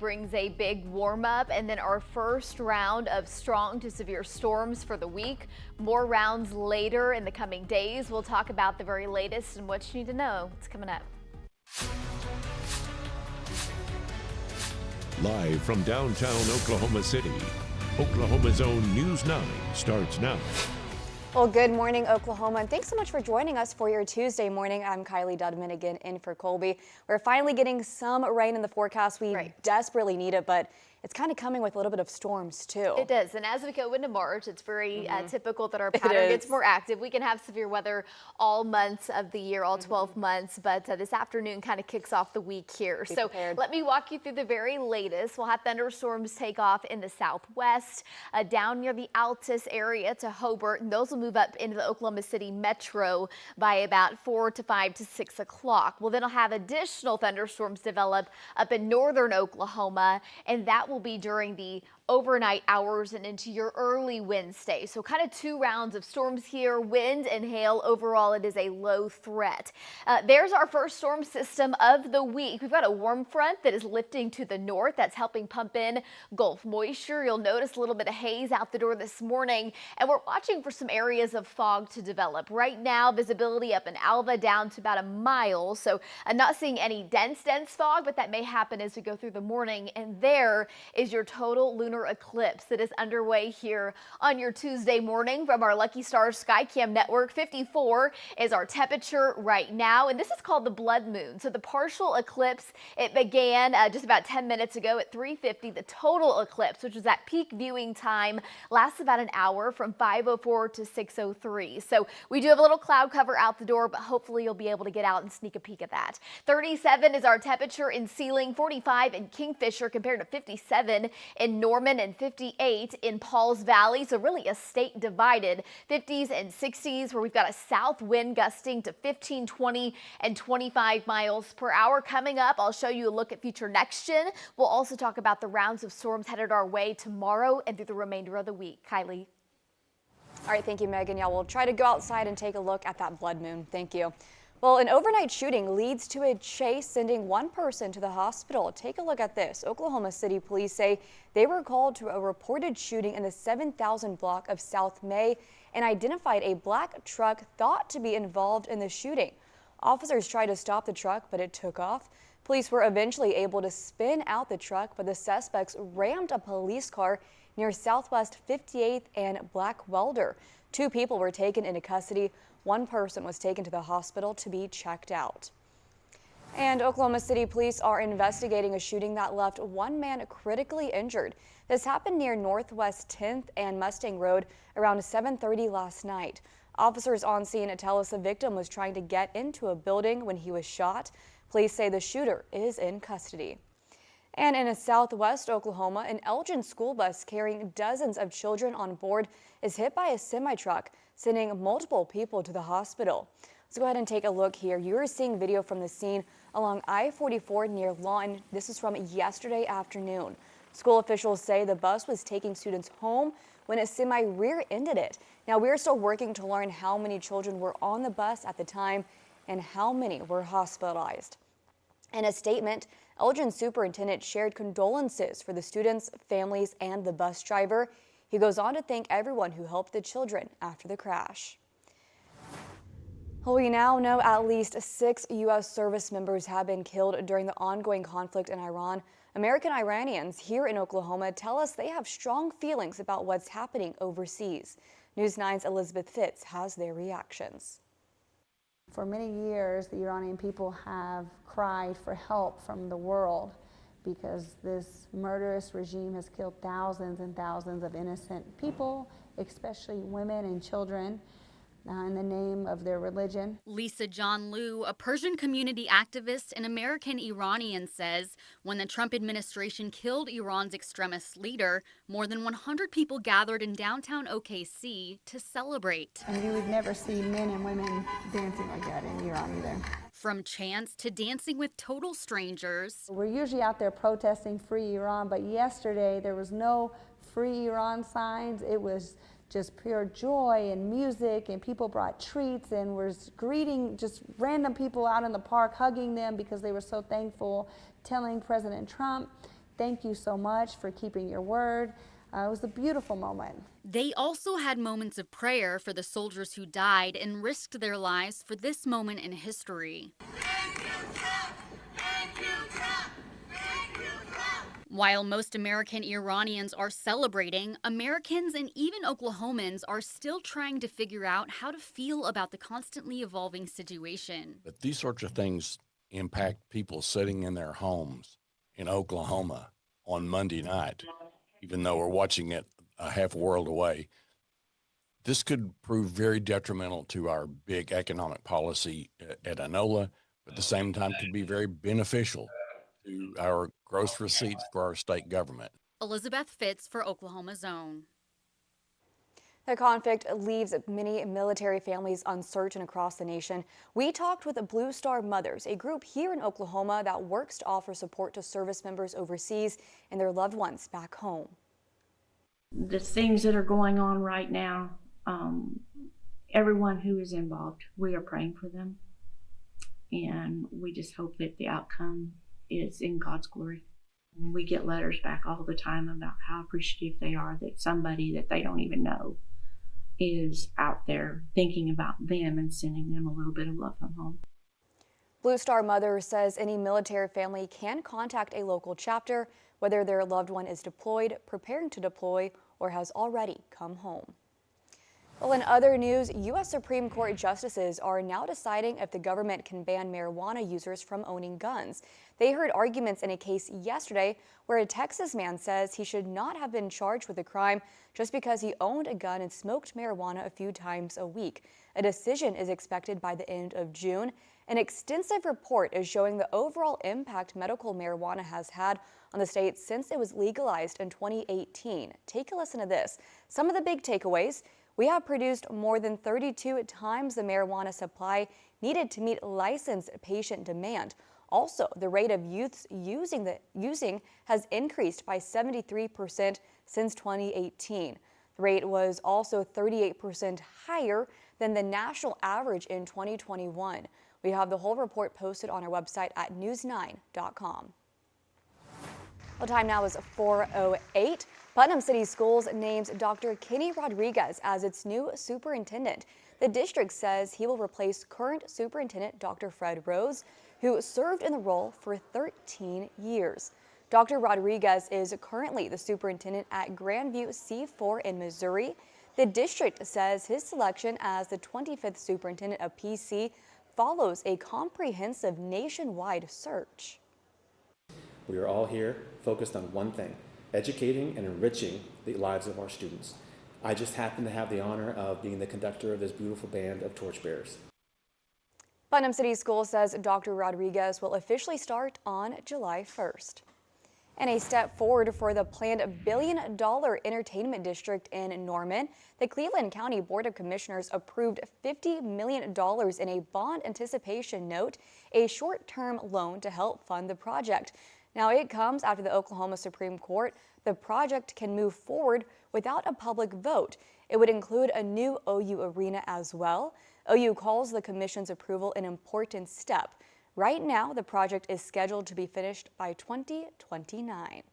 brings a big warm up and then our first round of strong to severe storms for the week. More rounds later in the coming days. We'll talk about the very latest and what you need to know. It's coming up. Live from downtown Oklahoma City, Oklahoma's own News 9 starts now. Well, good morning, Oklahoma, and thanks so much for joining us for your Tuesday morning. I'm Kylie Dudman again in for Colby. We're finally getting some rain in the forecast. We desperately need it, but it's kind of coming with a little bit of storms too. It does, and as we go into March, it's very typical that our pattern gets more active. We can have severe weather all months of the year, all 12 months, but this afternoon kind of kicks off the week here. So let me walk you through the very latest. We'll have thunderstorms take off in the southwest, down near the Altus area to Hobart, and those will move up into the Oklahoma City metro by about 4 to 5 to 6 o'clock. We'll then have additional thunderstorms develop up in northern Oklahoma, and that will be during the overnight hours and into your early Wednesday. So kind of 2 rounds of storms here, wind and hail. Overall, it is a low threat. There's our first storm system of the week. We've got a warm front that is lifting to the north. That's helping pump in Gulf moisture. You'll notice a little bit of haze out the door this morning, and we're watching for some areas of fog to develop. Right now, visibility up in Alva down to about a mile. So I'm not seeing any dense fog, but that may happen as we go through the morning. And there is your total lunar eclipse that is underway here on your Tuesday morning from our Lucky Stars Skycam network. 54 is our temperature right now, and this is called the blood moon. So the partial eclipse, it began just about 10 minutes ago at 3:50. The total eclipse, which is that peak viewing time, lasts about an hour from 5:04 to 6:03. So we do have a little cloud cover out the door, but hopefully you'll be able to get out and sneak a peek at that. 37 is our temperature in Sealing, 45 in Kingfisher compared to 57 in Norman, and 58 in Pauls Valley. So really a state divided. 50s and 60s where we've got a south wind gusting to 15, 20, and 25 miles per hour. Coming up, I'll show you a look at future next gen. We'll also talk about the rounds of storms headed our way tomorrow and through the remainder of the week. Kylie. All right, thank you, Megan. Yeah, we'll try to go outside and take a look at that blood moon. Thank you. Well, an overnight shooting leads to a chase, sending one person to the hospital. Take a look at this. Oklahoma City police say they were called to a reported shooting in the 7,000 block of South May and identified a black truck thought to be involved in the shooting. Officers tried to stop the truck, but it took off. Police were eventually able to spin out the truck, but the suspects rammed a police car near Southwest 58th and Black Welder. 2 people were taken into custody. 1 person was taken to the hospital to be checked out. And Oklahoma City police are investigating a shooting that left 1 man critically injured. This happened near Northwest 10th and Mustang Road around 7:30 last night. Officers on scene tell us the victim was trying to get into a building when he was shot. Police say the shooter is in custody. And in southwest Oklahoma, an Elgin school bus carrying dozens of children on board is hit by a semi-truck, sending multiple people to the hospital. Let's go ahead and take a look here. You're seeing video from the scene along I-44 near Lawton. This is from yesterday afternoon. School officials say the bus was taking students home when a semi rear-ended it. Now, we're still working to learn how many children were on the bus at the time and how many were hospitalized. In a statement, Elgin Superintendent shared condolences for the students, families, and the bus driver. He goes on to thank everyone who helped the children after the crash. Well, we now know at least 6 U.S. service members have been killed during the ongoing conflict in Iran. American Iranians here in Oklahoma tell us they have strong feelings about what's happening overseas. News 9's Elizabeth Fitz has their reactions. For many years, the Iranian people have cried for help from the world because this murderous regime has killed thousands and thousands of innocent people, especially women and children, in the name of their religion. Lisa John Liu, a Persian community activist and American Iranian, says when the Trump administration killed Iran's extremist leader, more than 100 people gathered in downtown OKC to celebrate. And you would never see men and women dancing like that in Iran either. From chants to dancing with total strangers. We're usually out there protesting free Iran, but yesterday there was no free Iran signs. It was just pure joy and music, and people brought treats and was greeting just random people out in the park, hugging them because they were so thankful, telling President Trump thank you so much for keeping your word. It was a beautiful moment. They also had moments of prayer for the soldiers who died and risked their lives for this moment in history. While most American Iranians are celebrating, Americans and even Oklahomans are still trying to figure out how to feel about the constantly evolving situation. But these sorts of things impact people sitting in their homes in Oklahoma on Monday night, even though we're watching it a half world away. This could prove very detrimental to our big economic policy at Enola, but at the same time could be very beneficial to our gross receipts for our state government. Elizabeth Fitz for Oklahoma's Own. The conflict leaves many military families uncertain across the nation. We talked with Blue Star Mothers, a group here in Oklahoma that works to offer support to service members overseas and their loved ones back home. The things that are going on right now, everyone who is involved, we are praying for them. And we just hope that the outcome is in God's glory. We get letters back all the time about how appreciative they are that somebody that they don't even know is out there thinking about them and sending them a little bit of love from home. Blue Star Mother says any military family can contact a local chapter, whether their loved one is deployed, preparing to deploy, or has already come home. Well, in other news, U.S. Supreme Court justices are now deciding if the government can ban marijuana users from owning guns. They heard arguments in a case yesterday where a Texas man says he should not have been charged with a crime just because he owned a gun and smoked marijuana a few times a week. A decision is expected by the end of June. An extensive report is showing the overall impact medical marijuana has had on the state since it was legalized in 2018. Take a listen to this. Some of the big takeaways: we have produced more than 32 times the marijuana supply needed to meet licensed patient demand. Also, the rate of youths using has increased by 73% since 2018. The rate was also 38% higher than the national average in 2021. We have the whole report posted on our website at news9.com. Well, time now is 4:08. Putnam City Schools names Dr. Kenny Rodriguez as its new superintendent. The district says he will replace current superintendent Dr. Fred Rose, who served in the role for 13 years. Dr. Rodriguez is currently the superintendent at Grandview C4 in Missouri. The district says his selection as the 25th superintendent of PC follows a comprehensive nationwide search. We are all here focused on one thing: educating and enriching the lives of our students. I just happen to have the honor of being the conductor of this beautiful band of torchbearers. Putnam City Schools says Dr. Rodriguez will officially start on July 1st. And a step forward for the planned $1 billion entertainment district in Norman. The Cleveland County Board of Commissioners approved $50 million in a bond anticipation note, a short-term loan to help fund the project. Now, it comes after the Oklahoma Supreme Court. The project can move forward without a public vote. It would include a new OU arena as well. OU calls the commission's approval an important step. Right now, the project is scheduled to be finished by 2029.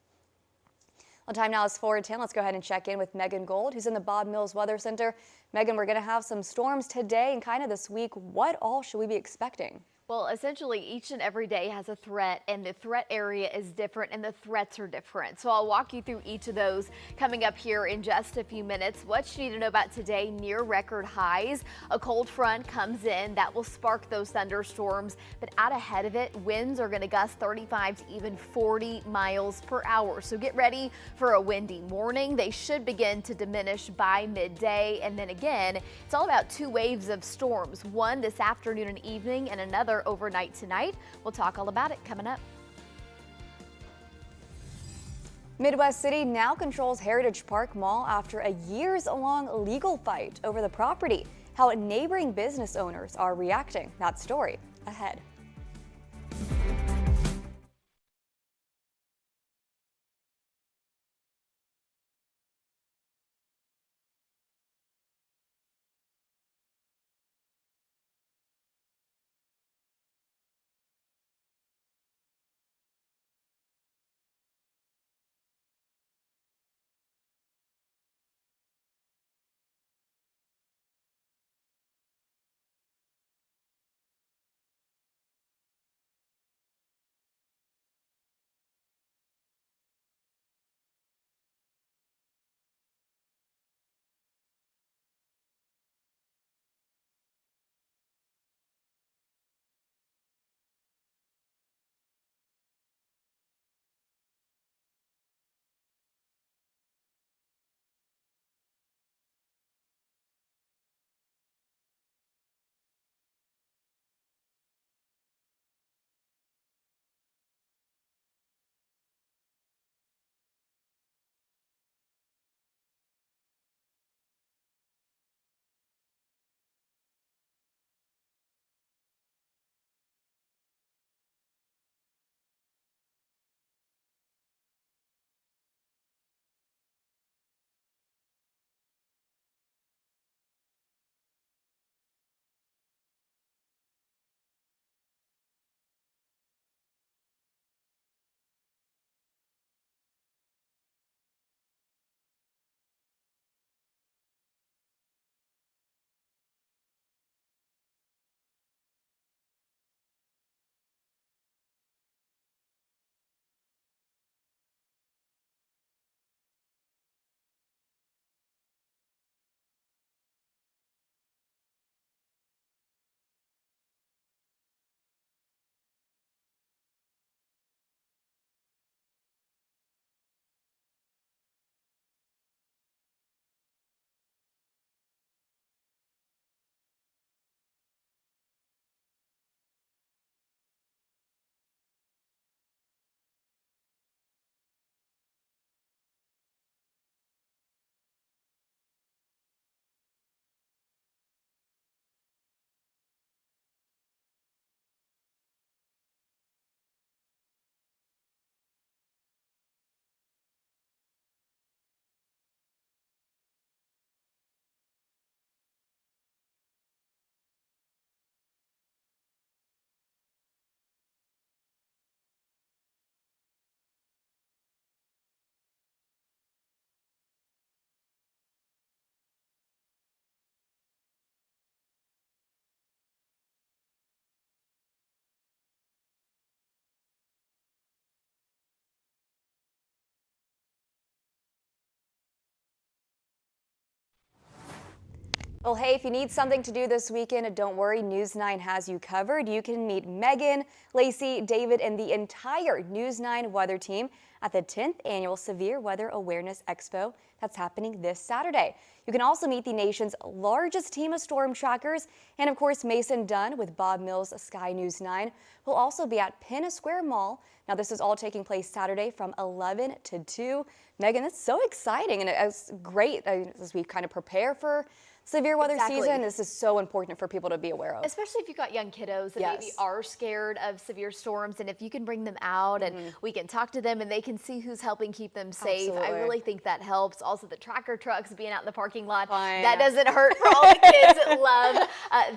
Well, time now is 4:10. Let's go ahead and check in with Megan Gold, who's in the Bob Mills Weather Center. Megan, we're going to have some storms today and kind of this week. What all should we be expecting? Well, essentially, each and every day has a threat, and the threat area is different, and the threats are different. So I'll walk you through each of those coming up here in just a few minutes. What you need to know about today: near record highs. A cold front comes in that will spark those thunderstorms, but out ahead of it, winds are going to gust 35 to even 40 miles per hour. So get ready for a windy morning. They should begin to diminish by midday, and then again, it's all about two waves of storms, one this afternoon and evening, and another overnight tonight. We'll talk all about it coming up. Midwest City now controls Heritage Park Mall after a years-long legal fight over the property. How neighboring business owners are reacting. That story ahead. Well, hey, if you need something to do this weekend, don't worry, News 9 has you covered. You can meet Megan, Lacey, David, and the entire News 9 weather team at the 10th Annual Severe Weather Awareness Expo that's happening this Saturday. You can also meet the nation's largest team of storm trackers, and of course, Mason Dunn with Bob Mills Sky News 9 will also be at Penn Square Mall. Now, this is all taking place Saturday from 11 to 2. Megan, that's so exciting, and it's great as we kind of prepare for severe weather season. This is so important for people to be aware of. Especially if you've got young kiddos that maybe are scared of severe storms, and if you can bring them out and we can talk to them and they can see who's helping keep them safe. I really think that helps. Also, the tracker trucks being out in the parking lot, that doesn't hurt for all the kids that love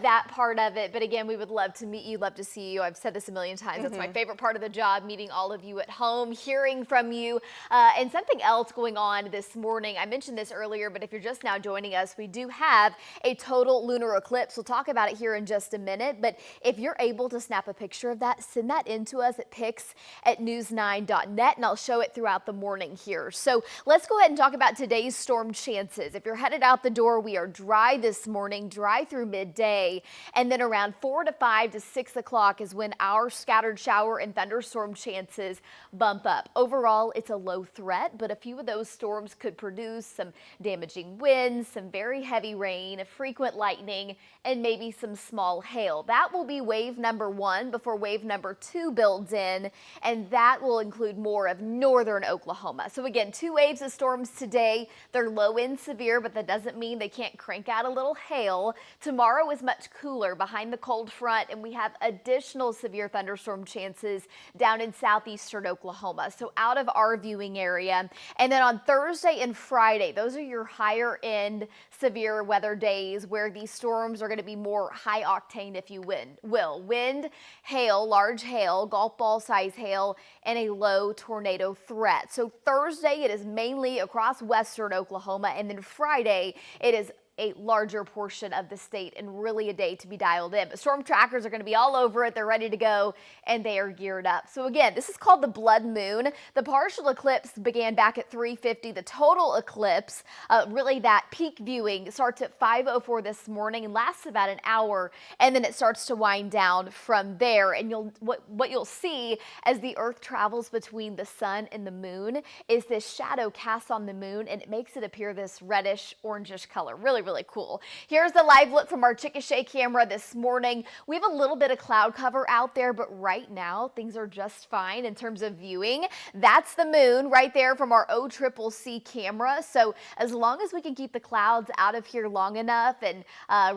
that part of it. But again, we would love to meet you, love to see you. I've said this a million times. That's my favorite part of the job, meeting all of you at home, hearing from you. And something else going on this morning, I mentioned this earlier, but if you're just now joining us, we do have a total lunar eclipse. We'll talk about it here in just a minute, but if you're able to snap a picture of that, send that in to us at pics@news9.net, and I'll show it throughout the morning here. So let's go ahead and talk about today's storm chances. If you're headed out the door, we are dry this morning, dry through midday, and then around 4 to 5 to 6 o'clock is when our scattered shower and thunderstorm chances bump up. Overall, it's a low threat, but a few of those storms could produce some damaging winds, some very heavy rain, frequent lightning, and maybe some small hail. That will be wave number 1 before wave number 2 builds in, and that will include more of northern Oklahoma. So again, 2 waves of storms today. They're low and severe, but that doesn't mean they can't crank out a little hail. Tomorrow is much cooler behind the cold front, and we have additional severe thunderstorm chances down in southeastern Oklahoma, so out of our viewing area. And then on Thursday and Friday, those are your higher end severe weather days where these storms are going to be more high octane, if you will. Wind, hail, large hail, golf ball size hail, and a low tornado threat. So Thursday, it is mainly across western Oklahoma, and then Friday, it is a larger portion of the state, and really a day to be dialed in. But storm trackers are going to be all over it. They're ready to go, and they are geared up. So again, this is called the blood moon. The partial eclipse began back at 3:50. The total eclipse, really that peak viewing, starts at 5:04 this morning and lasts about an hour, and then it starts to wind down from there. And what you'll see as the Earth travels between the sun and the moon is this shadow cast on the moon, and it makes it appear this reddish orangish color. Really cool. Here's the live look from our Chickasha camera this morning. We have a little bit of cloud cover out there, but right now things are just fine in terms of viewing. That's the moon right there from our OCCC camera. So as long as we can keep the clouds out of here long enough and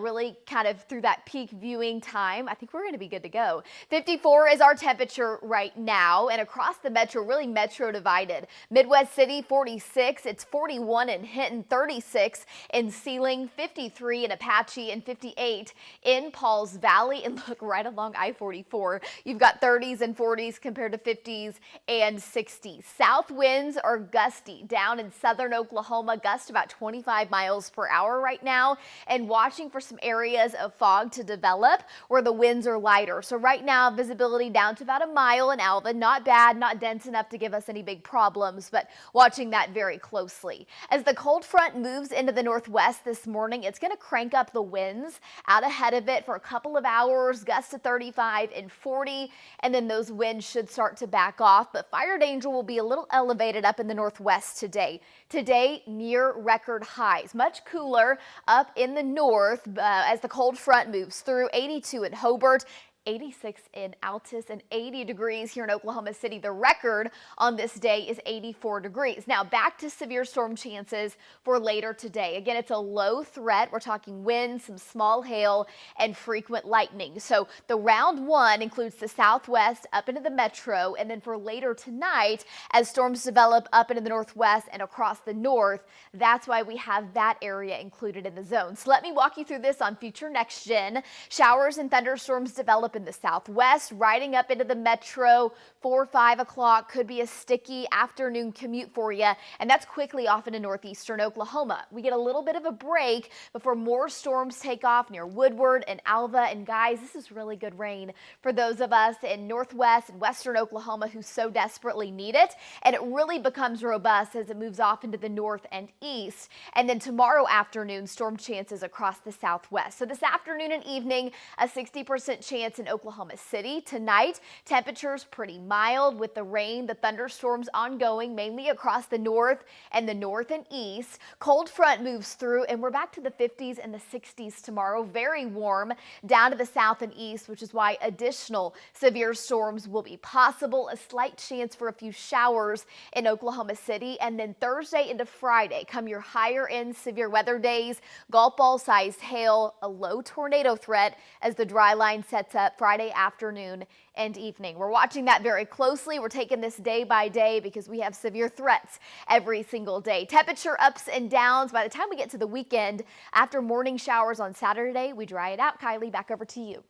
really kind of through that peak viewing time, I think we're going to be good to go. 54 is our temperature right now, and across the metro, really metro divided. Midwest City 46, it's 41 in Hinton, 36 in Sealing, 53 in Apache, and 58 in Pauls Valley. And look, right along I-44, you've got 30s and 40s compared to 50s and 60s. South winds are gusty down in southern Oklahoma, gust about 25 miles per hour right now, and watching for some areas of fog to develop where the winds are lighter. So right now, visibility down to about a mile in Alvin. Not bad, not dense enough to give us any big problems, but watching that very closely. As the cold front moves into the northwest this morning, it's going to crank up the winds out ahead of it for a couple of hours, gusts to 35 and 40, and then those winds should start to back off, but fire danger will be a little elevated up in the northwest today. Today, near record highs, much cooler up in the north as the cold front moves through. 82 in Hobart, 86 in Altus, and 80 degrees here in Oklahoma City. The record on this day is 84 degrees. Now back to severe storm chances for later today. Again, it's a low threat. We're talking winds, some small hail, and frequent lightning. So the round 1 includes the southwest up into the metro, and then for later tonight, as storms develop up into the northwest and across the north, that's why we have that area included in the zone. So let me walk you through this on Future Next Gen. Showers and thunderstorms develop up in the southwest, riding up into the metro. 4 or 5 o'clock could be a sticky afternoon commute for you, and that's quickly off into northeastern Oklahoma. We get a little bit of a break before more storms take off near Woodward and Alva. And guys, this is really good rain for those of us in northwest and western Oklahoma who so desperately need it. And it really becomes robust as it moves off into the north and east. And then tomorrow afternoon, storm chances across the southwest. So this afternoon and evening, a 60% chance in Oklahoma City. Tonight, temperatures pretty mild with the rain, the thunderstorms ongoing mainly across the north and east. Cold front moves through and we're back to the 50s and the 60s tomorrow. Very warm down to the south and east, which is why additional severe storms will be possible. A slight chance for a few showers in Oklahoma City. And then Thursday into Friday come your higher end severe weather days. Golf ball sized hail, a low tornado threat as the dry line sets up Friday afternoon and evening. We're watching that very closely. We're taking this day by day because we have severe threats every single day. Temperature ups and downs. By the time we get to the weekend, after morning showers on Saturday, we dry it out. Kylie, back over to you.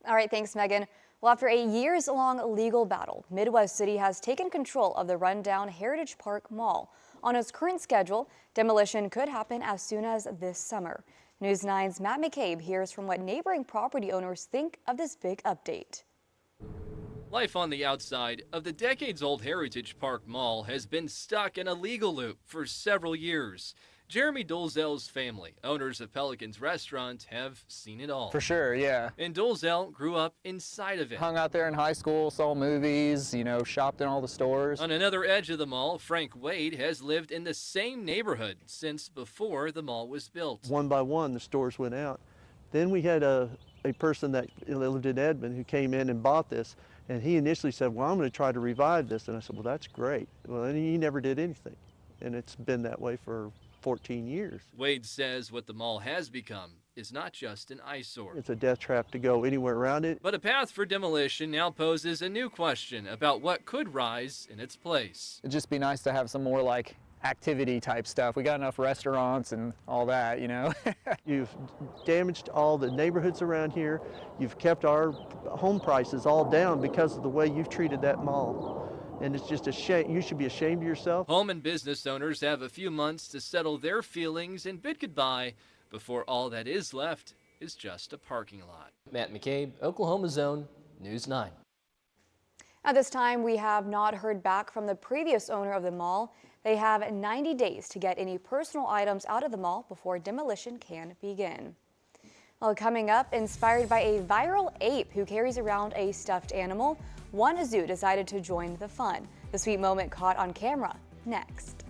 All right, thanks, Megan. Well, after a years-long legal battle, Midwest City has taken control of the rundown Heritage Park Mall. On its current schedule, demolition could happen as soon as this summer. News 9's Matt McCabe hears from what neighboring property owners think of this big update. Life on the outside of the decades-old Heritage Park Mall has been stuck in a legal loop for several years. Jeremy Dolezal's family, owners of Pelican's restaurant, have seen it all. For sure, yeah. And Dolezal grew up inside of it. Hung out there in high school, saw movies, shopped in all the stores. On another edge of the mall, Frank Wade has lived in the same neighborhood since before the mall was built. One by one, the stores went out. Then we had a person that lived in Edmond who came in and bought this, and he initially said, well, I'm going to try to revive this. And I said, well, that's great. Well, and he never did anything. And it's been that way for 14 years. Wade says what the mall has become is not just an eyesore. It's a death trap to go anywhere around it. But a path for demolition now poses a new question about what could rise in its place. It'd just be nice to have some more activity type stuff. We got enough restaurants and all that, You've damaged all the neighborhoods around here. You've kept our home prices all down because of the way you've treated that mall. And it's just a shame. You should be ashamed of yourself. Home and business owners have a few months to settle their feelings and bid goodbye before all that is left is just a parking lot. Matt McCabe, Oklahoma's Own, News 9. At this time, we have not heard back from the previous owner of the mall. They have 90 days to get any personal items out of the mall before demolition can begin. Well, coming up, inspired by a viral ape who carries around a stuffed animal, one zoo decided to join the fun. The sweet moment caught on camera next.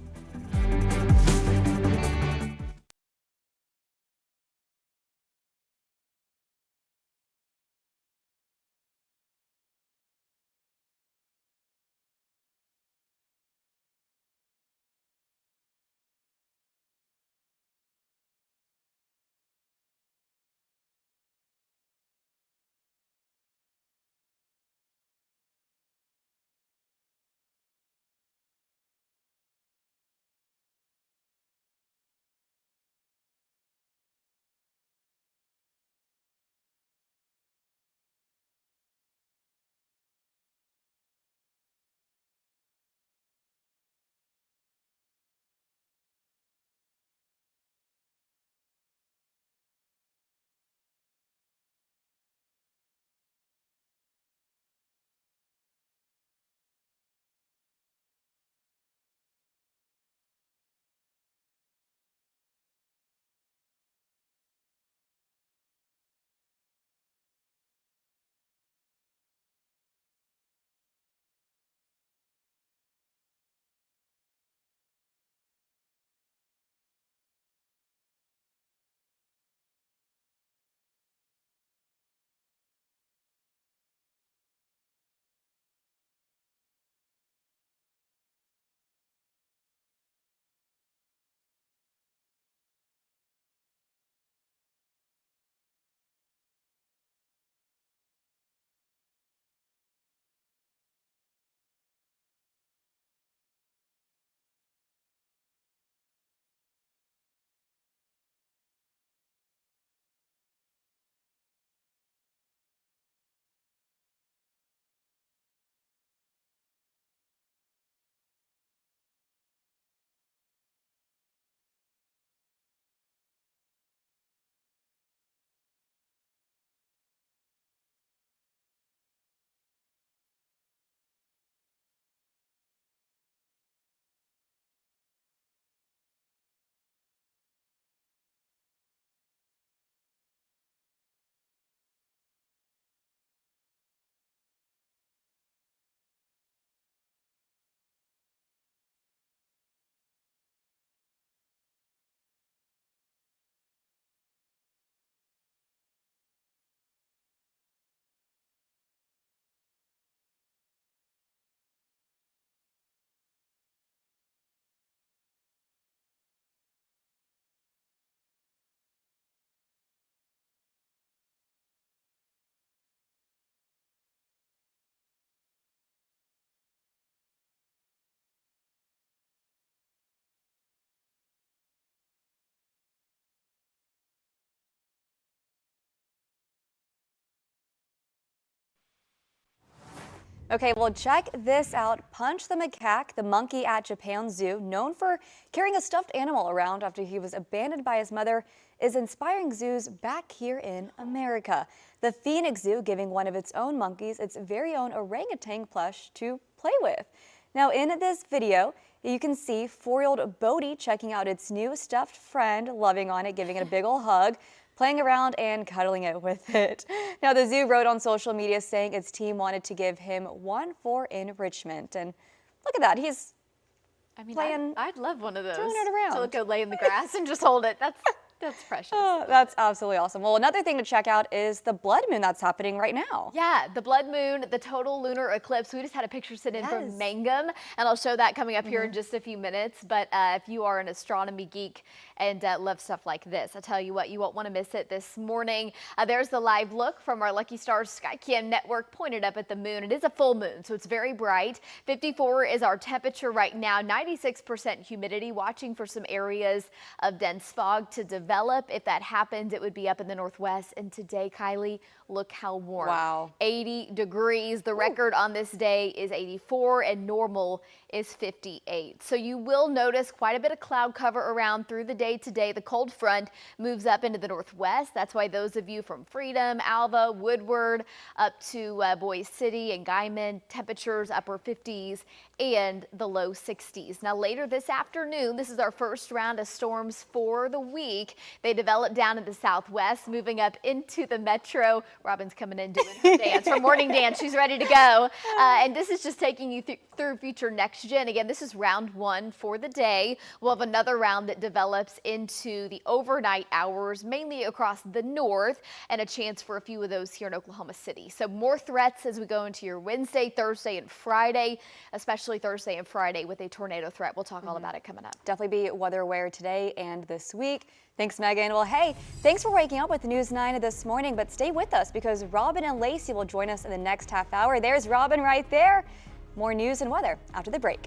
Okay, well, check this out. Punch the macaque, the monkey at Japan Zoo, known for carrying a stuffed animal around after he was abandoned by his mother, is inspiring zoos back here in America. The Phoenix Zoo giving one of its own monkeys its very own orangutan plush to play with. Now, in this video, you can see 4-year-old Bodhi checking out its new stuffed friend, loving on it, giving it a big ol' hug, playing around and cuddling it with it. Now, the zoo wrote on social media saying its team wanted to give him one for enrichment. And look at that, he's playing. I'd love one of those. Throwing it around. To go lay in the grass and just hold it. That's precious. Oh, that's absolutely awesome. Well, another thing to check out is the blood moon that's happening right now. Yeah, the blood moon, the total lunar eclipse. We just had a picture sent in from Mangum, and I'll show that coming up here in just a few minutes. But if you are an astronomy geek and love stuff like this, I tell you what, you won't want to miss it this morning. There's the live look from our Lucky Stars Skycam network pointed up at the moon. It is a full moon, so it's very bright. 54 is our temperature right now, 96% humidity, watching for some areas of dense fog to develop. If that happens, it would be up in the northwest. And today, Kylie, look how warm. Wow. 80 degrees. The record on this day is 84 and normal is 58. So you will notice quite a bit of cloud cover around through the day today. The cold front moves up into the northwest. That's why those of you from Freedom, Alva, Woodward, up to Boise City and Guyman, temperatures upper 50s and the low 60s. Now later this afternoon, this is our first round of storms for the week. They develop down in the southwest, moving up into the metro. Robin's coming in doing her dance, her morning dance. She's ready to go. And this is just taking you through future next gen. Again, this is round 1 for the day. We'll have another round that develops into the overnight hours, mainly across the north, and a chance for a few of those here in Oklahoma City. So more threats as we go into your Wednesday, Thursday, and Friday, especially Thursday and Friday with a tornado threat. We'll talk all about it coming up. Definitely be weather aware today and this week. Thanks, Megan. Well, hey, thanks for waking up with News 9 this morning, but stay with us because Robin and Lacey will join us in the next half hour. There's Robin right there. More news and weather after the break.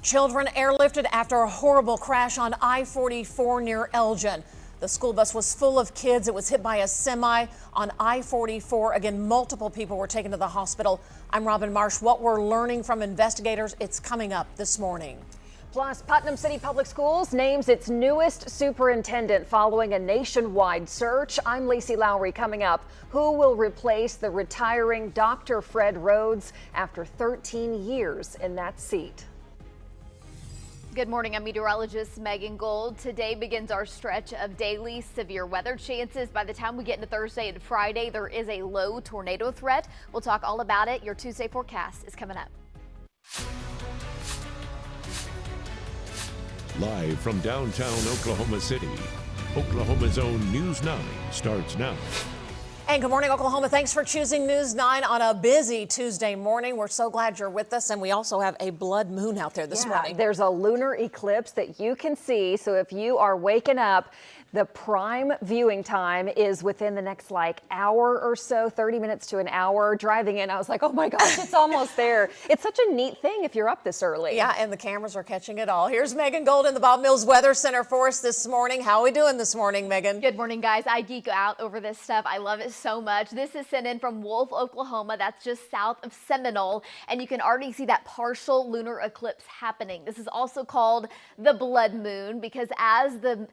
Children airlifted after a horrible crash on I-44 near Elgin. The school bus was full of kids. It was hit by a semi on I-44. Again, multiple people were taken to the hospital. I'm Robin Marsh. What we're learning from investigators, it's coming up this morning. Plus, Putnam City Public Schools names its newest superintendent following a nationwide search. I'm Lacey Lowry. Coming up, who will replace the retiring Dr. Fred Rhodes after 13 years in that seat? Good morning, I'm meteorologist Megan Gold. Today begins our stretch of daily severe weather chances. By the time we get into Thursday and Friday, there is a low tornado threat. We'll talk all about it. Your Tuesday forecast is coming up. Live from downtown Oklahoma City, Oklahoma's own News 9 starts now. And good morning, Oklahoma. Thanks for choosing News 9 on a busy Tuesday morning. We're so glad you're with us, and we also have a blood moon out there this morning. There's a lunar eclipse that you can see, so if you are waking up, the prime viewing time is within the next hour or so, 30 minutes to an hour. Driving in, I was like, oh my gosh, it's almost there. It's such a neat thing if you're up this early. Yeah, and the cameras are catching it all. Here's Megan Gold in the Bob Mills Weather Center for us this morning. How are we doing this morning, Megan? Good morning, guys. I geek out over this stuff. I love it so much. This is sent in from Wolf, Oklahoma. That's just south of Seminole, and you can already see that partial lunar eclipse happening. This is also called the blood moon because as the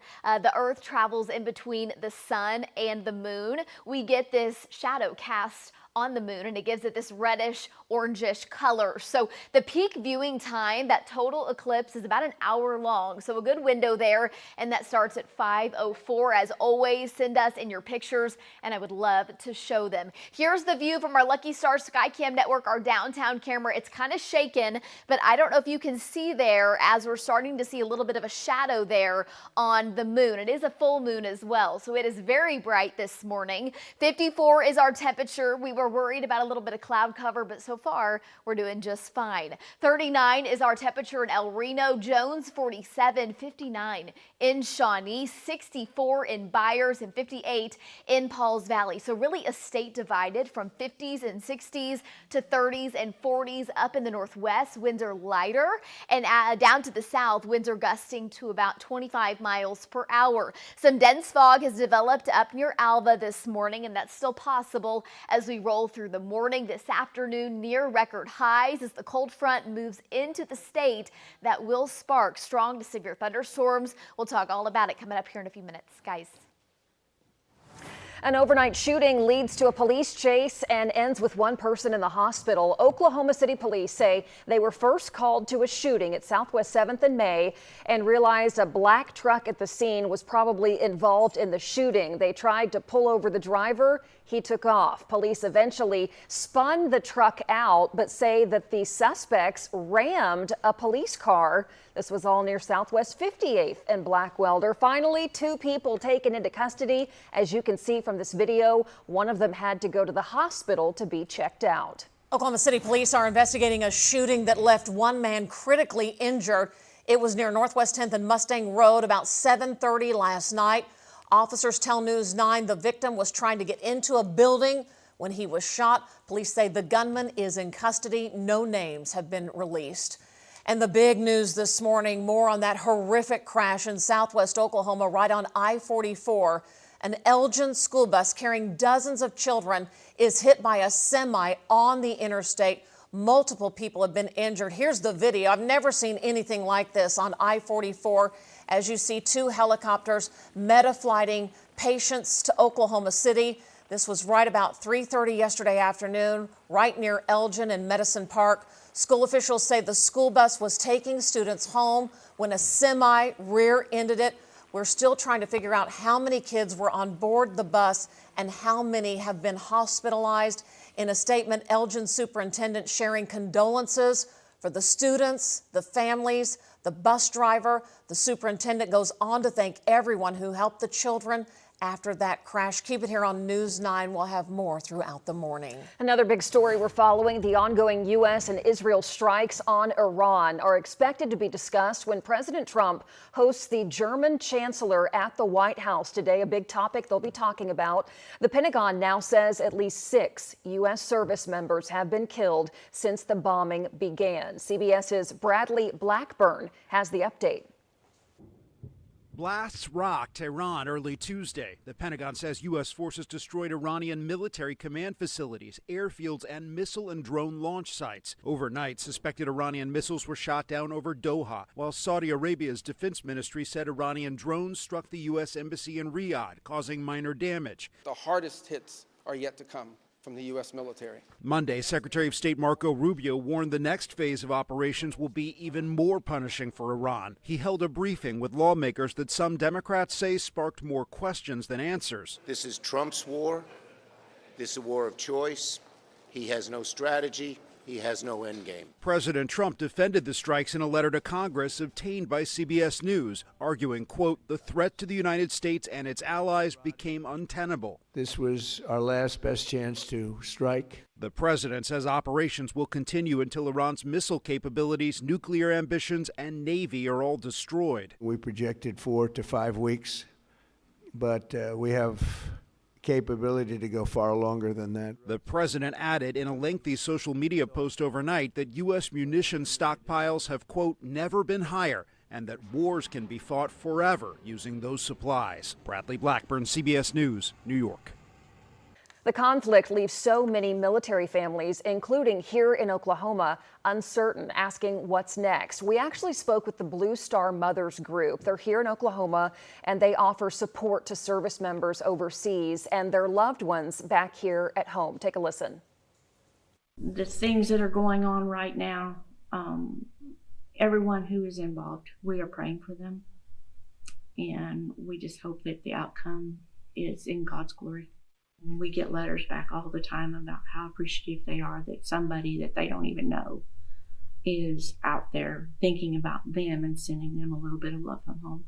Earth travels in between the sun and the moon, we get this shadow cast on the moon, and it gives it this reddish orangish color. So the peak viewing time, that total eclipse, is about an hour long. So a good window there, and that starts at 5:04. As always, send us in your pictures, and I would love to show them. Here's the view from our Lucky Star Skycam network, our downtown camera. It's kind of shaken, but I don't know if you can see there as we're starting to see a little bit of a shadow there on the moon. It is a full moon as well, so it is very bright this morning. 54 is our temperature. We were worried about a little bit of cloud cover, but so far we're doing just fine. 39 is our temperature in El Reno, Jones 47, 59 in Shawnee, 64 in Byers, and 58 in Pauls Valley. So really a state divided from 50s and 60s to 30s and 40s. Up in the northwest, winds are lighter, and down to the south, winds are gusting to about 25 miles per hour. Some dense fog has developed up near Alva this morning, and that's still possible as we roll through the morning. This afternoon, near record highs as the cold front moves into the state. That will spark strong to severe thunderstorms. We'll talk all about it coming up here in a few minutes, guys. An overnight shooting leads to a police chase and ends with one person in the hospital. Oklahoma City police say they were first called to a shooting at Southwest 7th and May and realized a black truck at the scene was probably involved in the shooting. They tried to pull over the driver. He took off. Police eventually spun the truck out, but say that the suspects rammed a police car. This was all near Southwest 58th and Blackwelder. Finally, two people taken into custody. As you can see from this video, one of them had to go to the hospital to be checked out. Oklahoma City police are investigating a shooting that left one man critically injured. It was near Northwest 10th and Mustang Road about 7:30 last night. Officers tell News 9 the victim was trying to get into a building when he was shot. Police say the gunman is in custody. No names have been released. And the big news this morning, more on that horrific crash in southwest Oklahoma right on I-44. An Elgin school bus carrying dozens of children is hit by a semi on the interstate. Multiple people have been injured. Here's the video. I've never seen anything like this on I-44. As you see, two helicopters meta-flighting patients to Oklahoma City. This was right about 3:30 yesterday afternoon, right near Elgin and Medicine Park. School officials say the school bus was taking students home when a semi rear-ended it. We're still trying to figure out how many kids were on board the bus and how many have been hospitalized. In a statement, Elgin Superintendent sharing condolences for the students, the families, the bus driver. The superintendent goes on to thank everyone who helped the children after that crash. Keep it here on News 9. We'll have more throughout the morning. Another big story we're following, the ongoing U.S. and Israel strikes on Iran are expected to be discussed when President Trump hosts the German chancellor at the White House today. A big topic they'll be talking about. The Pentagon now says at least 6 U.S. service members have been killed since the bombing began. CBS's Bradley Blackburn has the update. Blasts rocked Tehran early Tuesday. The Pentagon says U.S. forces destroyed Iranian military command facilities, airfields, and missile and drone launch sites. Overnight, suspected Iranian missiles were shot down over Doha, while Saudi Arabia's defense ministry said Iranian drones struck the U.S. embassy in Riyadh, causing minor damage. The hardest hits are yet to come from the U.S. military. Monday, Secretary of State Marco Rubio warned the next phase of operations will be even more punishing for Iran. He held a briefing with lawmakers that some Democrats say sparked more questions than answers. This is Trump's war. This is a war of choice. He has no strategy. He has no end game. President Trump defended the strikes in a letter to Congress obtained by CBS News, arguing, quote, the threat to the United States and its allies became untenable. This was our last best chance to strike. The president says operations will continue until Iran's missile capabilities, nuclear ambitions, and navy are all destroyed. We projected 4 to 5 weeks, but we have capability to go far longer than that. The president added in a lengthy social media post overnight that U.S. munitions stockpiles have, quote, never been higher, and that wars can be fought forever using those supplies. Bradley Blackburn, CBS News, New York. The conflict leaves so many military families, including here in Oklahoma, uncertain, asking what's next. We actually spoke with the Blue Star Mothers Group. They're here in Oklahoma, and they offer support to service members overseas and their loved ones back here at home. Take a listen. The things that are going on right now, everyone who is involved, we are praying for them. And we just hope that the outcome is in God's glory. We get letters back all the time about how appreciative they are that somebody that they don't even know is out there thinking about them and sending them a little bit of love from home.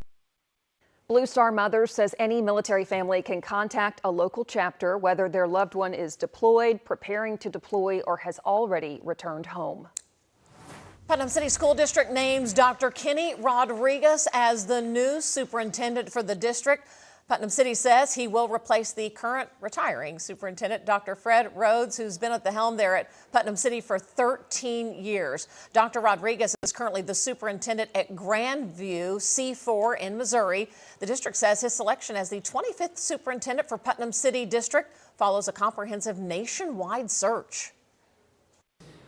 Blue Star Mothers says any military family can contact a local chapter, whether their loved one is deployed, preparing to deploy, or has already returned home. Putnam City School District names Dr. Kenny Rodriguez as the new superintendent for the district. Putnam City says he will replace the current retiring superintendent, Dr. Fred Rhodes, who's been at the helm there at Putnam City for 13 years. Dr. Rodriguez is currently the superintendent at Grandview C4 in Missouri. The district says his selection as the 25th superintendent for Putnam City District follows a comprehensive nationwide search.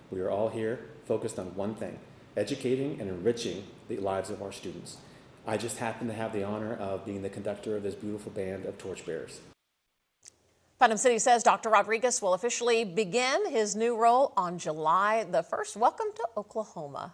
We are all here focused on one thing: educating and enriching the lives of our students. I just happen to have the honor of being the conductor of this beautiful band of torchbearers. Putnam City says Dr. Rodriguez will officially begin his new role on July the 1st. Welcome to Oklahoma.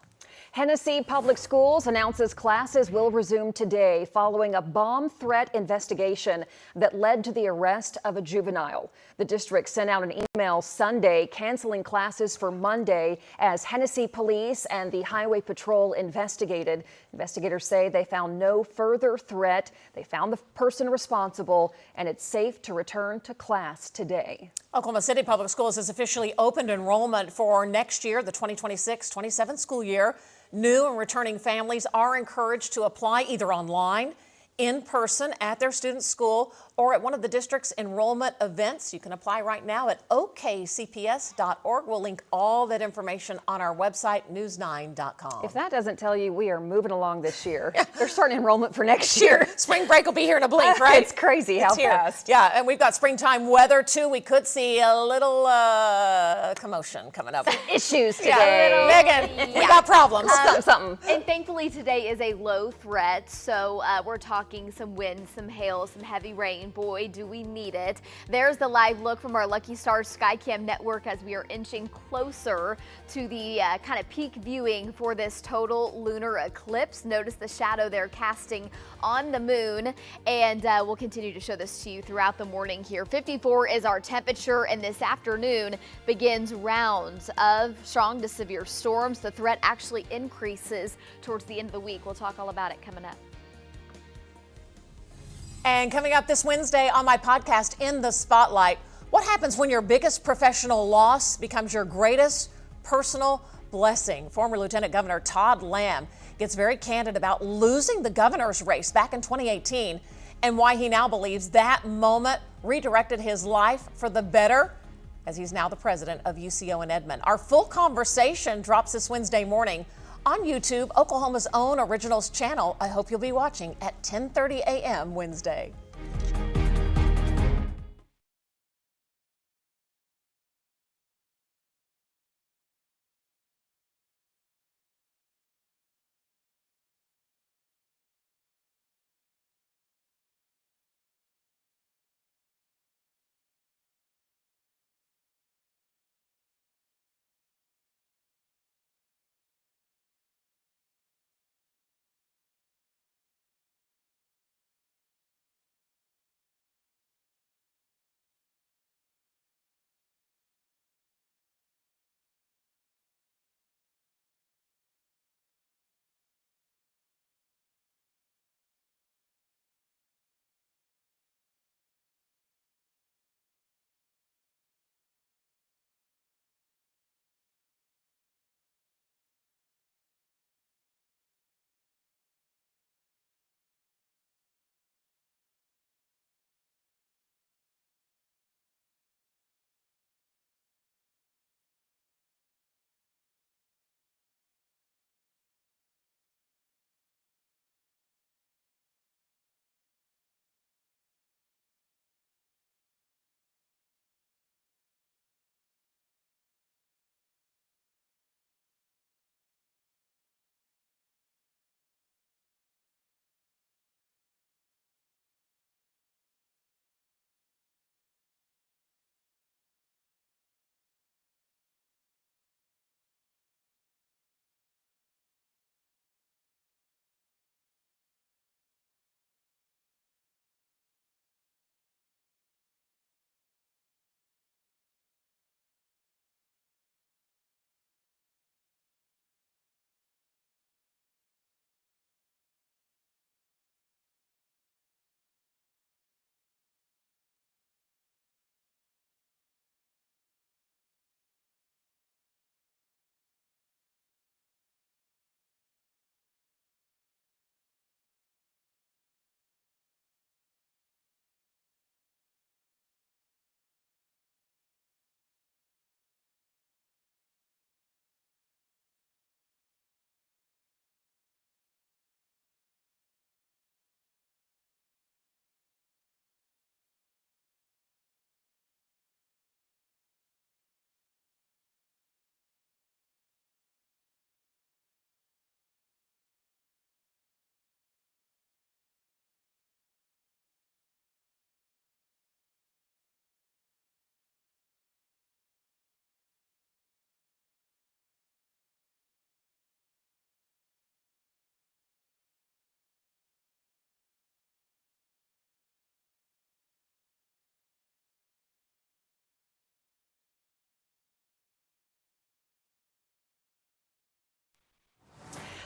Hennessy Public Schools announces classes will resume today following a bomb threat investigation that led to the arrest of a juvenile. The district sent out an email Sunday canceling classes for Monday as Hennessy police and the Highway Patrol investigated. Investigators say they found no further threat. They found the person responsible, and it's safe to return to class today. Oklahoma City Public Schools has officially opened enrollment for next year, the 2026-27 school year. New and returning families are encouraged to apply either online, in person at their student's school, or at one of the district's enrollment events. You can apply right now at okcps.org. We'll link all that information on our website, news9.com. If that doesn't tell you we are moving along this year, they're starting enrollment for next year. Spring break will be here in a blink, right? It's crazy how fast. Yeah, and we've got springtime weather too. We could see a little commotion coming up. Issues today. Megan, we got problems. Something. And thankfully today is a low threat, so we're talking some wind, some hail, some heavy rain. Boy, do we need it. There's the live look from our Lucky Stars Skycam network as we are inching closer to the kind of peak viewing for this total lunar eclipse. Notice the shadow they're casting on the moon, and we'll continue to show this to you throughout the morning here. 54 is our temperature, and this afternoon begins rounds of strong to severe storms. The threat actually increases towards the end of the week. We'll talk all about it coming up. And coming up this Wednesday on my podcast, In the Spotlight, what happens when your biggest professional loss becomes your greatest personal blessing? Former Lieutenant Governor Todd Lamb gets very candid about losing the governor's race back in 2018 and why he now believes that moment redirected his life for the better, as he's now the president of UCO in Edmond. Our full conversation drops this Wednesday morning on YouTube, Oklahoma's own Originals channel. I hope you'll be watching at 10:30 a.m. Wednesday.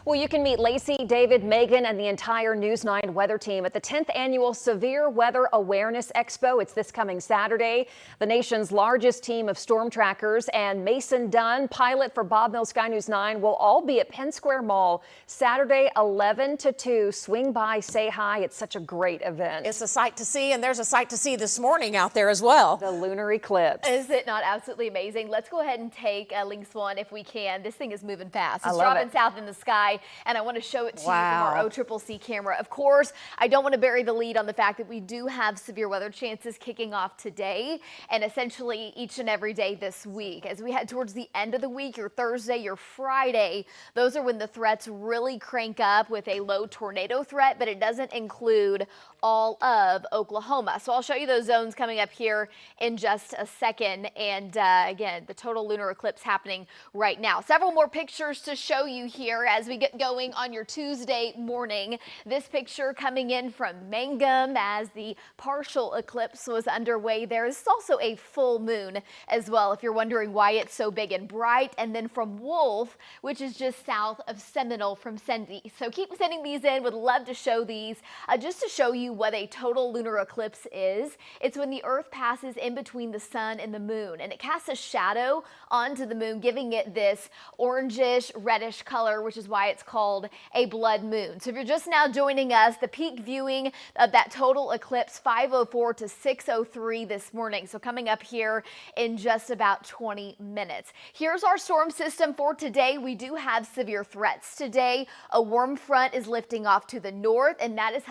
Well, you can meet Lacey, David, Megan, and the entire News 9 weather team at the 10th annual Severe Weather Awareness Expo. It's this coming Saturday. The nation's largest team of storm trackers and Mason Dunn, pilot for Bob Mills Sky News 9, will all be at Penn Square Mall Saturday 11 to 2. Swing by, say hi. It's such a great event. It's a sight to see, and there's a sight to see this morning out there as well. The lunar eclipse. Is it not absolutely amazing? Let's go ahead and take Lynx 1 if we can. This thing is moving fast. It's dropping south in the sky, and I want to show it to you from our OCCC camera. Of course, I don't want to bury the lead on the fact that we do have severe weather chances kicking off today and essentially each and every day this week. As we head towards the end of the week, your Thursday, your Friday, those are when the threats really crank up with a low tornado threat, but it doesn't include all of Oklahoma. So I'll show you those zones coming up here in just a second. And again, the total lunar eclipse happening right now. Several more pictures to show you here as we go get going on your Tuesday morning. This picture coming in from Mangum as the partial eclipse was underway there. This is also a full moon as well, if you're wondering why it's so big and bright. And then from Wolf, which is just south of Seminole from Cindy. So keep sending these in. Would love to show these just to show you what a total lunar eclipse is. It's when the Earth passes in between the sun and the moon, and it casts a shadow onto the moon, giving it this orangish reddish color, which is why it's called a blood moon. So if you're just now joining us, the peak viewing of that total eclipse 5:04 to 6:03 this morning. So coming up here in just about 20 minutes. Here's our storm system for today. We do have severe threats today. A warm front is lifting off to the north, and that is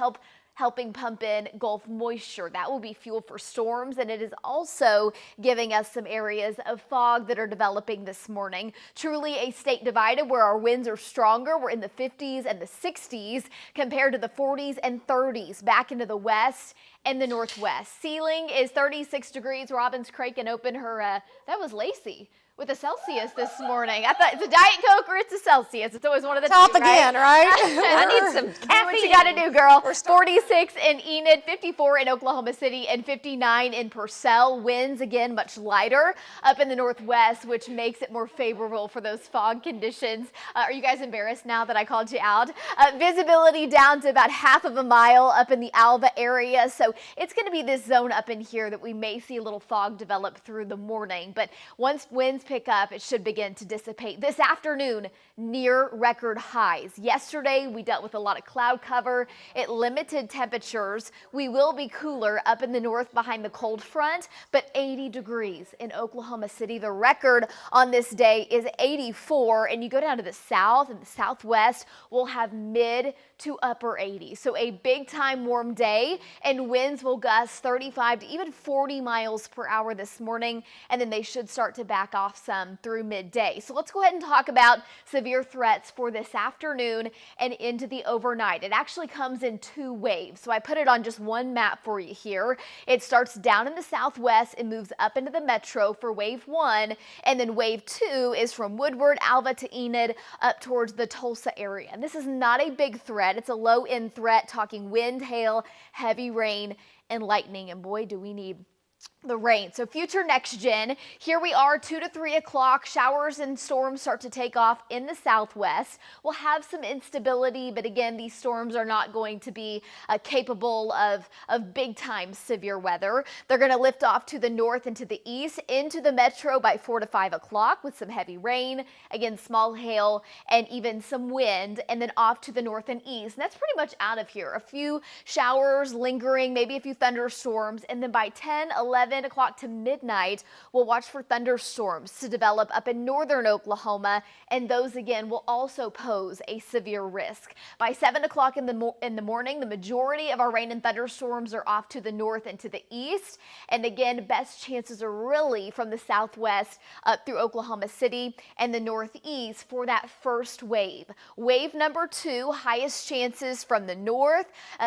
helping pump in Gulf moisture. That will be fuel for storms, and it is also giving us some areas of fog that are developing this morning. Truly a state divided where our winds are stronger. We're in the 50s and the 60s compared to the 40s and 30s back into the west and the northwest. Ceiling is 36 degrees. Robin's cranking open her, that was Lacey with a Celsius this morning. I thought it's a Diet Coke or it's a Celsius. It's always one of the Top two, again, right? I need some caffeine. Do what you got to do, girl. 46 in Enid, 54 in Oklahoma City, and 59 in Purcell. Winds, again, much lighter up in the northwest, which makes it more favorable for those fog conditions. Are you guys embarrassed now that I called you out? Visibility down to about half of a mile up in the Alva area. So it's going to be this zone up in here that we may see a little fog develop through the morning. But once winds pick up, it should begin to dissipate. This afternoon, near record highs. Yesterday, we dealt with a lot of cloud cover. It limited temperatures. We will be cooler up in the north behind the cold front, but 80 degrees in Oklahoma City. The record on this day is 84, and you go down to the south and the southwest, we'll have mid to upper 80s. So a big time warm day, and winds will gust 35 to even 40 miles per hour this morning, and then they should start to back off some through midday. So let's go ahead and talk about severe threats for this afternoon and into the overnight. It actually comes in two waves. So I put it on just one map for you here. It starts down in the southwest and moves up into the metro for wave 1, and then wave 2 is from Woodward, Alva to Enid up towards the Tulsa area. And this is not a big threat. It's a low end threat, talking wind, hail, heavy rain, and lightning. And boy, do we need the rain. So future next gen, here we are 2 to 3 o'clock. Showers and storms start to take off in the southwest. We'll have some instability, but again, these storms are not going to be capable of big time severe weather. They're going to lift off to the north and to the east into the metro by 4 to 5 o'clock with some heavy rain, again, small hail and even some wind, and then off to the north and east. And that's pretty much out of here. A few showers lingering, maybe a few thunderstorms, and then by 10, 11 o'clock to midnight, we'll watch for thunderstorms to develop up in northern Oklahoma, and those again will also pose a severe risk. By 7 o'clock in the morning, the majority of our rain and thunderstorms are off to the north and to the east, and again, best chances are really from the southwest up through Oklahoma City and the northeast for that first wave. Wave number 2, highest chances from the north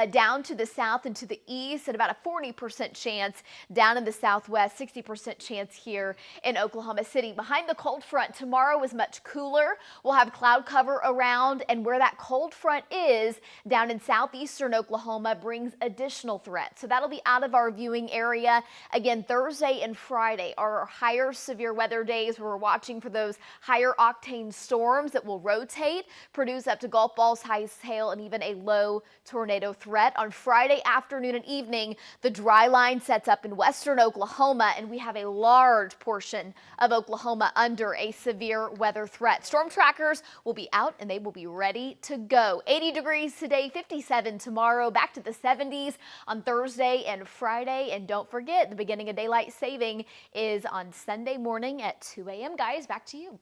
down to the south and to the east, and about a 40% chance down in the southwest, 60% chance here in Oklahoma City. Behind the cold front, tomorrow is much cooler. We'll have cloud cover around, and where that cold front is down in southeastern Oklahoma brings additional threats. So that'll be out of our viewing area. Again, Thursday and Friday are our higher severe weather days where we're watching for those higher octane storms that will rotate, produce up to golf balls, high hail, and even a low tornado threat. On Friday afternoon and evening, the dry line sets up in western Oklahoma, and we have a large portion of Oklahoma under a severe weather threat. Storm trackers will be out and they will be ready to go. 80 degrees today, 57 tomorrow, back to the 70s on Thursday and Friday. And don't forget, the beginning of daylight saving is on Sunday morning at 2 a.m. Guys, back to you.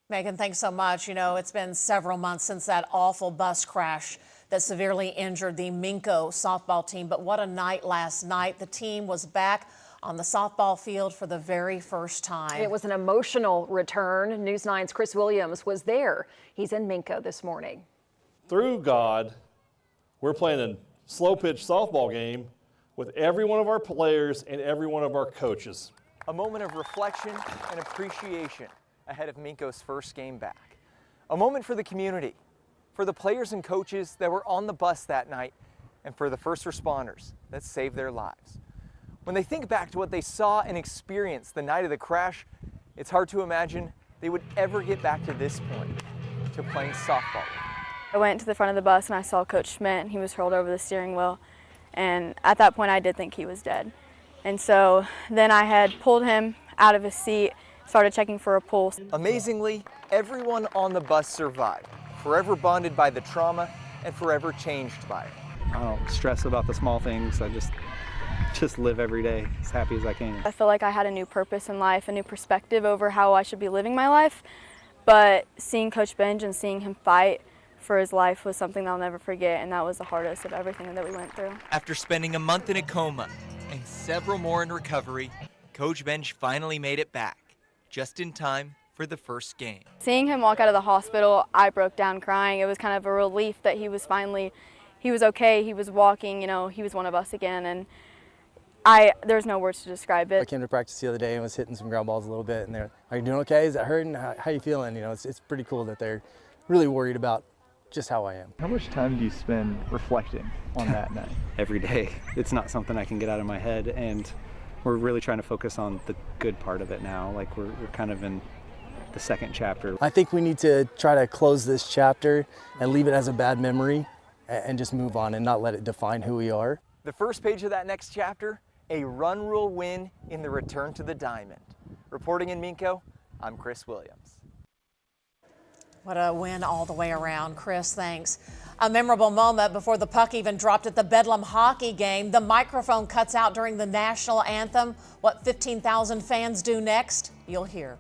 Megan, thanks so much. You know, it's been several months since that awful bus crash that severely injured the Minco softball team. But what a night last night. The team was back on the softball field for the very first time. It was an emotional return. News 9's Chris Williams was there. He's in Minco this morning. Through God, we're playing a slow pitch softball game with every one of our players and every one of our coaches. A moment of reflection and appreciation ahead of Minco's first game back. A moment for the community, for the players and coaches that were on the bus that night, and for the first responders that saved their lives. When they think back to what they saw and experienced the night of the crash, it's hard to imagine they would ever get back to this point, to playing softball. I went to the front of the bus and I saw Coach Schmidt, and he was hurled over the steering wheel. And at that point I did think he was dead. And so then I had pulled him out of his seat, started checking for a pulse. Amazingly, everyone on the bus survived, forever bonded by the trauma and forever changed by it. I don't stress about the small things. I just live every day as happy as I can. I feel like I had a new purpose in life, a new perspective over how I should be living my life. But seeing Coach Benj and seeing him fight for his life was something that I'll never forget, and that was the hardest of everything that we went through. After spending a month in a coma and several more in recovery, Coach Benj finally made it back, just in time for the first game. Seeing him walk out of the hospital, I broke down crying. It was kind of a relief that he was okay, he was walking, he was one of us again, and there's no words to describe it. I came to practice the other day and was hitting some ground balls a little bit, and they're, "Are you doing okay? Is that hurting? How you feeling?" It's pretty cool that they're really worried about just how I am. How much time do you spend reflecting on that night? Every day. It's not something I can get out of my head, and we're really trying to focus on the good part of it now. Like we're kind of in the second chapter. I think we need to try to close this chapter and leave it as a bad memory and just move on and not let it define who we are. The first page of that next chapter, a run rule win in the return to the diamond. Reporting in Minco, I'm Chris Williams. What a win all the way around. Chris, thanks. A memorable moment before the puck even dropped at the Bedlam hockey game. The microphone cuts out during the national anthem. What 15,000 fans do next, you'll hear.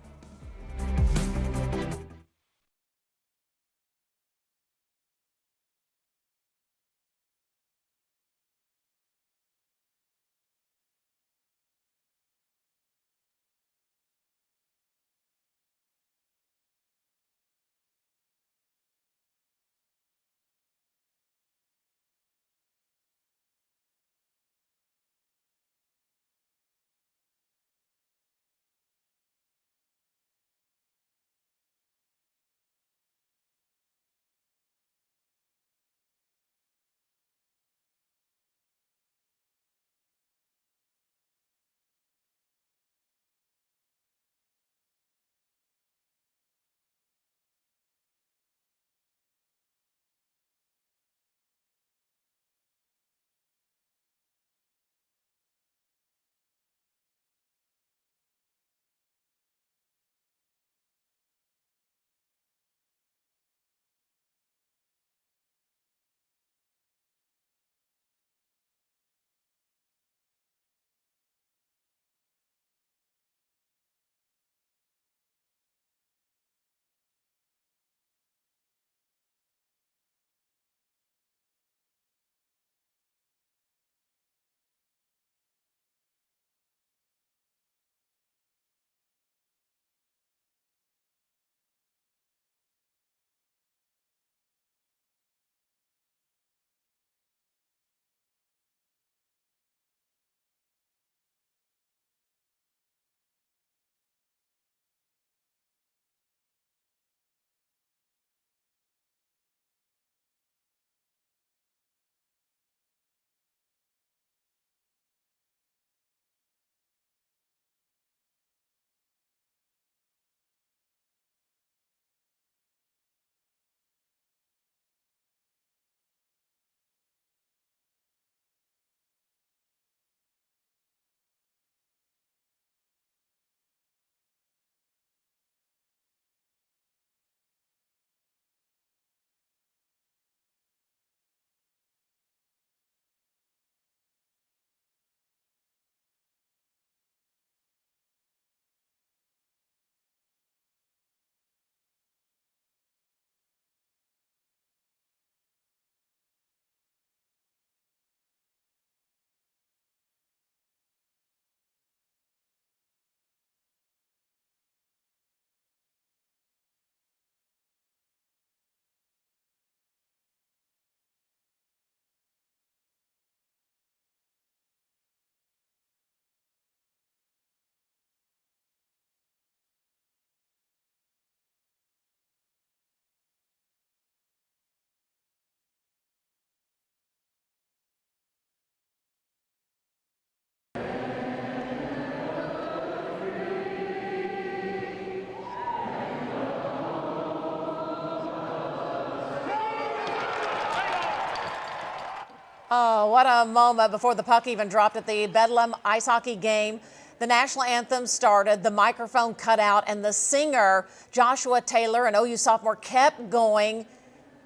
Oh, what a moment before the puck even dropped at the Bedlam ice hockey game. The national anthem started, the microphone cut out, and the singer, Joshua Taylor, an OU sophomore, kept going.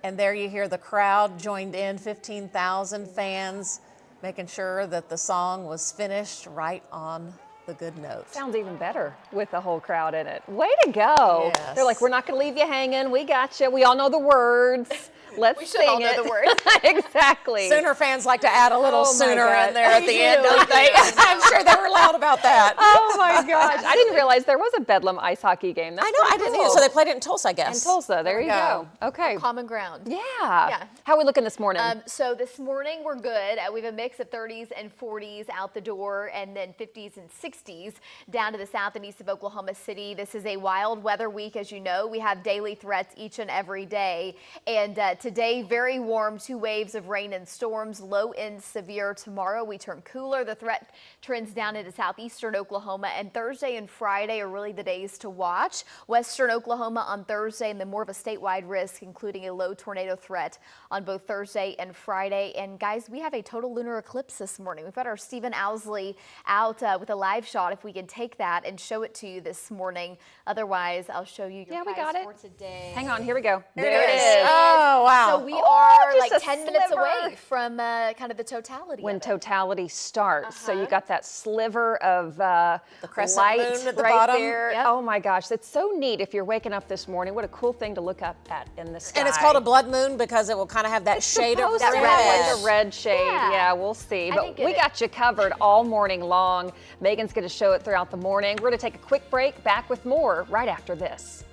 And there you hear the crowd joined in, 15,000 fans, making sure that the song was finished right on the good note. Sounds even better with the whole crowd in it. Way to go. Yes. They're like, we're not going to leave you hanging. We got you. We all know the words. Let's We sing should all know it. the words. Exactly. Sooner fans like to add a little Oh my sooner God. in there at They the do. end, don't they? I'm sure they were loud about that. Oh my gosh. I didn't realize there was a Bedlam ice hockey game. That's I know, I pretty didn't cool. either. So they played it in Tulsa, I guess. In Tulsa, there we you go. Okay. Common ground. Yeah. Yeah. How are we looking this morning? So this morning we're good. We have a mix of 30s and 40s out the door, and then 50s and 60s down to the south and east of Oklahoma City. This is a wild weather week, as you know. We have daily threats each and every day. And today, very warm, 2 waves of rain and storms, low end severe. Tomorrow we turn cooler. The threat trends down into southeastern Oklahoma, and Thursday and Friday are really the days to watch. Western Oklahoma on Thursday, and then more of a statewide risk, including a low tornado threat on both Thursday and Friday. And guys, we have a total lunar eclipse this morning. We've got our Stephen Owsley out with a live shot, if we can take that and show it to you this morning. Otherwise, I'll show you your we got highs it. for today. Hang on, here we go. There it is. Oh, wow. So we are just like a 10 minutes sliver. away from kind of the totality When of it. totality starts. So you got that sliver of the crescent light moon at the right bottom. there. Yep. Oh my gosh, that's so neat if you're waking up this morning. What a cool thing to look up at in the sky. And it's called a blood moon because it will kind of have that shade of Supposed to red. have like a red shade. Yeah. Yeah, we'll see. I But didn't we get got you covered all morning long. Megan's going to show it throughout the morning. We're going to take a quick break. Back with more right after this.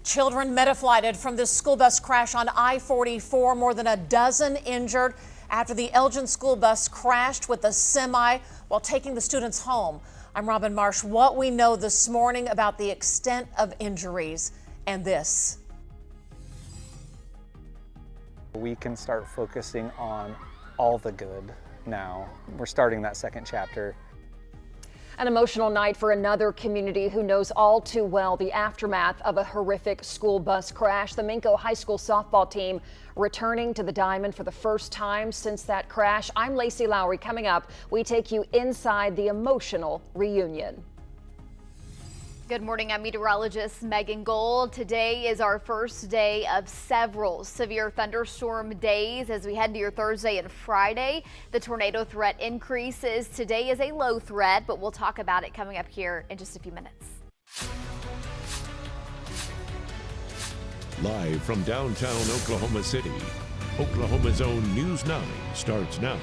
Children metaflighted from this school bus crash on I-44, more than a dozen injured after the Elgin school bus crashed with a semi while taking the students home. I'm Robin Marsh. What we know this morning about the extent of injuries and this. We can start focusing on all the good now. We're starting that second chapter. An emotional night for another community who knows all too well the aftermath of a horrific school bus crash. The Minco High School softball team returning to the Diamond for the first time since that crash. I'm Lacey Lowry. Coming up, we take you inside the emotional reunion. Good morning, I'm meteorologist Megan Gold. Today is our first day of several severe thunderstorm days as we head to your Thursday and Friday. The tornado threat increases. Today is a low threat, but we'll talk about it coming up here in just a few minutes. Live from downtown Oklahoma City, Oklahoma's own News 9 starts now.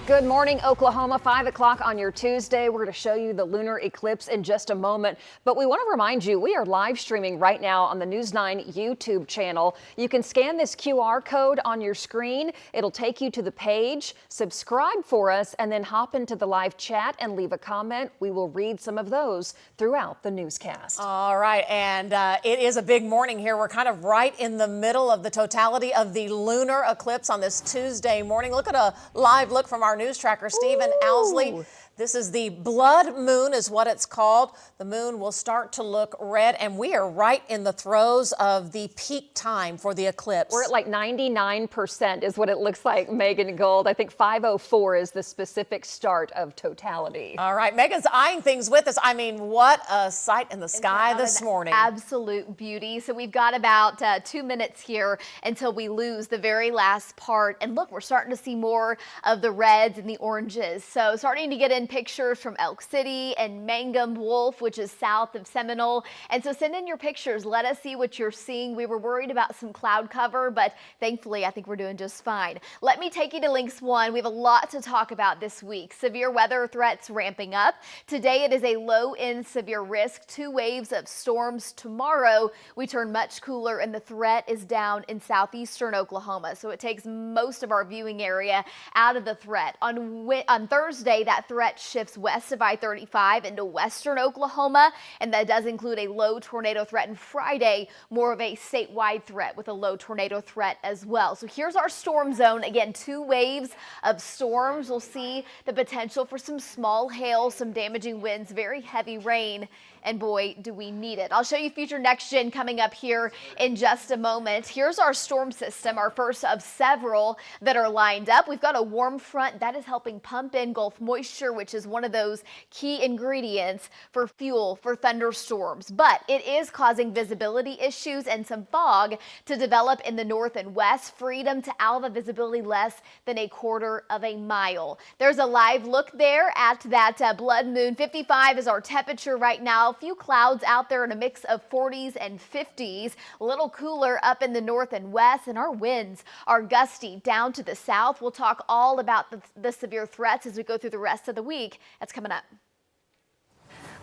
Good morning, Oklahoma. 5 o'clock on your Tuesday. We're going to show you the lunar eclipse in just a moment. But we want to remind you, we are live streaming right now on the News 9 YouTube channel. You can scan this QR code on your screen. It'll take you to the page. Subscribe for us and then hop into the live chat and leave a comment. We will read some of those throughout the newscast. All right. And it is a big morning here. We're kind of right in the middle of the totality of the lunar eclipse on this Tuesday morning. Look at a live look from our news tracker, Stephen Owsley. This is the blood moon is what it's called. The moon will start to look red, and we are right in the throes of the peak time for the eclipse. We're at like 99% is what it looks like, Megan Gold. I think 5:04 is the specific start of totality. All right, Megan's eyeing things with us. I mean, what a sight in the sky this morning. Absolute beauty. So we've got about 2 minutes here until we lose the very last part. And look, we're starting to see more of the reds and the oranges. So starting to get in pictures from Elk City and Mangum Wolf, which is south of Seminole. And so send in your pictures. Let us see what you're seeing. We were worried about some cloud cover, but thankfully I think we're doing just fine. Let me take you to Links 1. We have a lot to talk about this week. Severe weather threats ramping up. Today it is a low in severe risk. 2 waves of storms. Tomorrow we turn much cooler and the threat is down in southeastern Oklahoma. So it takes most of our viewing area out of the threat. On Thursday, that threat shifts west of I-35 into western Oklahoma, and that does include a low tornado threat. And Friday, more of a statewide threat with a low tornado threat as well. So here's our storm zone. Again, 2 waves of storms. We'll see the potential for some small hail, some damaging winds, very heavy rain. And boy, do we need it. I'll show you Future Next Gen coming up here in just a moment. Here's our storm system, our first of several that are lined up. We've got a warm front that is helping pump in Gulf moisture, which is one of those key ingredients for fuel for thunderstorms. But it is causing visibility issues and some fog to develop in the north and west. Freedom to Alva visibility less than a quarter of a mile. There's a live look there at that blood moon. 55 is our temperature right now. Few clouds out there in a mix of 40s and 50s, a little cooler up in the north and west, and our winds are gusty down to the south. We'll talk all about the severe threats as we go through the rest of the week. That's coming up.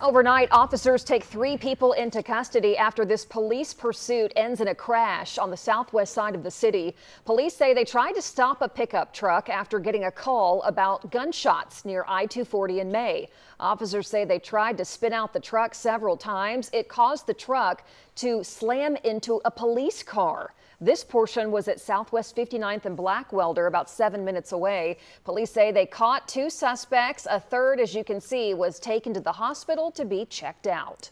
Overnight, officers take 3 people into custody after this police pursuit ends in a crash on the southwest side of the city. Police say they tried to stop a pickup truck after getting a call about gunshots near I-240 in May. Officers say they tried to spin out the truck several times. It caused the truck to slam into a police car. This portion was at Southwest 59th and Blackwelder, about 7 minutes away. Police say they caught 2 suspects. A third, as you can see, was taken to the hospital to be checked out.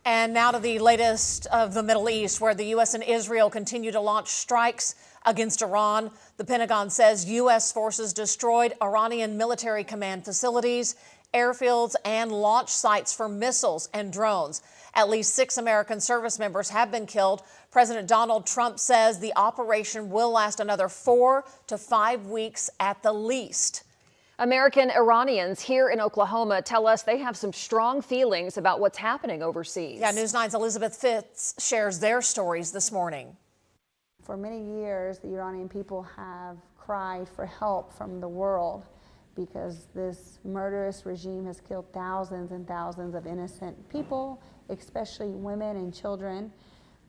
And now to the latest of the Middle East, where the U.S. and Israel continue to launch strikes against Iran. The Pentagon says U.S. forces destroyed Iranian military command facilities, airfields, and launch sites for missiles and drones. At least 6 American service members have been killed. President Donald Trump says the operation will last another 4 to 5 weeks at the least. American Iranians here in Oklahoma tell us they have some strong feelings about what's happening overseas. Yeah, News 9's Elizabeth Fitz shares their stories this morning. For many years, the Iranian people have cried for help from the world because this murderous regime has killed thousands and thousands of innocent people, especially women and children.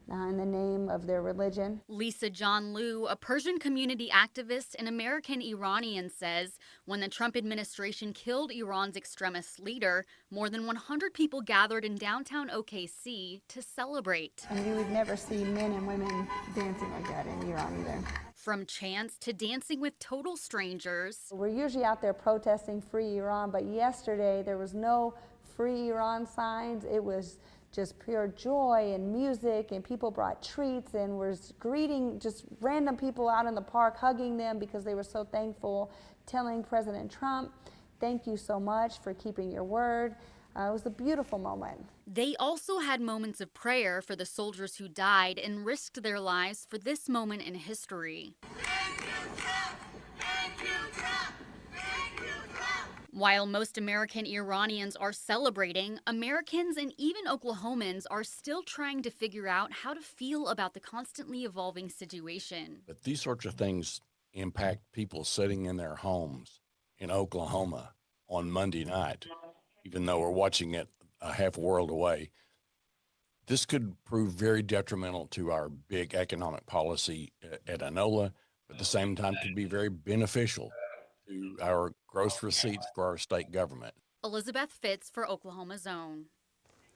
in the name of their religion. Lisa John-Liu, a Persian community activist and American Iranian, says when the Trump administration killed Iran's extremist leader, more than 100 people gathered in downtown OKC to celebrate. And you would never see men and women dancing like that in Iran either. From chants to dancing with total strangers. We're usually out there protesting free Iran, but yesterday there was no free Iran signs. It was just pure joy and music, and people brought treats and were greeting just random people out in the park, hugging them because they were so thankful, telling President Trump, thank you so much for keeping your word. It was a beautiful moment. They also had moments of prayer for the soldiers who died and risked their lives for this moment in history. While most American Iranians are celebrating, Americans and even Oklahomans are still trying to figure out how to feel about the constantly evolving situation. But these sorts of things impact people sitting in their homes in Oklahoma on Monday night, even though we're watching it a half world away. This could prove very detrimental to our big economic policy at Enola, but at the same time could be very beneficial to our gross receipts for our state government. Elizabeth Fitz for Oklahoma's Own.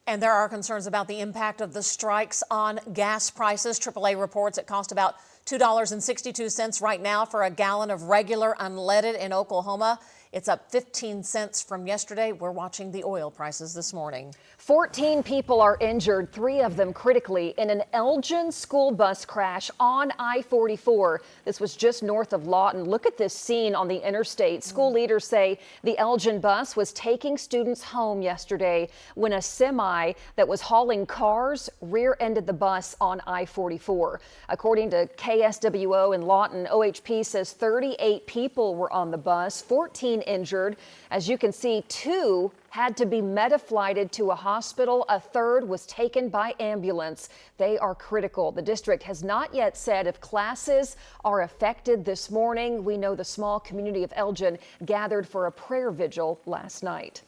And there are concerns about the impact of the strikes on gas prices. AAA reports it cost about $2.62 right now for a gallon of regular unleaded in Oklahoma. It's up 15 cents from yesterday. We're watching the oil prices this morning. 14 people are injured, 3 of them critically, in an Elgin school bus crash on I-44. This was just north of Lawton. Look at this scene on the interstate. School leaders say the Elgin bus was taking students home yesterday when a semi that was hauling cars rear-ended the bus on I-44. According to KSWO in Lawton, OHP says 38 people were on the bus, 14 injured. As you can see, 2 had to be meta-flighted to a hospital. A 3rd was taken by ambulance. They are critical. The district has not yet said if classes are affected this morning. We know the small community of Elgin gathered for a prayer vigil last night.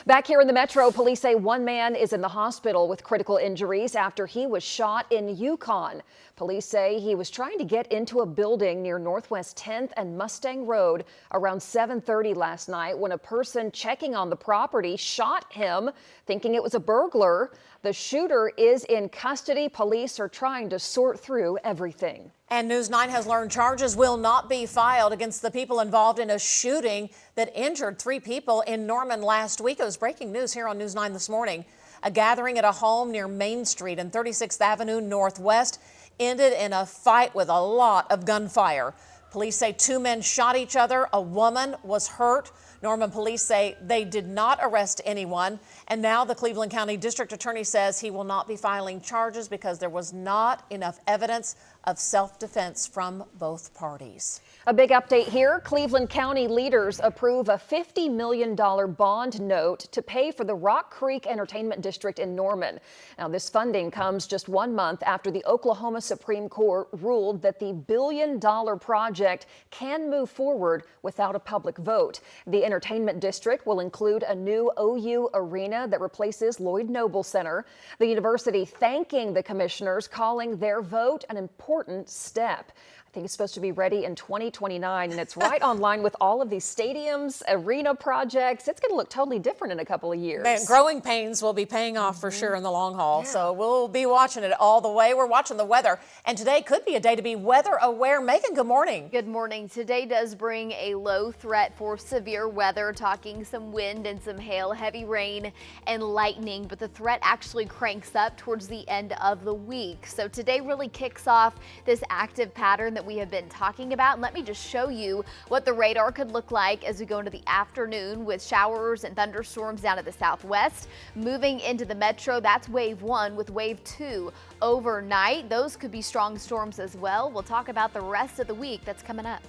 Back here in the metro, police say 1 man is in the hospital with critical injuries after he was shot in Yukon. Police say he was trying to get into a building near Northwest 10th and Mustang Road around 7:30 last night when a person checking on the property shot him, thinking it was a burglar. The shooter is in custody. Police are trying to sort through everything. And News 9 has learned charges will not be filed against the people involved in a shooting that injured 3 people in Norman last week. It was breaking news here on News 9 this morning. A gathering at a home near Main Street and 36th Avenue Northwest ended in a fight with a lot of gunfire. Police say 2 men shot each other. A woman was hurt. Norman police say they did not arrest anyone. And now the Cleveland County District Attorney says he will not be filing charges because there was not enough evidence of self-defense from both parties. A big update here. Cleveland County leaders approve a $50 million bond note to pay for the Rock Creek Entertainment District in Norman. Now, this funding comes just 1 month after the Oklahoma Supreme Court ruled that the billion-dollar project can move forward without a public vote. The entertainment district will include a new OU arena that replaces Lloyd Noble Center. The university thanking the commissioners, calling their vote an important step. I think it's supposed to be ready in 2029, and it's right on line with all of these stadiums, arena projects. It's going to look totally different in a couple of years. Man, growing pains will be paying off for sure in the long haul, so we'll be watching it all the way. We're watching the weather, and today could be a day to be weather aware. Megan, good morning. Good morning. Today does bring a low threat for severe weather, talking some wind and some hail, heavy rain and lightning, but the threat actually cranks up towards the end of the week. So today really kicks off this active pattern that we have been talking about. And let me just show you what the radar could look like as we go into the afternoon with showers and thunderstorms down to the southwest. Moving into the metro, that's wave 1 with wave 2 overnight. Those could be strong storms as well. We'll talk about the rest of the week that's coming up.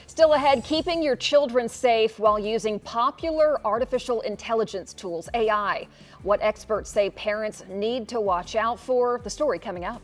Still ahead, keeping your children safe while using popular artificial intelligence tools, AI. What experts say parents need to watch out for. The story coming up.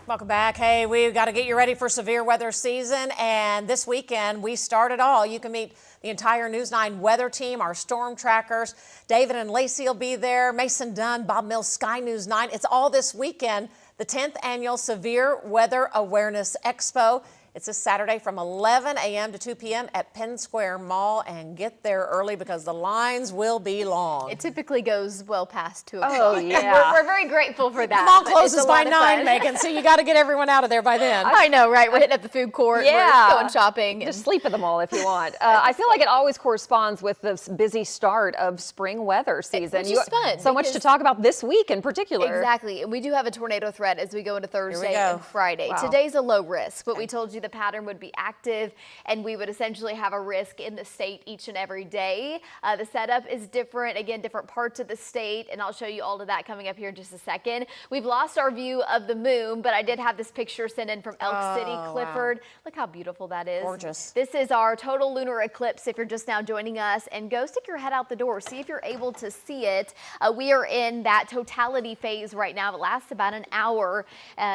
Welcome back. Hey, we've got to get you ready for severe weather season. And this weekend, we start it all. You can meet the entire News 9 weather team, our storm trackers. David and Lacey will be there. Mason Dunn, Bob Mills, Sky News 9. It's all this weekend. The 10th annual Severe Weather Awareness Expo. It's this Saturday from 11 a.m. to 2 p.m. at Penn Square Mall, and get there early because the lines will be long. It typically goes well past 2 o'clock. Oh, yeah. We're very grateful for that. The mall closes by 9, Megan, so you got to get everyone out of there by then. I know, right? We're hitting up the food court. Yeah. We're going shopping. Just sleep at the mall if you want. I feel like it always corresponds with the busy start of spring weather season. Which is fun. So much to talk about this week in particular. Exactly. And we do have a tornado threat as we go into Thursday and Friday. Wow. Today's a low risk, but we told you the pattern would be active and we would essentially have a risk in the state each and every day. The setup is different, again, different parts of the state, and I'll show you all of that coming up here in just a second. We've lost our view of the moon, but I did have this picture sent in from Elk City, Clifford. Wow. Look how beautiful that is. Gorgeous. This is our total lunar eclipse if you're just now joining us, and go stick your head out the door, see if you're able to see it. We are in that totality phase right now. It lasts about an hour.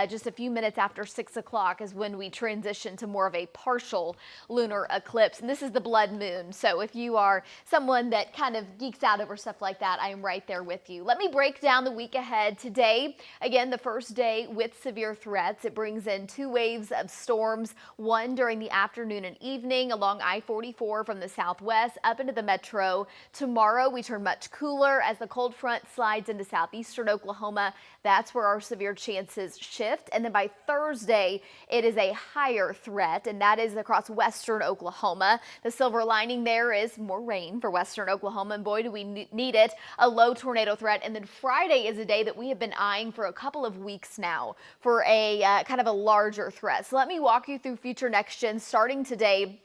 Just a few minutes after 6 o'clock is when we transition to more of a partial lunar eclipse. And this is the blood moon. So if you are someone that kind of geeks out over stuff like that, I am right there with you. Let me break down the week ahead. Today, again, the first day with severe threats. It brings in 2 waves of storms, one during the afternoon and evening along I-44 from the southwest up into the metro. Tomorrow, we turn much cooler as the cold front slides into southeastern Oklahoma. That's where our severe chances shift. And then by Thursday, it is a higher threat, and that is across western Oklahoma. The silver lining there is more rain for western Oklahoma, and boy, do we need it. A low tornado threat. And then Friday is a day that we have been eyeing for a couple of weeks now for a kind of a larger threat. So let me walk you through future next gen starting today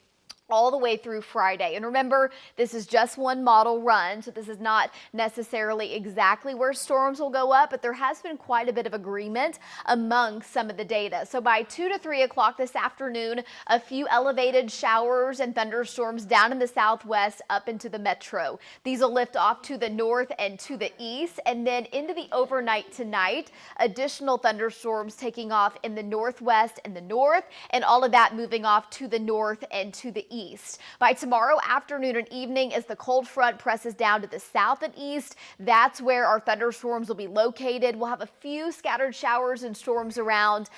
all the way through Friday. And remember, this is just one model run, so this is not necessarily exactly where storms will go up, but there has been quite a bit of agreement among some of the data. So by 2 to 3 o'clock this afternoon, a few elevated showers and thunderstorms down in the southwest up into the metro. These will lift off to the north and to the east, and then into the overnight tonight, additional thunderstorms taking off in the northwest and the north, and all of that moving off to the north and to the east. By tomorrow afternoon and evening, as the cold front presses down to the south and east, that's where our thunderstorms will be located. We'll have a few scattered showers and storms around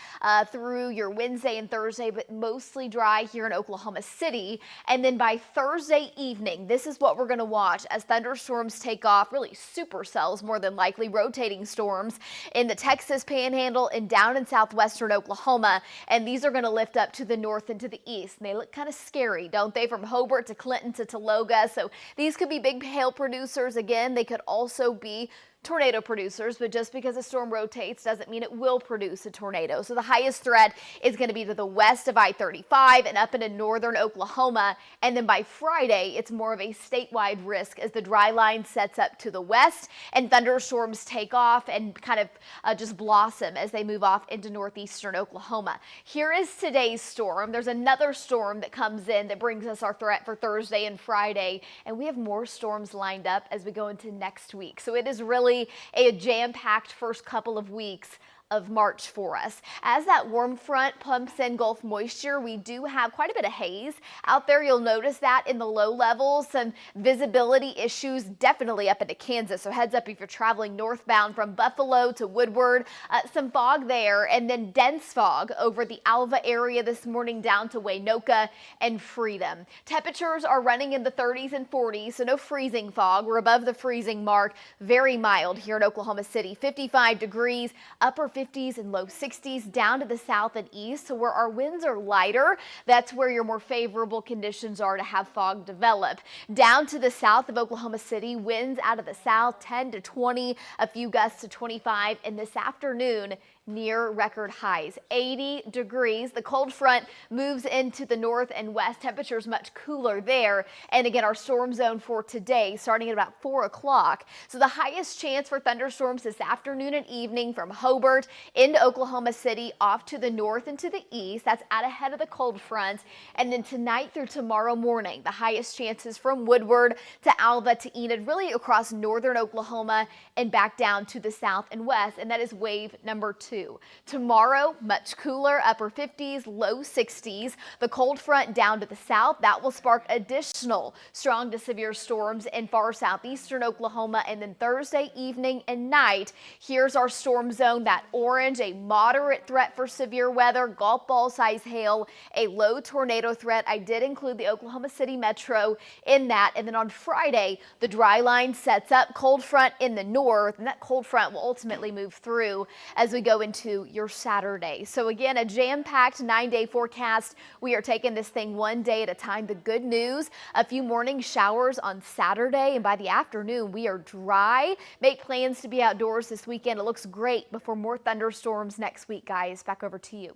through your Wednesday and Thursday, but mostly dry here in Oklahoma City. And then by Thursday evening, this is what we're going to watch as thunderstorms take off, really supercells more than likely, rotating storms in the Texas Panhandle and down in southwestern Oklahoma. And these are going to lift up to the north and to the east. And they look kind of scary, don't they? From Hobart to Clinton to Tologa. So these could be big hail producers. Again, they could also be tornado producers, but just because a storm rotates doesn't mean it will produce a tornado. So the highest threat is going to be to the west of I-35 and up into northern Oklahoma. And then by Friday, it's more of a statewide risk as the dry line sets up to the west and thunderstorms take off and kind of just blossom as they move off into northeastern Oklahoma. Here is today's storm. There's another storm that comes in that brings us our threat for Thursday and Friday, and we have more storms lined up as we go into next week. So it is really a jam-packed first couple of weeks of March for us. As that warm front pumps in Gulf moisture, we do have quite a bit of haze out there. You'll notice that in the low levels, some visibility issues definitely up into Kansas. So heads up if you're traveling northbound from Buffalo to Woodward, some fog there, and then dense fog over the Alva area this morning down to Waynoka and Freedom. Temperatures are running in the 30s and 40s, so no freezing fog. We're above the freezing mark. Very mild here in Oklahoma City, 55 degrees, upper 50s and low 60s down to the south and east. So where our winds are lighter, that's where your more favorable conditions are to have fog develop. Down to the south of Oklahoma City, winds out of the south 10 to 20, a few gusts to 25. And this afternoon, near record highs, 80 degrees. The cold front moves into the north and west. Temperatures much cooler there. And again, our storm zone for today starting at about 4 o'clock. So the highest chance for thunderstorms this afternoon and evening from Hobart into Oklahoma City, off to the north and to the east. That's out ahead of the cold front. And then tonight through tomorrow morning, the highest chances from Woodward to Alva to Enid, really across northern Oklahoma and back down to the south and west. And that is wave number 2. Tomorrow, much cooler, upper 50s, low 60s. The cold front down to the south, that will spark additional strong to severe storms in far southeastern Oklahoma. And then Thursday evening and night, here's our storm zone, that orange, a moderate threat for severe weather, golf ball size hail, a low tornado threat. I did include the Oklahoma City metro in that. And then on Friday, the dry line sets up, cold front in the north, and that cold front will ultimately move through as we go into your Saturday. So again, a jam-packed 9-day forecast. We are taking this thing one day at a time. The good news, a few morning showers on Saturday, and by the afternoon, we are dry. Make plans to be outdoors this weekend. It looks great before more thunderstorms next week, guys. Back over to you.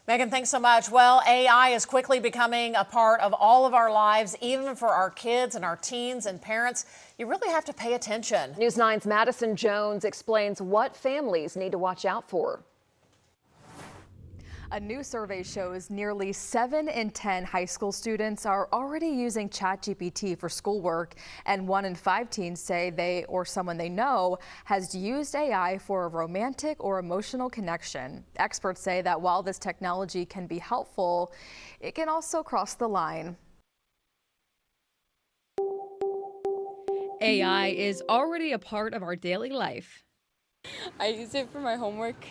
Megan, thanks so much. Well, AI is quickly becoming a part of all of our lives, even for our kids and our teens and parents. You really have to pay attention. News 9's Madison Jones explains what families need to watch out for. A new survey shows nearly 7 in 10 high school students are already using ChatGPT for schoolwork, and 1 in 5 teens say they or someone they know has used AI for a romantic or emotional connection. Experts say that while this technology can be helpful, it can also cross the line. AI is already a part of our daily life. I use it for my homework,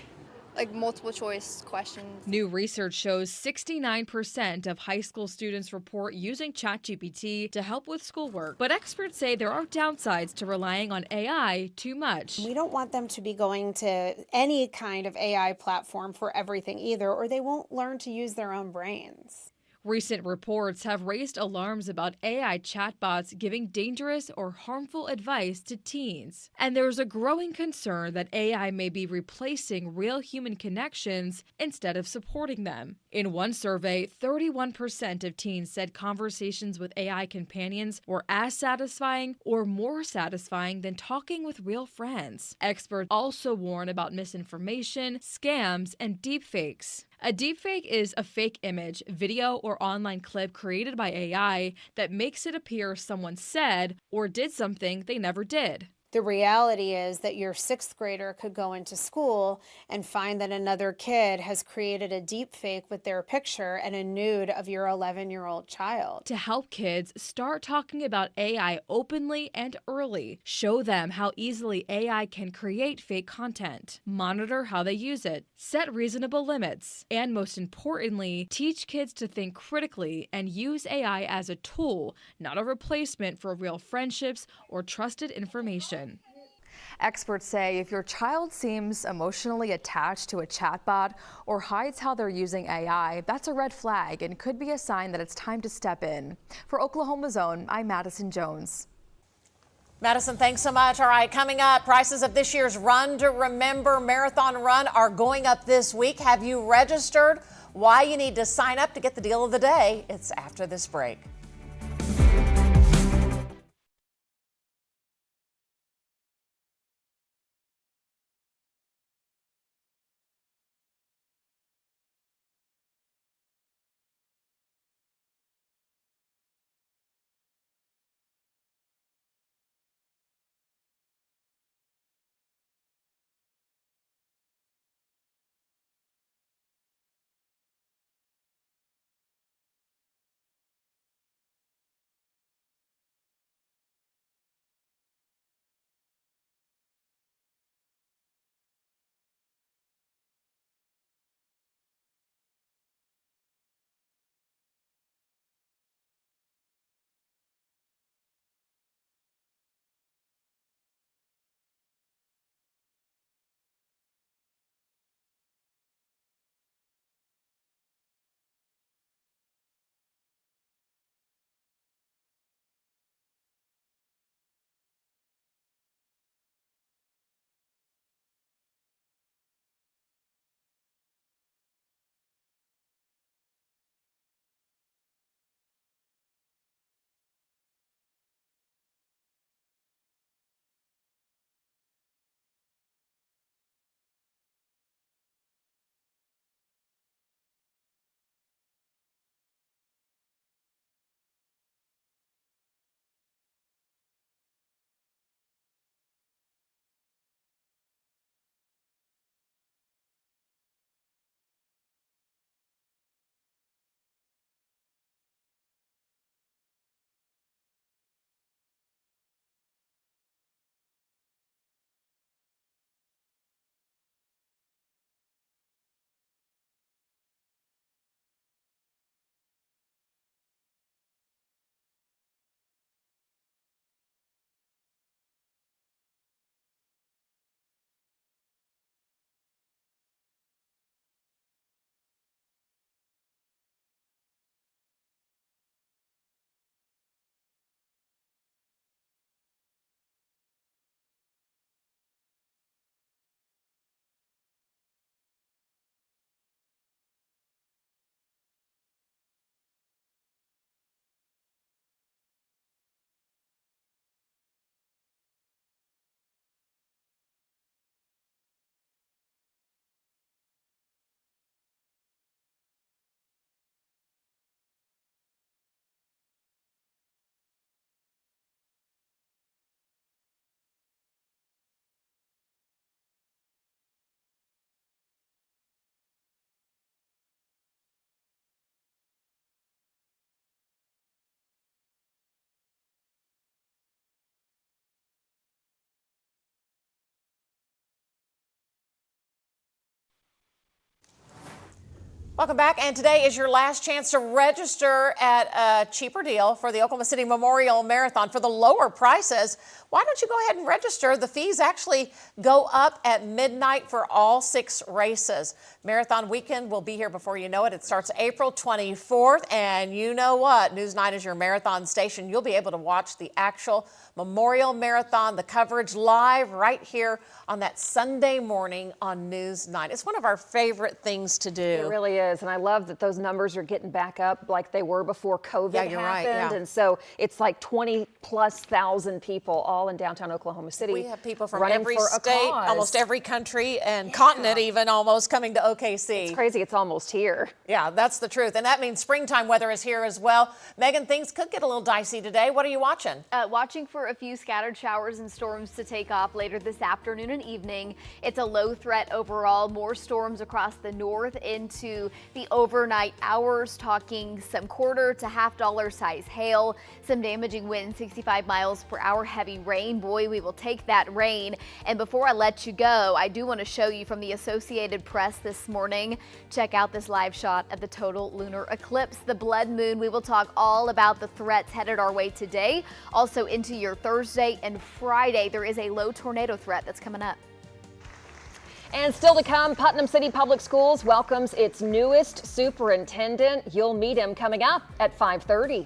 like multiple choice questions. New research shows 69% of high school students report using ChatGPT to help with schoolwork. But experts say there are downsides to relying on AI too much. We don't want them to be going to any kind of AI platform for everything either, or they won't learn to use their own brains. Recent reports have raised alarms about AI chatbots giving dangerous or harmful advice to teens. And there's a growing concern that AI may be replacing real human connections instead of supporting them. In one survey, 31% of teens said conversations with AI companions were as satisfying or more satisfying than talking with real friends. Experts also warn about misinformation, scams, and deepfakes. A deepfake is a fake image, video, or online clip created by AI that makes it appear someone said or did something they never did. The reality is that your 6th grader could go into school and find that another kid has created a deep fake with their picture and a nude of your 11-year-old child. To help kids start talking about AI openly and early, show them how easily AI can create fake content, monitor how they use it, set reasonable limits, and most importantly, teach kids to think critically and use AI as a tool, not a replacement for real friendships or trusted information. Experts say if your child seems emotionally attached to a chatbot or hides how they're using AI, that's a red flag and could be a sign that it's time to step in. For Oklahoma's Own, I'm Madison Jones. Madison, thanks so much. All right, coming up, prices of this year's Run to Remember Marathon Run are going up this week. Have you registered? Why you need to sign up to get the deal of the day? It's after this break. Welcome back, and today is your last chance to register at a cheaper deal for the Oklahoma City Memorial Marathon for the lower prices. Why don't you go ahead and register? The fees actually go up at midnight for all 6 races. Marathon weekend will be here before you know it. It starts April 24th, and you know what? News 9 is your marathon station. You'll be able to watch the actual Memorial Marathon, the coverage live right here on that Sunday morning on News 9. It's one of our favorite things to do. It really is, and I love that those numbers are getting back up like they were before COVID Yeah, you're right, happened. yeah. And so it's like 20+ thousand people all in downtown Oklahoma City. We have people from running every for a state, cause. almost every country and continent even almost coming to OKC. It's crazy, it's almost here. Yeah, that's the truth. And that means springtime weather is here as well. Megan, things could get a little dicey today. What are you watching? Watching for a few scattered showers and storms to take off later this afternoon and evening. It's a low threat overall. More storms across the north into the overnight hours, talking some quarter to $half size hail, some damaging winds, 65 miles per hour, heavy rain. Boy, we will take that rain. And before I let you go, I do want to show you from the Associated Press this morning. Check out this live shot of the total lunar eclipse, the blood moon. We will talk all about the threats headed our way today. Also into your Thursday and Friday, there is a low tornado threat that's coming up. And still to come, Putnam City Public Schools welcomes its newest superintendent. You'll meet him coming up at 5:30.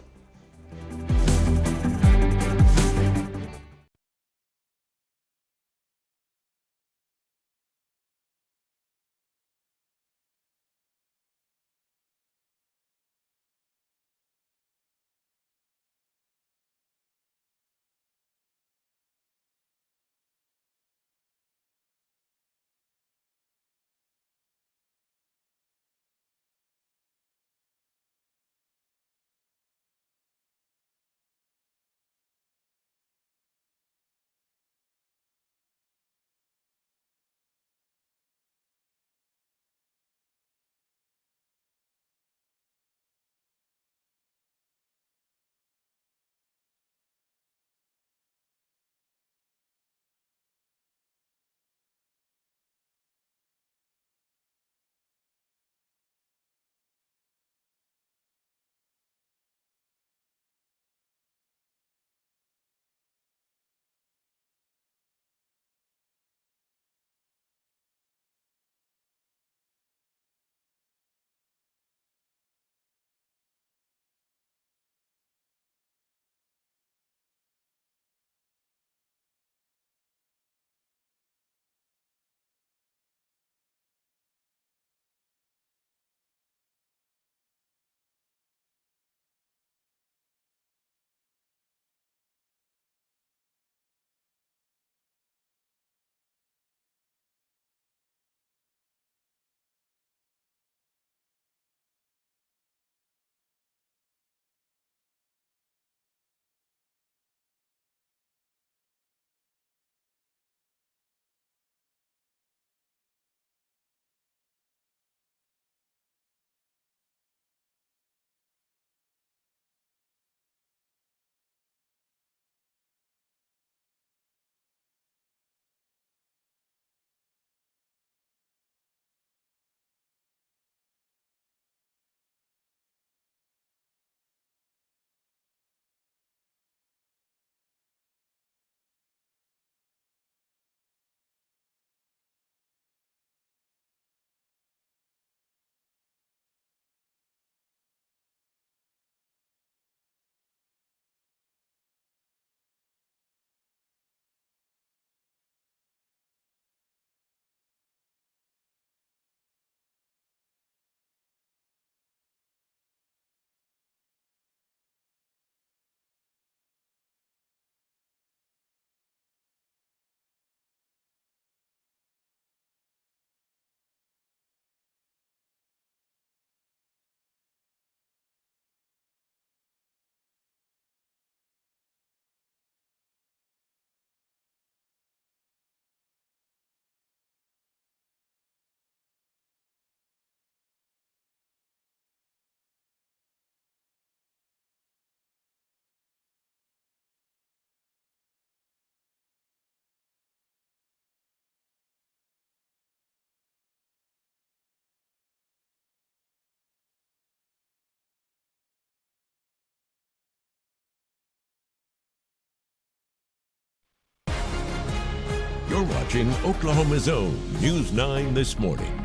You're watching Oklahoma's own News 9 This Morning.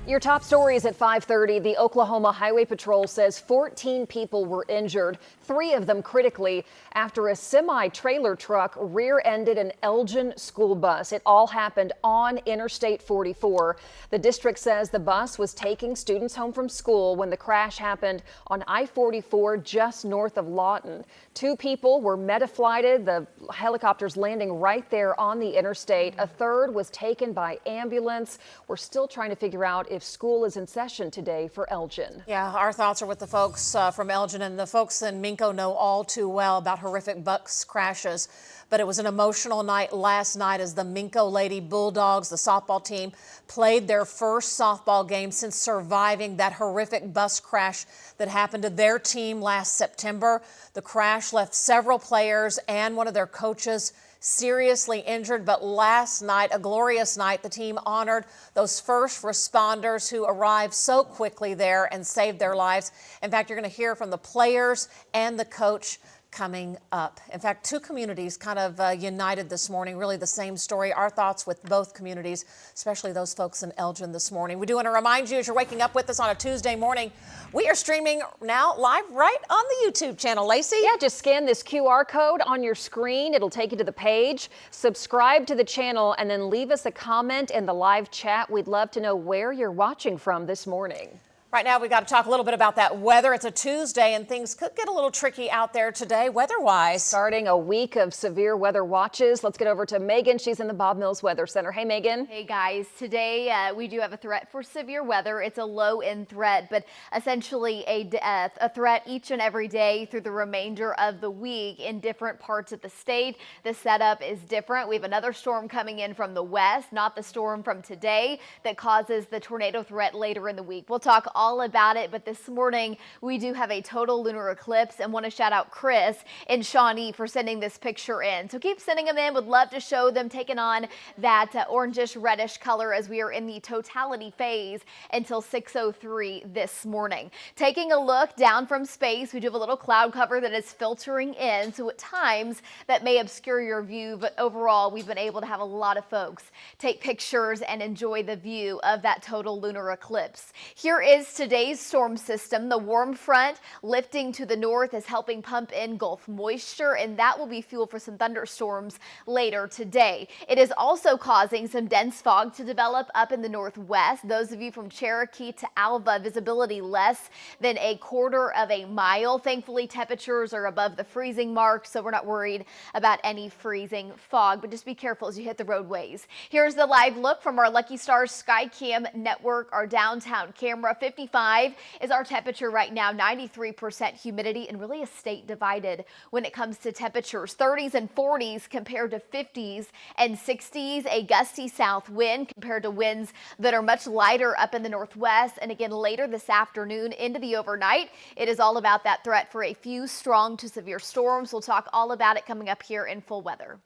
Your top stories at 5:30. The Oklahoma Highway Patrol says 14 people were injured, 3 of them critically, after a semi-trailer truck rear-ended an Elgin school bus. It all happened on Interstate 44. The district says the bus was taking students home from school when the crash happened on I-44 just north of Lawton. 2 people were medi-flighted, the helicopters landing right there on the interstate. A third was taken by ambulance. We're still trying to figure out if school is in session today for Elgin. Yeah, our thoughts are with the folks from Elgin, and the folks in Minco know all too well about horrific bus crashes. But it was an emotional night last night as the Minco Lady Bulldogs, the softball team, played their first softball game since surviving that horrific bus crash that happened to their team last September. The crash left several players and one of their coaches seriously injured, but last night, a glorious night, the team honored those first responders who arrived so quickly there and saved their lives. In fact, you're going to hear from the players and the coach coming up. In fact, 2 communities kind of united this morning, really the same story. Our thoughts with both communities, especially those folks in Elgin this morning. We do want to remind you, as you're waking up with us on a Tuesday morning, we are streaming now live right on the YouTube channel. Lacey? Yeah, just scan this QR code on your screen. It'll take you to the page. Subscribe to the channel and then leave us a comment in the live chat. We'd love to know where you're watching from this morning. Right now, we got to talk a little bit about that weather. It's a Tuesday, and things could get a little tricky out there today, weather-wise. Starting a week of severe weather watches. Let's get over to Megan. She's in the Bob Mills Weather Center. Hey, Megan. Hey, guys. Today, we do have a threat for severe weather. It's a low-end threat, but essentially a threat each and every day through the remainder of the week in different parts of the state. The setup is different. We have another storm coming in from the west, not the storm from today that causes the tornado threat later in the week. We'll talk all about it, but this morning we do have a total lunar eclipse and want to shout out Chris and Shawnee for sending this picture in. So keep sending them in. Would love to show them taking on that orangish reddish color as we are in the totality phase until 6:03 this morning. Taking a look down from space, we do have a little cloud cover that is filtering in, so at times that may obscure your view, but overall we've been able to have a lot of folks take pictures and enjoy the view of that total lunar eclipse. Here is today's storm system. The warm front lifting to the north is helping pump in Gulf moisture, and that will be fuel for some thunderstorms later today. It is also causing some dense fog to develop up in the northwest. Those of you from Cherokee to Alva, visibility less than a quarter of a mile. Thankfully, temperatures are above the freezing mark, so we're not worried about any freezing fog, but just be careful as you hit the roadways. Here's the live look from our Lucky Stars Skycam network, our downtown camera. 55 is our temperature right now, 93% humidity, and really a state divided when it comes to temperatures. 30s and 40s compared to 50s and 60s. A gusty south wind compared to winds that are much lighter up in the northwest. And again, later this afternoon into the overnight, it is all about that threat for a few strong to severe storms. We'll talk all about it coming up here in full weather.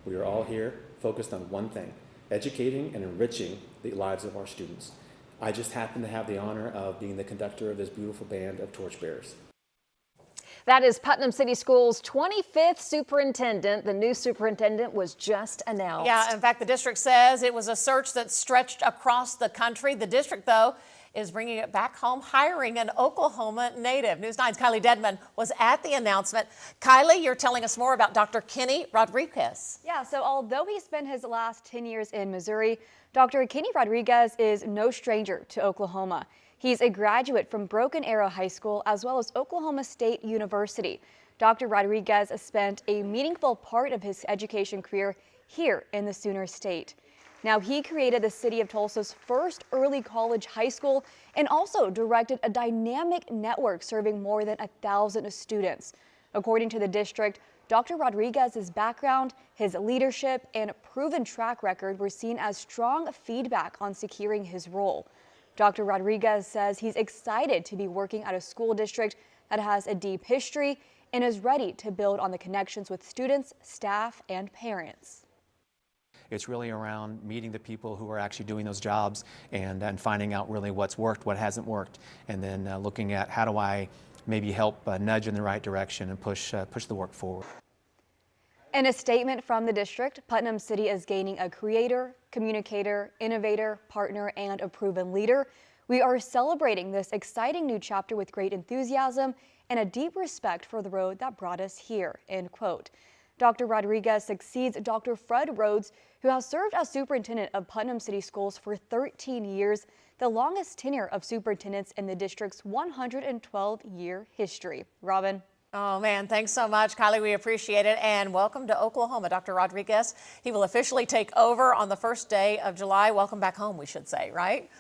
We are all here focused on one thing: educating and enriching the lives of our students. I just happen to have the honor of being the conductor of this beautiful band of torchbearers. That is Putnam City Schools' 25th superintendent. The new superintendent was just announced. Yeah, in fact, the district says it was a search that stretched across the country. The district, though, is bringing it back home, hiring an Oklahoma native. News 9's Kylie Dedman was at the announcement. Kylie, you're telling us more about Dr. Kenny Rodriguez. Yeah, so although he spent his last 10 years in Missouri, Dr. Kenny Rodriguez is no stranger to Oklahoma. He's a graduate from Broken Arrow High School as well as Oklahoma State University. Dr. Rodriguez spent a meaningful part of his education career here in the Sooner State. Now, he created the city of Tulsa's first early college high school and also directed a dynamic network serving more than 1,000 students. According to the district, Dr. Rodriguez's background, his leadership, and proven track record were seen as strong feedback on securing his role. Dr. Rodriguez says he's excited to be working at a school district that has a deep history and is ready to build on the connections with students, staff, and parents. It's really around meeting the people who are actually doing those jobs and finding out really what's worked, what hasn't worked, and then looking at how do I maybe help nudge in the right direction and push the work forward. In a statement from the district, Putnam City is gaining a creator, communicator, innovator, partner, and a proven leader. We are celebrating this exciting new chapter with great enthusiasm and a deep respect for the road that brought us here, end quote. Dr. Rodriguez succeeds Dr. Fred Rhodes, who has served as superintendent of Putnam City Schools for 13 years, the longest tenure of superintendents in the district's 112-year history. Robin. Oh man, thanks so much, Kylie. We appreciate it. And welcome to Oklahoma, Dr. Rodriguez. He will officially take over on the first day of July. Welcome back home, we should say, right?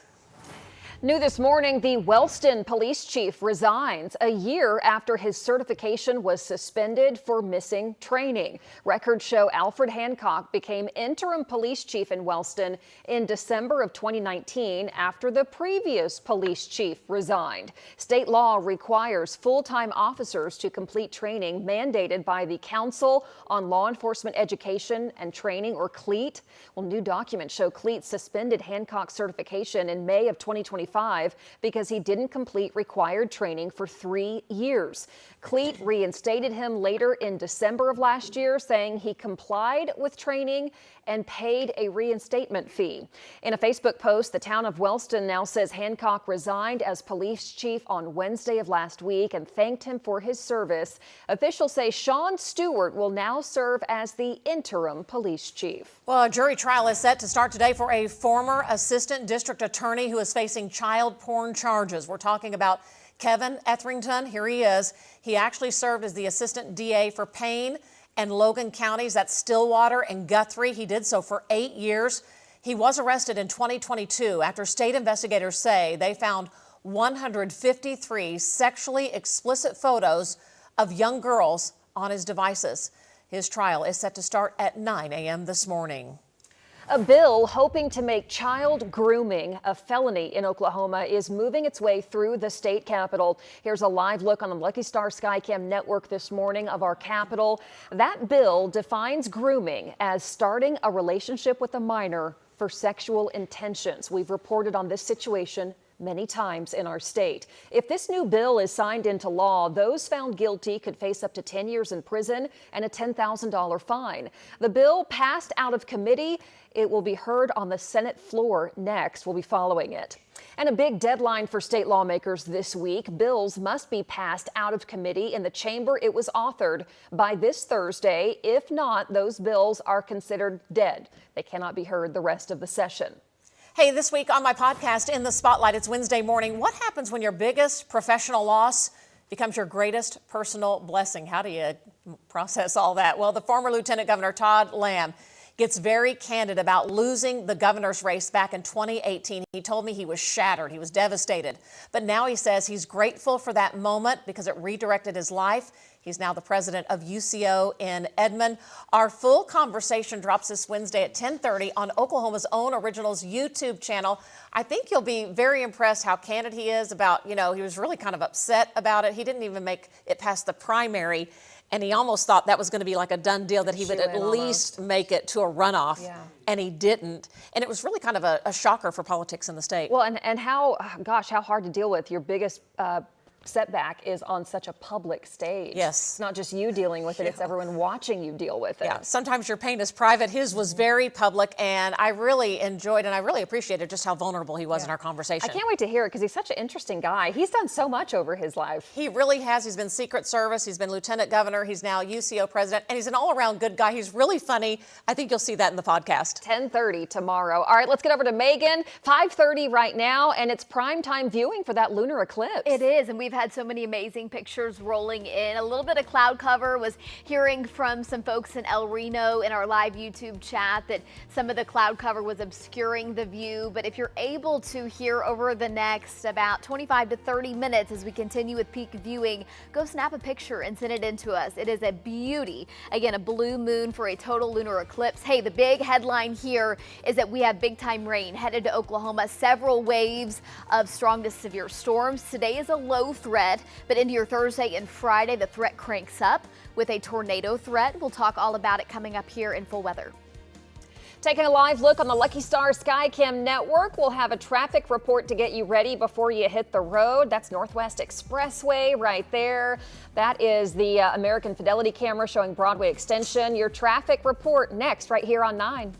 New this morning, the Wellston police chief resigns a year after his certification was suspended for missing training. Records show Alfred Hancock became interim police chief in Wellston in December of 2019 after the previous police chief resigned. State law requires full-time officers to complete training mandated by the Council on Law Enforcement Education and Training, or CLEAT. Well, new documents show CLEAT suspended Hancock's certification in May of 2025 because he didn't complete required training for 3 years. CLEAT reinstated him later in December of last year, saying he complied with training and paid a reinstatement fee. In a Facebook post, the town of Wellston now says Hancock resigned as police chief on Wednesday of last week and thanked him for his service. Officials say Sean Stewart will now serve as the interim police chief. Well, a jury trial is set to start today for a former assistant district attorney who is facing child porn charges. We're talking about Kevin Etherington. Here he is. He actually served as the assistant DA for Payne and Logan counties. That's Stillwater and Guthrie. He did so for 8 years. He was arrested in 2022 after state investigators say they found 153 sexually explicit photos of young girls on his devices. His trial is set to start at 9 a.m. this morning. A bill hoping to make child grooming a felony in Oklahoma is moving its way through the state capitol. Here's a live look on the Lucky Star Skycam network this morning of our capitol. That bill defines grooming as starting a relationship with a minor for sexual intentions. We've reported on this situation many times in our state. If this new bill is signed into law, those found guilty could face up to 10 years in prison and a $10,000 fine. The bill passed out of committee. It will be heard on the Senate floor next. We'll be following it. And a big deadline for state lawmakers this week. Bills must be passed out of committee in the chamber it was authored by this Thursday. If not, those bills are considered dead. They cannot be heard the rest of the session. Hey, this week on my podcast, In the Spotlight, it's Wednesday morning. What happens when your biggest professional loss becomes your greatest personal blessing? How do you process all that? Well, the former Lieutenant Governor Todd Lamb gets very candid about losing the governor's race back in 2018. He told me he was shattered. He was devastated. But now he says he's grateful for that moment because it redirected his life. He's now the president of UCO in Edmond. Our full conversation drops this Wednesday at 10:30 on Oklahoma's Own Originals YouTube channel. I think you'll be very impressed how candid he is about, he was really kind of upset about it. He didn't even make it past the primary. And he almost thought that was going to be like a done deal, that he would at least make it to a runoff. Yeah. And he didn't. And it was really kind of a shocker for politics in the state. Well, and how hard to deal with. Your biggest setback is on such a public stage. Yes. It's not just you dealing with it, it's everyone watching you deal with it. Yeah, sometimes your pain is private. His was very public, and I really enjoyed and I really appreciated just how vulnerable he was in our conversation. I can't wait to hear it because he's such an interesting guy. He's done so much over his life. He really has. He's been Secret Service, he's been Lieutenant Governor, he's now UCO President, and he's an all-around good guy. He's really funny. I think you'll see that in the podcast. 10:30 tomorrow. All right, let's get over to Megan. 5:30 right now, and it's primetime viewing for that lunar eclipse. It is, and we've had so many amazing pictures rolling in. A little bit of cloud cover. Was hearing from some folks in El Reno in our live YouTube chat that some of the cloud cover was obscuring the view. But if you're able to hear over the next about 25 to 30 minutes as we continue with peak viewing, go snap a picture and send it in to us. It is a beauty. Again, a blue moon for a total lunar eclipse. Hey, the big headline here is that we have big time rain headed to Oklahoma. Several waves of strong to severe storms. Today is a low threat, but into your Thursday and Friday, the threat cranks up with a tornado threat. We'll talk all about it coming up here in Full Weather. Taking a live look on the Lucky Star Skycam network, we'll have a traffic report to get you ready before you hit the road. That's Northwest Expressway right there. That is the American Fidelity camera showing Broadway Extension. Your traffic report next right here on 9.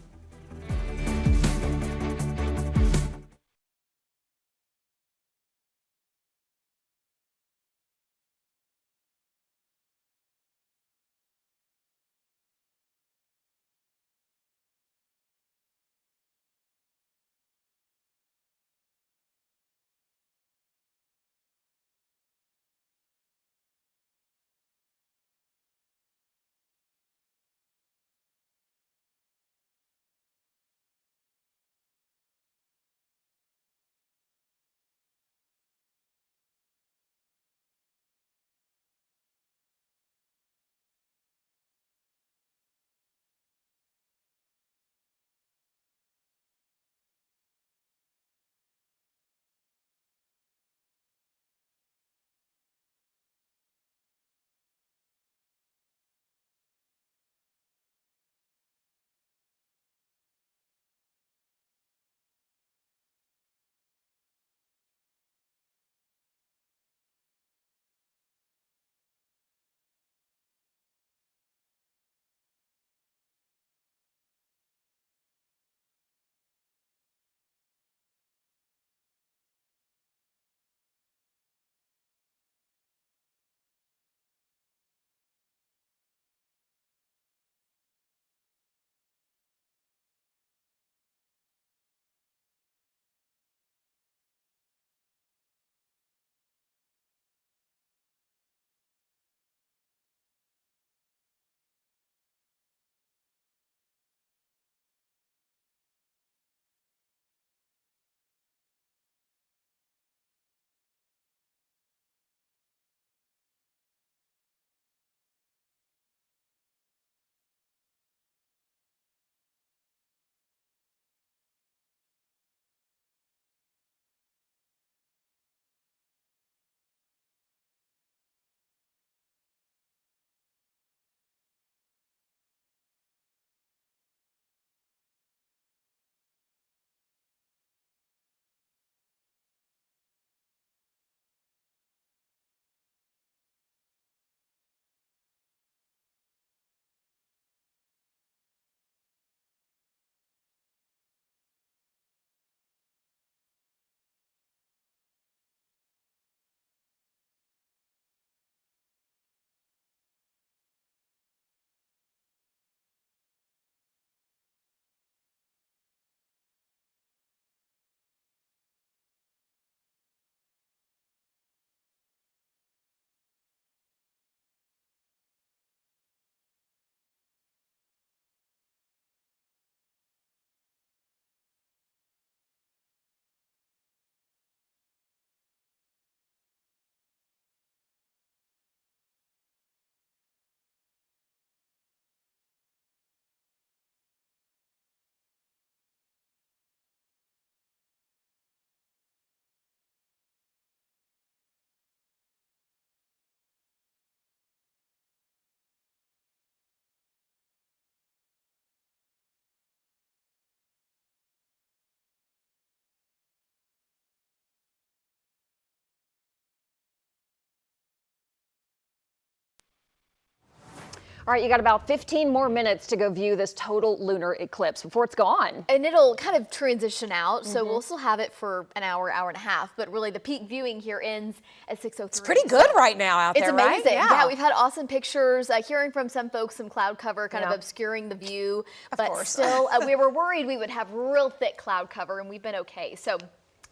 All right, you got about 15 more minutes to go view this total lunar eclipse before it's gone. And it'll kind of transition out, so we'll still have it for an hour, hour and a half, but really the peak viewing here ends at 6:03. It's pretty good right now out there, right? It's amazing. Yeah, we've had awesome pictures. Hearing from some folks, some cloud cover kind of obscuring the view, but still, we were worried we would have real thick cloud cover, and we've been okay. So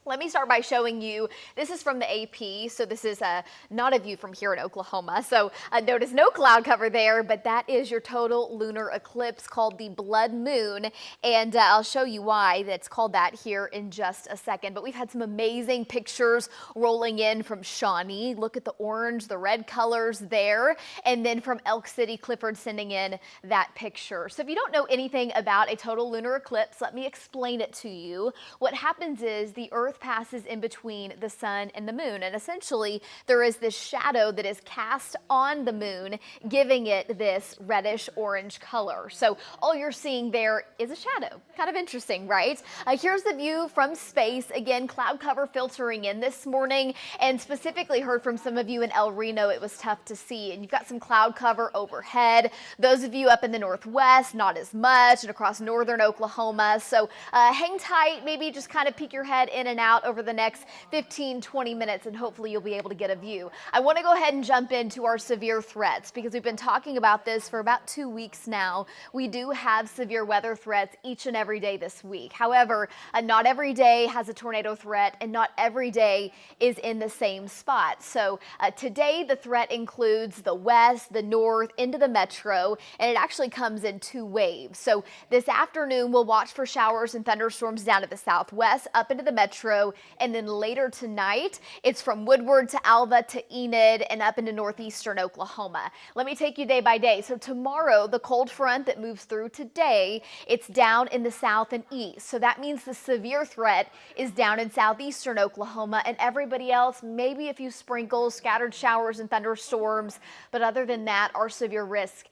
let me start by showing you, this is from the AP, so this is not a view from here in Oklahoma. So notice no cloud cover there, but that is your total lunar eclipse called the blood moon, and I'll show you why that's called that here in just a second. But we've had some amazing pictures rolling in from Shawnee. Look at the orange, the red colors there, and then from Elk City, Clifford sending in that picture. So if you don't know anything about a total lunar eclipse, let me explain it to you. What happens is the Earth Earth passes in between the sun and the moon. And essentially, there is this shadow that is cast on the moon, giving it this reddish orange color. So all you're seeing there is a shadow. Kind of interesting, right? Here's the view from space. Again, cloud cover filtering in this morning, and specifically heard from some of you in El Reno, it was tough to see. And you've got some cloud cover overhead. Those of you up in the northwest, not as much, and across northern Oklahoma. So hang tight, maybe just kind of peek your head in and out over the next 15-20 minutes, and hopefully you'll be able to get a view. I want to go ahead and jump into our severe threats because we've been talking about this for about 2 weeks now. We do have severe weather threats each and every day this week. However, not every day has a tornado threat, and not every day is in the same spot. So today the threat includes the west, the north, into the metro, and it actually comes in 2 waves. So this afternoon we'll watch for showers and thunderstorms down to the southwest, up into the metro, and then later tonight it's from Woodward to Alva to Enid and up into northeastern Oklahoma. Let me take you day by day. So tomorrow, the cold front that moves through today, it's down in the south and east. So that means the severe threat is down in southeastern Oklahoma, and everybody else, maybe a few sprinkles, scattered showers and thunderstorms. But other than that, our severe risk,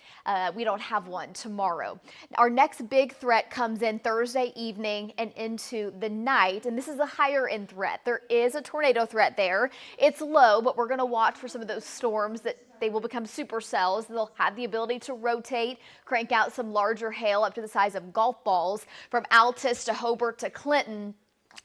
we don't have one tomorrow. Our next big threat comes in Thursday evening and into the night, and this is a higher end threat. There is a tornado threat there. It's low, but we're going to watch for some of those storms that they will become supercells. They'll have the ability to rotate, crank out some larger hail up to the size of golf balls from Altus to Hobart to Clinton.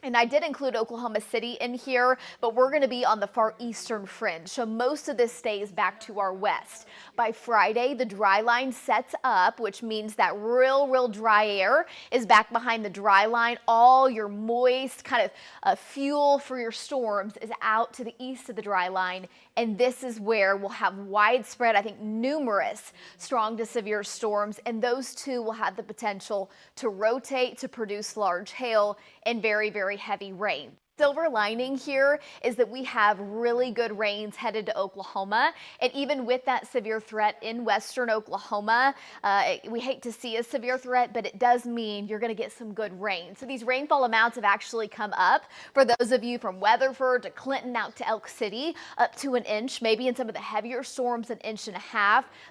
And I did include Oklahoma City in here, but we're going to be on the far eastern fringe. So most of this stays back to our west. By Friday, the dry line sets up, which means that real dry air is back behind the dry line. All your moist kind of fuel for your storms is out to the east of the dry line. And this is where we'll have widespread, I think, numerous strong to severe storms. And those too will have the potential to rotate, to produce large hail and very heavy rain. Silver lining here is that we have really good rains headed to Oklahoma, and even with that severe threat in western Oklahoma, we hate to see a severe threat, but it does mean you're going to get some good rain. So these rainfall amounts have actually come up for those of you from Weatherford to Clinton out to Elk City, up to 1 inch, maybe in some of the heavier storms 1.5 inches.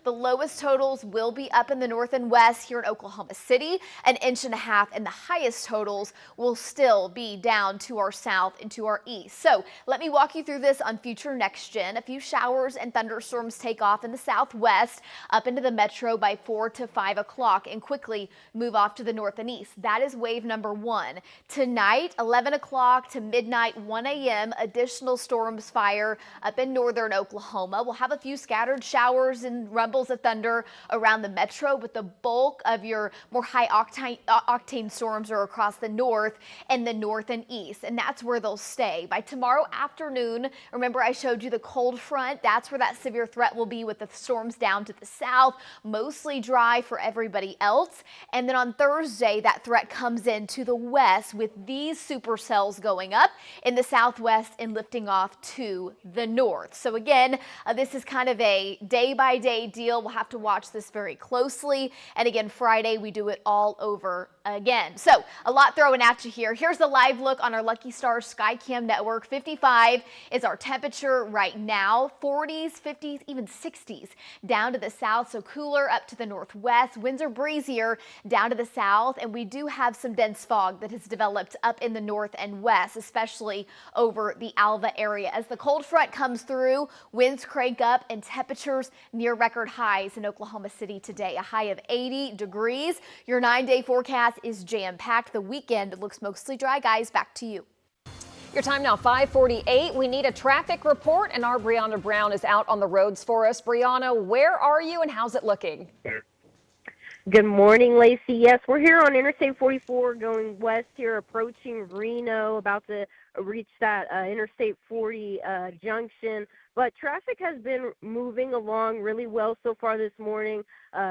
The lowest totals will be up in the north and west here in Oklahoma City, 1.5 inches, and the highest totals will still be down to our south and to our east. So let me walk you through this on future Next Gen. A few showers and thunderstorms take off in the southwest up into the metro by 4 to 5 o'clock and quickly move off to the north and east. That is wave number 1. Tonight, 11 o'clock to midnight, 1 a.m., additional storms fire up in northern Oklahoma. We'll have a few scattered showers and rumbles of thunder around the metro, but the bulk of your more high octane storms are across the north and the north and east, and that's where they'll stay. By tomorrow afternoon, remember I showed you the cold front, that's where that severe threat will be with the storms down to the south, mostly dry for everybody else. And then on Thursday, that threat comes in to the west with these supercells going up in the southwest and lifting off to the north. So again, this is kind of a day-by-day deal. We'll have to watch this very closely. And again, Friday, we do it all over again. So a lot throwing at you here. Here's the live look on our Lucky Star Skycam network. 55 is our temperature right now. 40s, 50s, even 60s down to the south. So cooler up to the northwest. Winds are breezier down to the south. And we do have some dense fog that has developed up in the north and west, especially over the Alva area. As the cold front comes through, winds crank up and temperatures near record highs in Oklahoma City today. A high of 80 degrees. Your 9-day forecast is jam-packed. The weekend looks mostly dry, guys. Back to you. Your time now, 5:48. We need a traffic report, and our Brianna Brown is out on the roads for us. Brianna, where are you and how's it looking? Good morning, Lacey. Yes, we're here on Interstate 44 going west here, approaching Reno, about to reach that Interstate 40 junction. But traffic has been moving along really well so far this morning.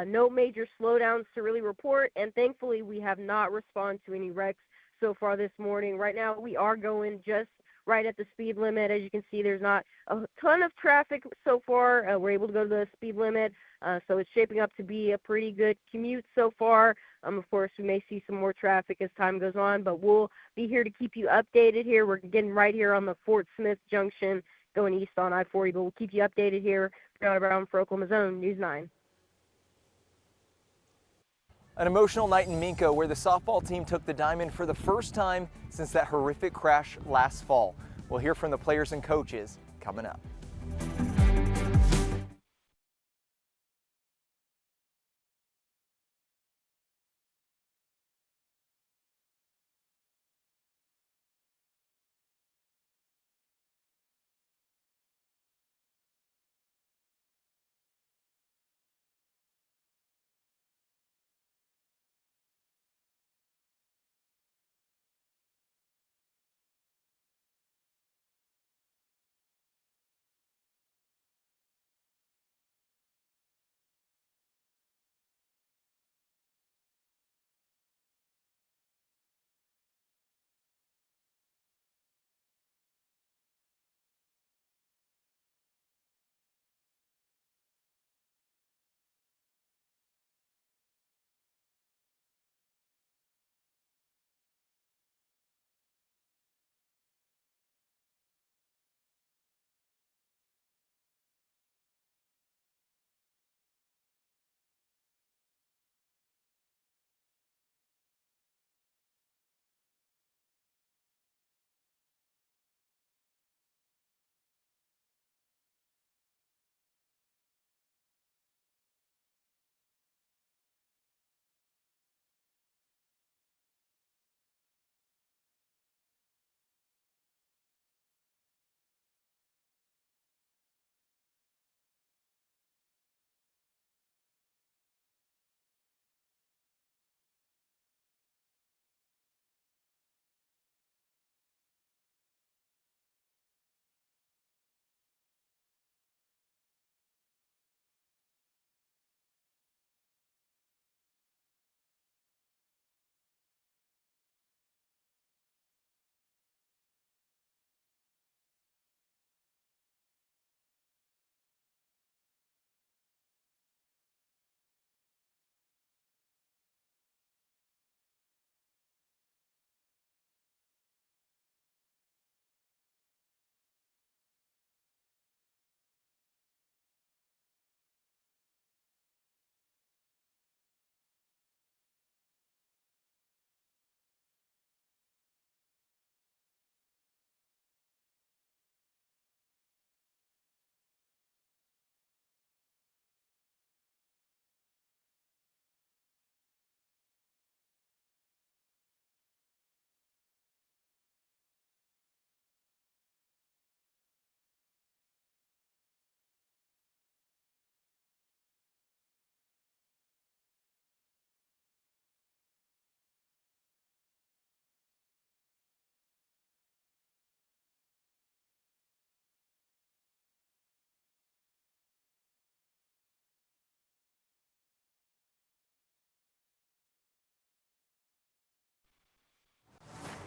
No major slowdowns to really report, and thankfully we have not responded to any wrecks so far this morning. Right now we are going just right at the speed limit. As you can see, there's not a ton of traffic so far. We're able to go to the speed limit. So it's shaping up to be a pretty good commute so far. Of course, we may see some more traffic as time goes on, but we'll be here to keep you updated here. We're getting right here on the Fort Smith Junction going east on I-40, but we'll keep you updated here. Brianna Brown for Oklahoma's Own News 9. An emotional night in Minco where the softball team took the diamond for the first time since that horrific crash last fall. We'll hear from the players and coaches coming up.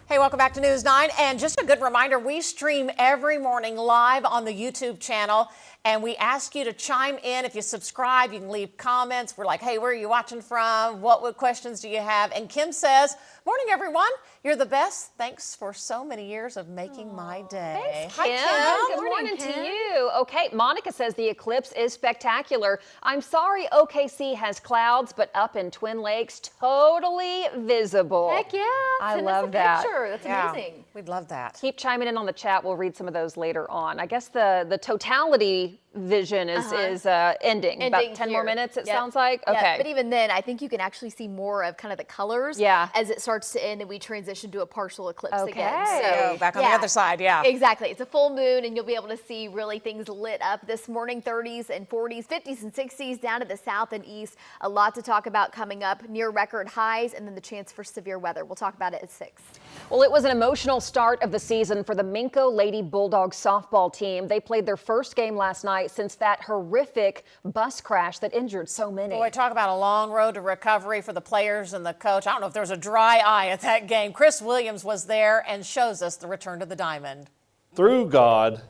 Hey, welcome back to News 9. And just a good reminder, we stream every morning live on the YouTube channel. And we ask you to chime in. If you subscribe, you can leave comments. We're like, hey, where are you watching from? What questions do you have? And Kim says, morning, everyone. You're the best. Thanks for so many years of making my day. Thanks, Hi, Kim. Kim. Good morning to you. Okay, Monica says the eclipse is spectacular. I'm sorry OKC has clouds, but up in Twin Lakes, totally visible. Heck yeah. I love that. That's amazing. We'd love that. Keep chiming in on the chat. We'll read some of those later on. I guess the totality vision is ending. About 10 more minutes, it sounds like. Yep. Okay. But even then, I think you can actually see more of kind of the colors as it starts to end and we transition to a partial eclipse again. So back on the other side, Exactly. It's a full moon and you'll be able to see really things lit up this morning, 30s and 40s, 50s and 60s down to the south and east. A lot to talk about coming up, near record highs and then the chance for severe weather. We'll talk about it at 6. Well, it was an emotional start of the season for the Minco Lady Bulldogs softball team. They played their first game last night since that horrific bus crash that injured so many. Boy, talk about a long road to recovery for the players and the coach. I don't know if there was a dry eye at that game. Chris Williams was there and shows us the return to the diamond. Through God,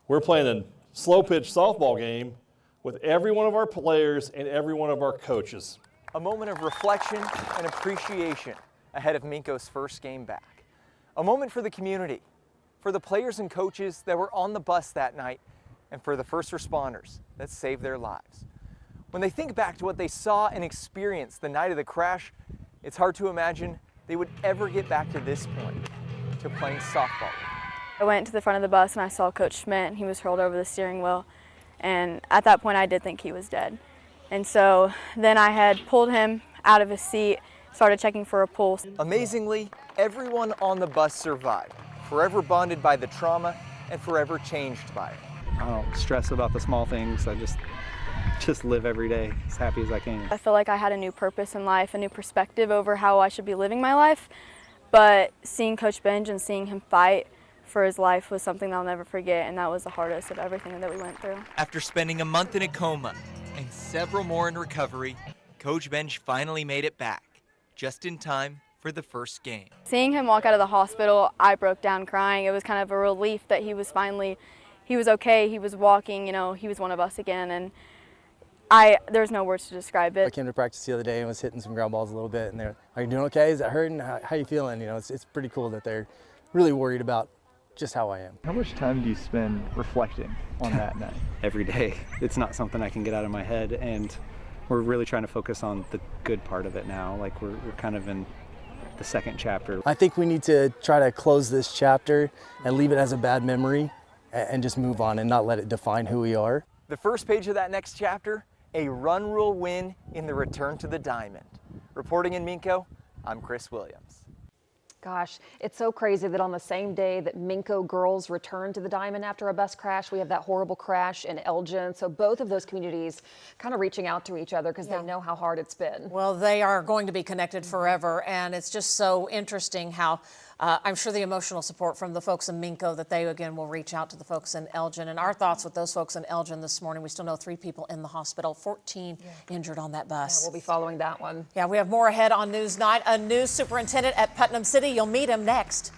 we're playing a slow pitch softball game with every one of our players and every one of our coaches. A moment of reflection and appreciation ahead of Minco's first game back. A moment for the community, for the players and coaches that were on the bus that night, and for the first responders that saved their lives. When they think back to what they saw and experienced the night of the crash, it's hard to imagine they would ever get back to this point, to playing softball. I went to the front of the bus and I saw Coach Schmidt, and he was hurled over the steering wheel. And at that point, I did think he was dead. And so then I had pulled him out of his seat, started checking for a pulse. Amazingly, everyone on the bus survived, forever bonded by the trauma and forever changed by it. I don't stress about the small things. I just live every day as happy as I can. I feel like I had a new purpose in life, a new perspective over how I should be living my life. But seeing Coach Benj and seeing him fight for his life was something that I'll never forget, and that was the hardest of everything that we went through. After spending a month in a coma and several more in recovery, Coach Benj finally made it back, just in time for the first game. Seeing him walk out of the hospital, I broke down crying. It was kind of a relief that he was okay, he was walking, you know, he was one of us again, and there's no words to describe it. I came to practice the other day and was hitting some ground balls a little bit, and they're, "Are you doing okay? Is that hurting? How you feeling?" You know, it's pretty cool that they're really worried about just how I am. How much time do you spend reflecting on that night? Every day. It's not something I can get out of my head, and we're really trying to focus on the good part of it now. Like we're kind of in the second chapter. I think we need to try to close this chapter and leave it as a bad memory and just move on and not let it define who we are. The first page of that next chapter, a run rule win in the return to the diamond. Reporting in Minco, I'm Chris Williams. Gosh, it's so crazy that on the same day that Minco girls returned to the diamond after a bus crash, we have that horrible crash in Elgin. So both of those communities kind of reaching out to each other because they know how hard it's been. Well, they are going to be connected forever, and it's just so interesting how I'm sure the emotional support from the folks in Minco that they again will reach out to the folks in Elgin. And our thoughts with those folks in Elgin this morning. We still know 3 people in the hospital, 14 injured on that bus. Yeah, we'll be following that one. Yeah, we have more ahead on News Night. A new superintendent at Putnam City. You'll meet him next.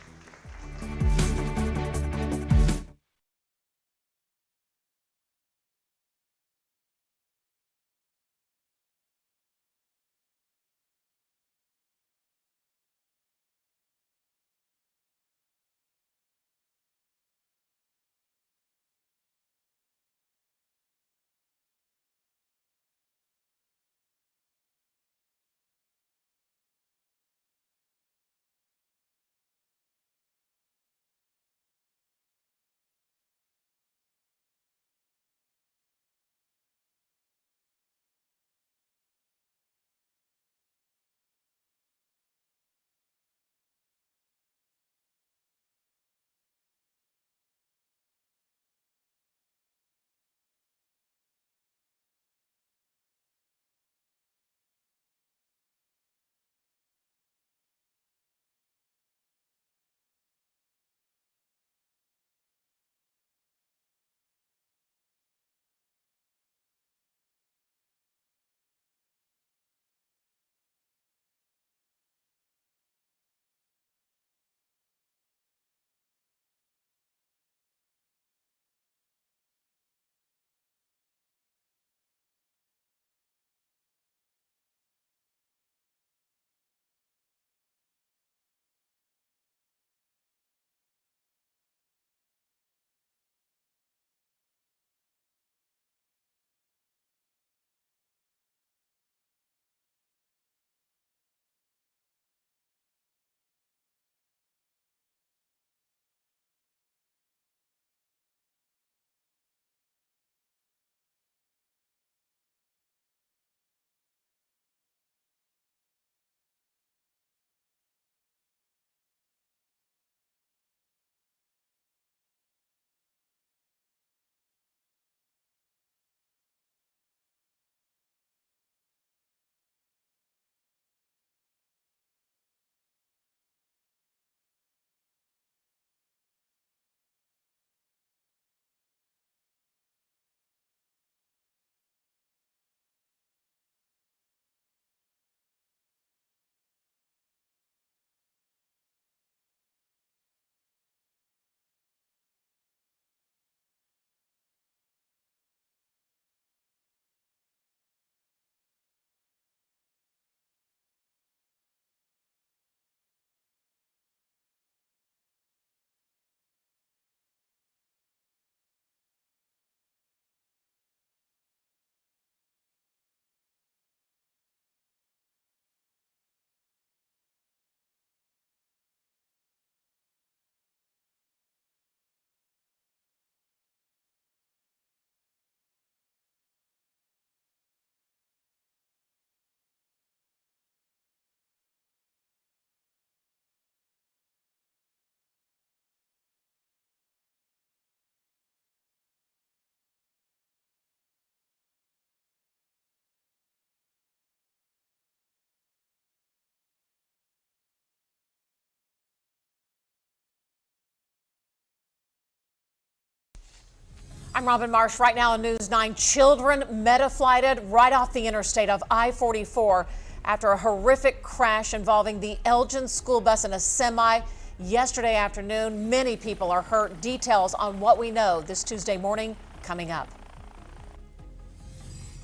I'm Robin Marsh. Right now on News 9, children meta-flighted right off the interstate of I-44 after a horrific crash involving the Elgin school bus and a semi yesterday afternoon. Many people are hurt. Details on what we know this Tuesday morning coming up.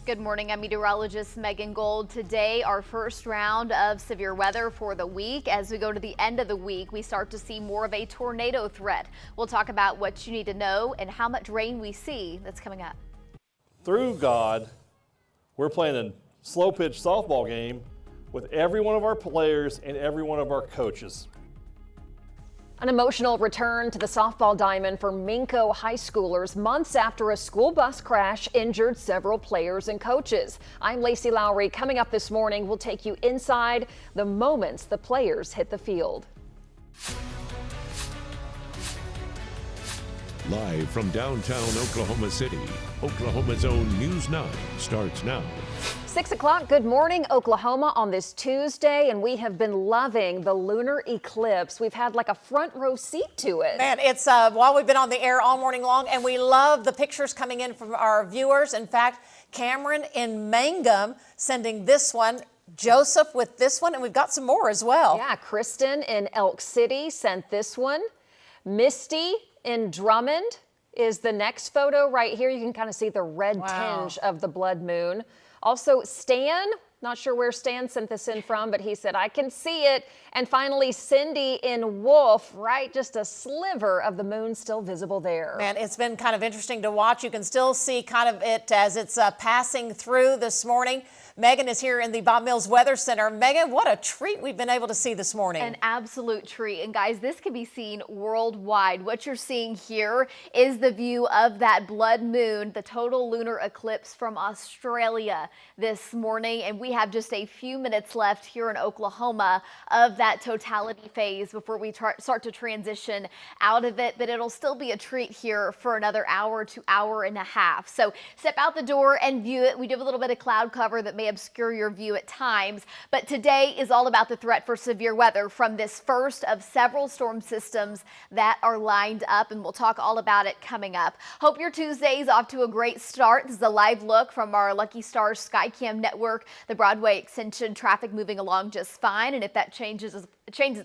Good morning. I'm meteorologist Megan Gold. Today, our first round of severe weather for the week. As we go to the end of the week, we start to see more of a tornado threat. We'll talk about what you need to know and how much rain we see. That's coming up. Through God, we're playing a slow pitch softball game with every one of our players and every one of our coaches. An emotional return to the softball diamond for Minco high schoolers months after a school bus crash injured several players and coaches. I'm Lacey Lowry. Coming up this morning, we'll take you inside the moments the players hit the field. Live from downtown Oklahoma City, Oklahoma's own News 9 starts now. 6 o'clock, good morning, Oklahoma, on this Tuesday, and we have been loving the lunar eclipse. We've had like a front row seat to it. Man, it's while we've been on the air all morning long, and we love the pictures coming in from our viewers. In fact, Cameron in Mangum sending this one, Joseph with this one, and we've got some more as well. Yeah, Kristen in Elk City sent this one. Misty in Drummond is the next photo right here. You can kind of see the red tinge of the blood moon. Also, Stan, not sure where Stan sent this in from, but he said, I can see it. And finally, Cindy in Wolf, right? Just a sliver of the moon still visible there. Man, it's been kind of interesting to watch. You can still see kind of it as it's passing through this morning. Megan is here in the Bob Mills Weather Center. Megan, what a treat we've been able to see this morning. An absolute treat. And guys, this can be seen worldwide. What you're seeing here is the view of that blood moon, the total lunar eclipse from Australia this morning. And we have just a few minutes left here in Oklahoma of that totality phase before we start to transition out of it. But it'll still be a treat here for another hour to hour and a half. So step out the door and view it. We do have a little bit of cloud cover that may obscure your view at times, but today is all about the threat for severe weather from this first of several storm systems that are lined up, and we'll talk all about it coming up. Hope your Tuesday is off to a great start. This is a live look from our Lucky Stars Skycam network. The Broadway extension traffic moving along just fine, and if that changes,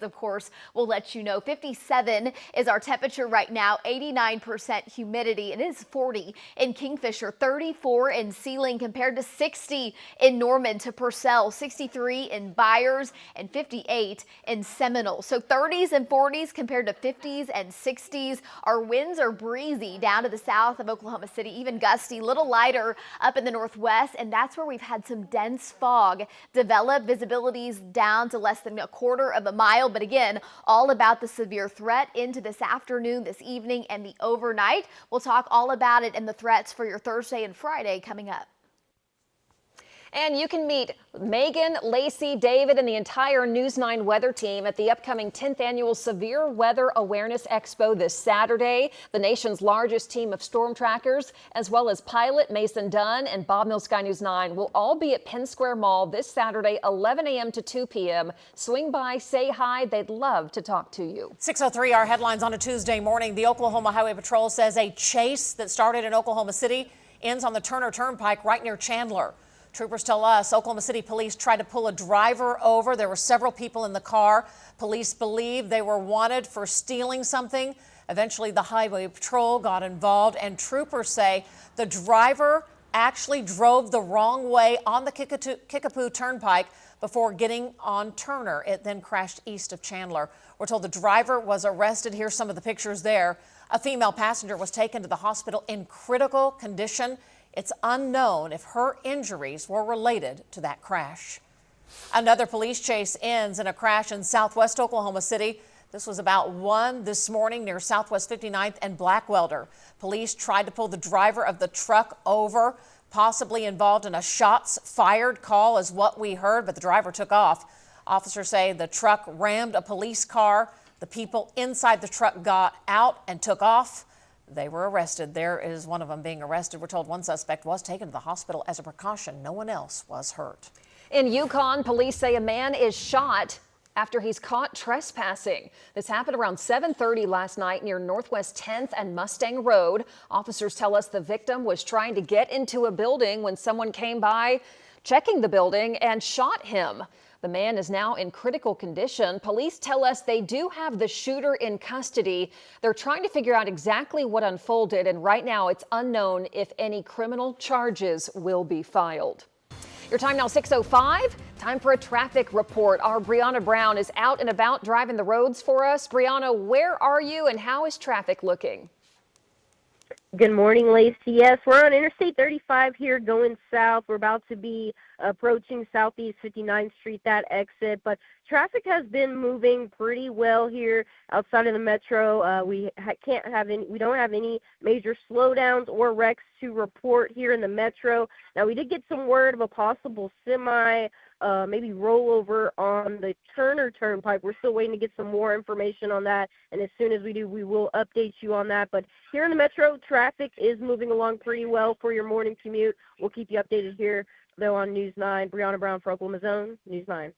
of course, we'll let you know. 57 is our temperature right now, 89% humidity, and it is 40 in Kingfisher, 34 in Sealing compared to 60 in Norman to Purcell, 63 in Byers, and 58 in Seminole. So 30s and 40s compared to 50s and 60s. Our winds are breezy down to the south of Oklahoma City, even gusty, little lighter up in the northwest, and that's where we've had some dense fog develop. Visibility's down to less than a quarter of a mile, but again, all about the severe threat into this afternoon, this evening, and the overnight. We'll talk all about it and the threats for your Thursday and Friday coming up. And you can meet Megan, Lacey, David, and the entire News 9 weather team at the upcoming 10th annual Severe Weather Awareness Expo this Saturday. The nation's largest team of storm trackers, as well as pilot Mason Dunn and Bob Mills Sky News 9, will all be at Penn Square Mall this Saturday, 11 a.m. to 2 p.m. Swing by, say hi. They'd love to talk to you. 6:03, our headlines on a Tuesday morning. The Oklahoma Highway Patrol says a chase that started in Oklahoma City ends on the Turner Turnpike right near Chandler. Troopers tell us Oklahoma City police tried to pull a driver over. There were several people in the car. Police believe they were wanted for stealing something. Eventually, the Highway Patrol got involved, and troopers say the driver actually drove the wrong way on the Kickapoo Turnpike before getting on Turner. It then crashed east of Chandler. We're told the driver was arrested. Here's some of the pictures there. A female passenger was taken to the hospital in critical condition. It's unknown if her injuries were related to that crash. Another police chase ends in a crash in southwest Oklahoma City. This was about 1 this morning near Southwest 59th and Blackwelder. Police tried to pull the driver of the truck over, possibly involved in a shots fired call is what we heard, but the driver took off. Officers say the truck rammed a police car. The people inside the truck got out and took off. They were arrested. There is one of them being arrested. We're told one suspect was taken to the hospital as a precaution. No one else was hurt. In Yukon, police say a man is shot after he's caught trespassing. This happened around 7:30 last night near Northwest 10th and Mustang Road. Officers tell us the victim was trying to get into a building when someone came by checking the building and shot him. The man is now in critical condition. Police tell us they do have the shooter in custody. They're trying to figure out exactly what unfolded, and right now it's unknown if any criminal charges will be filed. Your time now 6:05. Time for a traffic report. Our Brianna Brown is out and about driving the roads for us. Brianna, where are you and how is traffic looking? Good morning, Lacey. Yes, we're on Interstate 35 here going south. We're about to be approaching Southeast 59th Street, that exit. But traffic has been moving pretty well here outside of the metro. We don't have any major slowdowns or wrecks to report here in the metro. Now, we did get some word of a possible semi maybe rollover on the Turner Turnpike. We're still waiting to get some more information on that, and as soon as we do, we will update you on that. But here in the metro, traffic is moving along pretty well for your morning commute. We'll keep you updated here, though, on News 9. Brianna Brown for Oklahoma's Own, News 9.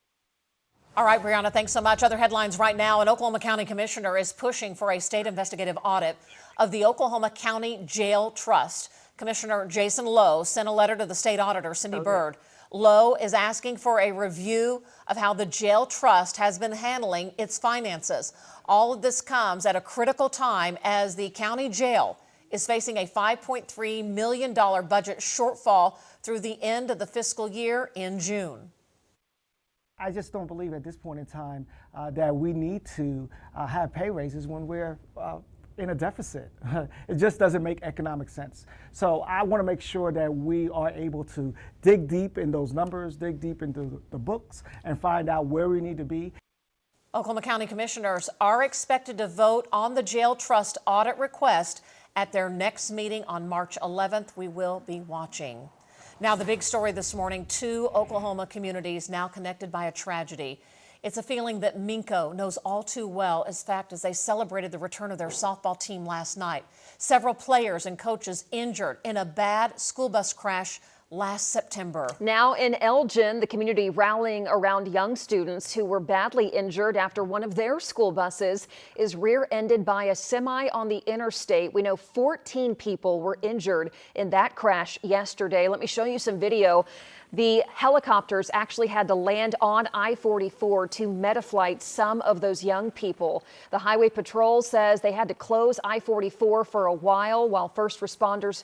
All right, Brianna, thanks so much. Other headlines right now, an Oklahoma County commissioner is pushing for a state investigative audit of the Oklahoma County Jail Trust. Commissioner Jason Lowe sent a letter to the state auditor, Cindy Byrd. Lowe is asking for a review of how the jail trust has been handling its finances. All of this comes at a critical time as the county jail is facing a $5.3 million budget shortfall through the end of the fiscal year in June. I just don't believe at this point in time that we need to have pay raises when we're in a deficit. It just doesn't make economic sense. So I want to make sure that we are able to dig deep in those numbers, dig deep into the books, and find out where we need to be. Oklahoma County commissioners are expected to vote on the jail trust audit request at their next meeting on March 11th. We will be watching. Now, the big story this morning, 2 Oklahoma communities now connected by a tragedy. It's a feeling that Minco knows all too well, in fact, as they celebrated the return of their softball team last night. Several players and coaches injured in a bad school bus crash last September. Now in Elgin, the community rallying around young students who were badly injured after one of their school buses is rear-ended by a semi on the interstate. We know 14 people were injured in that crash yesterday. Let me show you some video. The helicopters actually had to land on I-44 to Metaflight some of those young people. The Highway Patrol says they had to close I-44 for a while first responders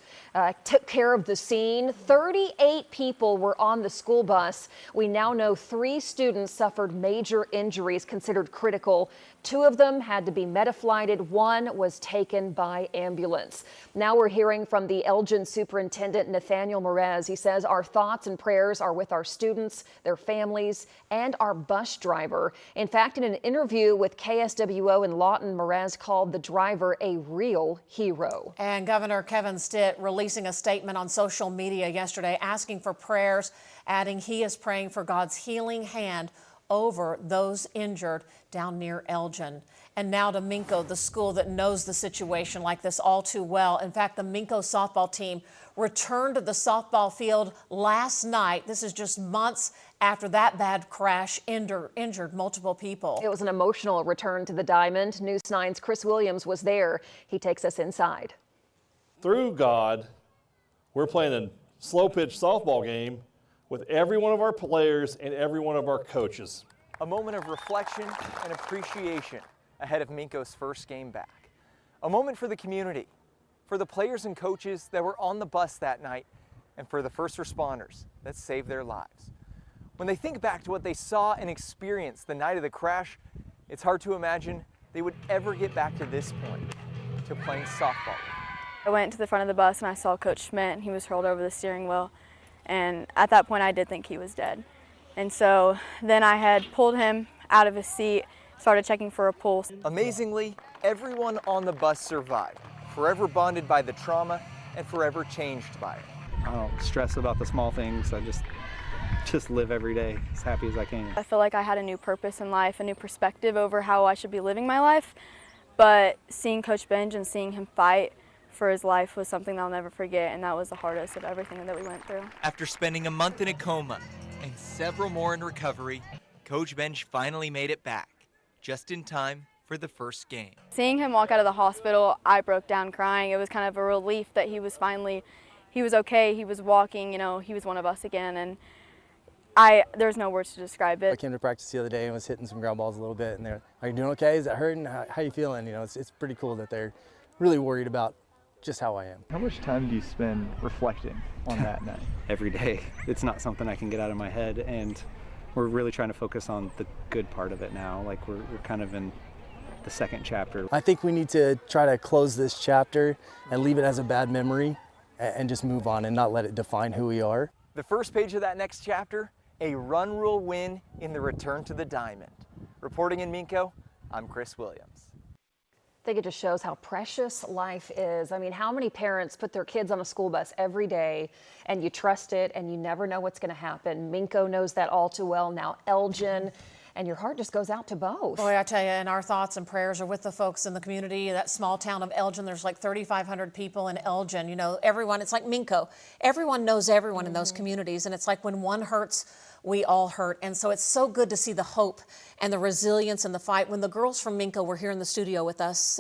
took care of the scene. 38 people were on the school bus. We now know 3 students suffered major injuries considered critical. 2 of them had to be Metaflighted. 1 was taken by ambulance. Now we're hearing from the Elgin Superintendent, Nathaniel Merez. He says our thoughts and prayers are with our students, their families, and our bus driver. In fact, in an interview with KSWO in Lawton, Merez called the driver a real hero. And Governor Kevin Stitt releasing a statement on social media yesterday asking for prayers, adding he is praying for God's healing hand over those injured down near Elgin. And now to Minco, the school that knows the situation like this all too well. In fact, the Minco softball team returned to the softball field last night. This is just months after that bad crash injured multiple people. It was an emotional return to the diamond. News 9's Chris Williams was there. He takes us inside. Through God, we're playing a slow pitch softball game with every one of our players and every one of our coaches. A moment of reflection and appreciation ahead of Minco's first game back. A moment for the community, for the players and coaches that were on the bus that night, and for the first responders that saved their lives. When they think back to what they saw and experienced the night of the crash, it's hard to imagine they would ever get back to this point, to playing softball. I went to the front of the bus and I saw Coach Schmidt, and he was hurled over the steering wheel. And at that point, I did think he was dead. And so then I had pulled him out of his seat, started checking for a pulse. Amazingly, everyone on the bus survived, forever bonded by the trauma and forever changed by it. I don't stress about the small things. I just live every day as happy as I can. I feel like I had a new purpose in life, a new perspective over how I should be living my life. But seeing Coach Benj and seeing him fight for his life was something that I'll never forget, and that was the hardest of everything that we went through. After spending a month in a coma and several more in recovery, Coach Benj finally made it back, just in time for the first game. Seeing him walk out of the hospital, I broke down crying. It was kind of a relief that he was okay, he was walking, he was one of us again, and there's no words to describe it. I came to practice the other day and was hitting some ground balls a little bit, and they're, "Are you doing okay? Is that hurting? How you feeling?" It's pretty cool that they're really worried about just how I am. How much time do you spend reflecting on that night? Every day. It's not something I can get out of my head, and we're really trying to focus on the good part of it now. Like we're kind of in the second chapter. I think we need to try to close this chapter and leave it as a bad memory and just move on and not let it define who we are. The first page of that next chapter, a run rule win in the return to the diamond. Reporting in Minco, I'm Chris Williams. I think it just shows how precious life is. I mean, how many parents put their kids on a school bus every day and you trust it and you never know what's going to happen. Minco knows that all too well. Now Elgin. And your heart just goes out to both. Boy, I tell you, and our thoughts and prayers are with the folks in the community. That small town of Elgin, there's like 3,500 people in Elgin. Everyone, it's like Minco. Everyone knows everyone in those communities. And it's like when one hurts, we all hurt. And so it's so good to see the hope and the resilience in the fight. When the girls from Minco were here in the studio with us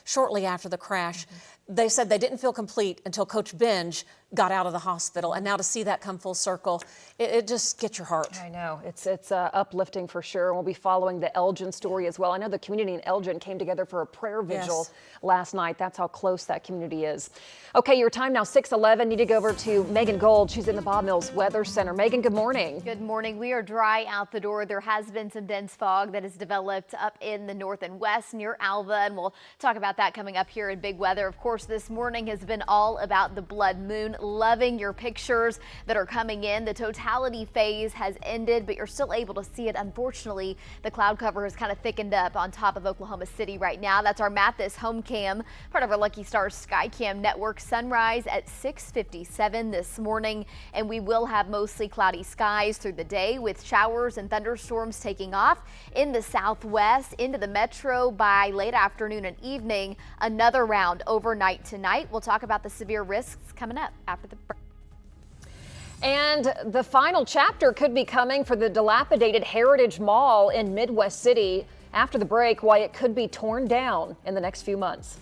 shortly after the crash, they said they didn't feel complete until Coach Benj got out of the hospital. And now to see that come full circle, it just gets your heart. I know. It's uplifting for sure. We'll be following the Elgin story as well. I know the community in Elgin came together for a prayer vigil last night. That's how close that community is. Okay, your time now, 6:11. Need to go over to Megan Gold. She's in the Bob Mills Weather Center. Megan, good morning. Good morning. We are dry out the door. There has been some dense fog that has developed up in the north and west near Alva, and we'll talk about that coming up here in Big Weather. Of course, this morning has been all about the blood moon. Loving your pictures that are coming in. The totality phase has ended, but you're still able to see it. Unfortunately, the cloud cover has kind of thickened up on top of Oklahoma City right now. That's our Mathis home cam, part of our Lucky Stars Sky Cam network. Sunrise at 6:57 this morning, and we will have mostly cloudy skies through the day with showers and thunderstorms taking off in the southwest into the metro by late afternoon and evening. Another round overnight tonight. We'll talk about the severe risks coming up after the break. And the final chapter could be coming for the dilapidated Heritage Mall in Midwest City after the break, why it could be torn down in the next few months.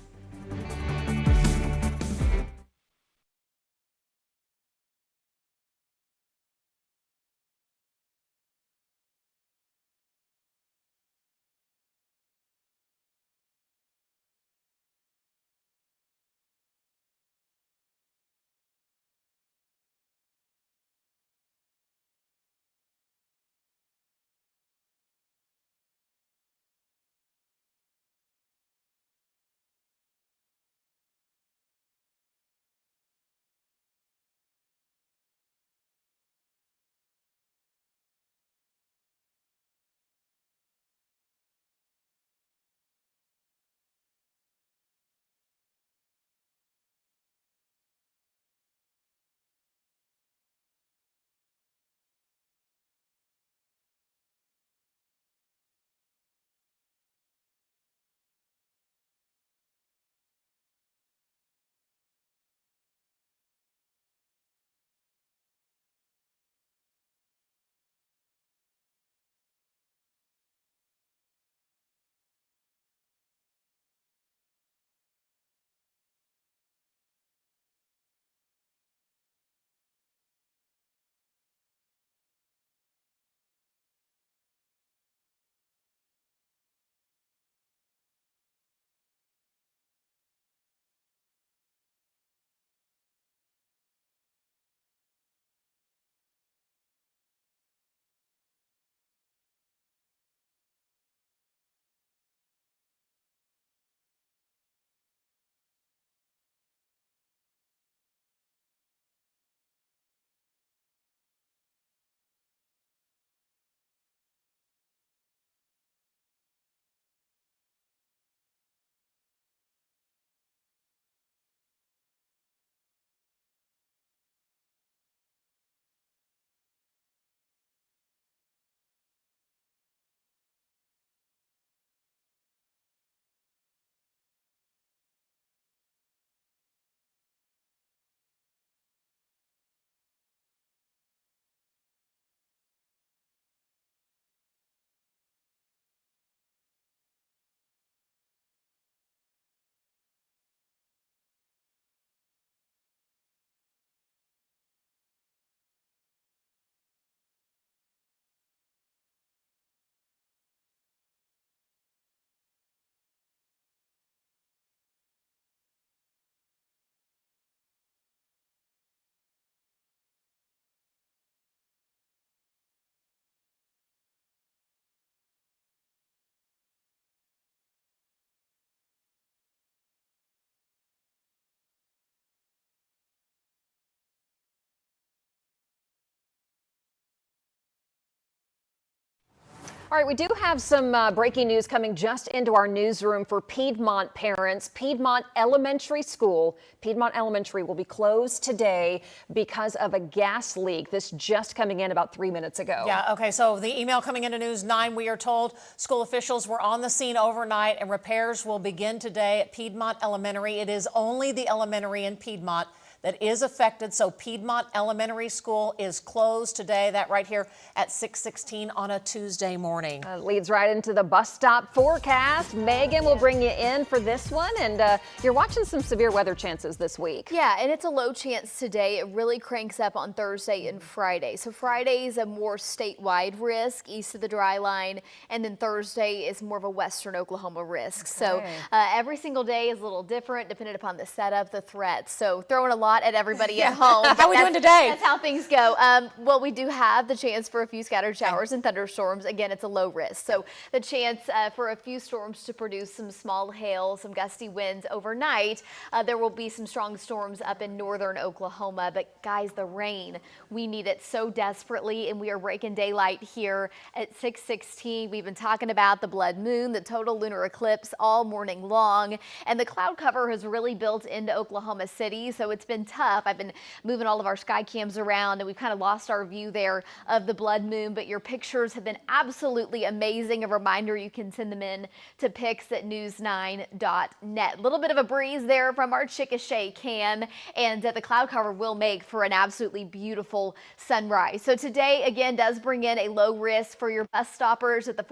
All right, we do have some breaking news coming just into our newsroom for Piedmont parents. Piedmont Elementary School, Piedmont Elementary will be closed today because of a gas leak. This just coming in about 3 minutes ago. Yeah, okay, so the email coming into News 9, we are told school officials were on the scene overnight and repairs will begin today at Piedmont Elementary. It is only the elementary in Piedmont that is affected. So Piedmont Elementary School is closed today. That right here at 6:16 on a Tuesday morning. Leads right into the bus stop forecast. Megan will bring you in for this one, and you're watching some severe weather chances this week. Yeah, and it's a low chance today. It really cranks up on Thursday and Friday. So Friday is a more statewide risk east of the dry line, and then Thursday is more of a western Oklahoma risk. So every single day is a little different depending upon the setup, the threats. So throwing a lot at everybody at home. How are we doing today? That's how things go. Well, we do have the chance for a few scattered showers and thunderstorms. Again, it's a low risk. So the chance for a few storms to produce some small hail, some gusty winds overnight. There will be some strong storms up in northern Oklahoma. But guys, the rain, we need it so desperately, and we are breaking daylight here at 6:16. We've been talking about the blood moon, the total lunar eclipse all morning long, and the cloud cover has really built into Oklahoma City. So it's been tough. I've been moving all of our sky cams around, and we've kind of lost our view there of the blood moon, but your pictures have been absolutely amazing. A reminder, you can send them in to pics@news9.net. A little bit of a breeze there from our Chickasha cam, and the cloud cover will make for an absolutely beautiful sunrise. So today, again, does bring in a low risk for your bus stoppers at the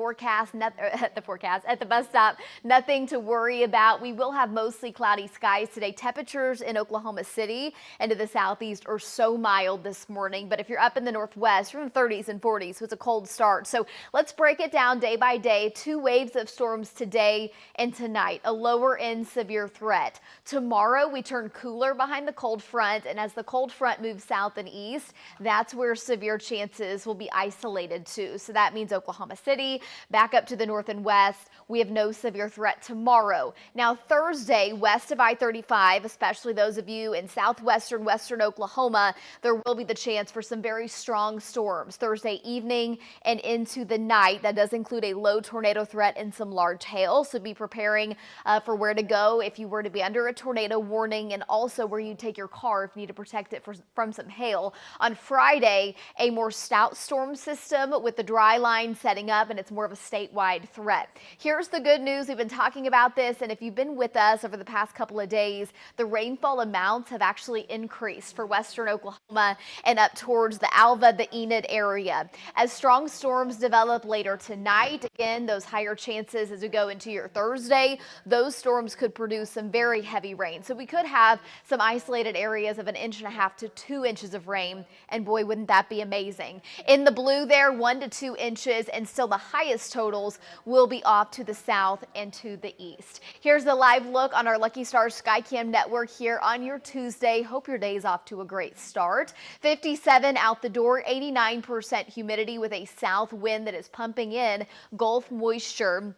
bus stop. Nothing to worry about. We will have mostly cloudy skies today. Temperatures in Oklahoma City and to the southeast are so mild this morning, but if you're up in the northwest, you're in the 30s and 40s, so it's a cold start. So let's break it down day by day. 2 waves of storms today and tonight, a lower end severe threat. Tomorrow we turn cooler behind the cold front, and as the cold front moves south and east, that's where severe chances will be isolated to. So that means Oklahoma City, back up to the north and west, we have no severe threat tomorrow. Now Thursday, west of I-35, especially those of you in southwestern, western Oklahoma, there will be the chance for some very strong storms Thursday evening and into the night. That does include a low tornado threat and some large hail. So be preparing for where to go if you were to be under a tornado warning, and also where you take your car if you need to protect it from some hail. On Friday, a more stout storm system with the dry line setting up, and it's more of a statewide threat. Here's the good news. We've been talking about this, and if you've been with us over the past couple of days, the rainfall amounts have actually increased for western Oklahoma and up towards the Alva, the Enid area. As strong storms develop later tonight, again, those higher chances as we go into your Thursday, those storms could produce some very heavy rain. So we could have some isolated areas of 1.5 to 2 inches of rain, and boy, wouldn't that be amazing. In the blue there, 1 to 2 inches, and still the highest totals will be off to the south and to the east. Here's the live look on our Lucky Stars Skycam network here on your Tuesday. Hope your day's off to a great start. 57 out the door, 89% humidity with a south wind that is pumping in Gulf moisture.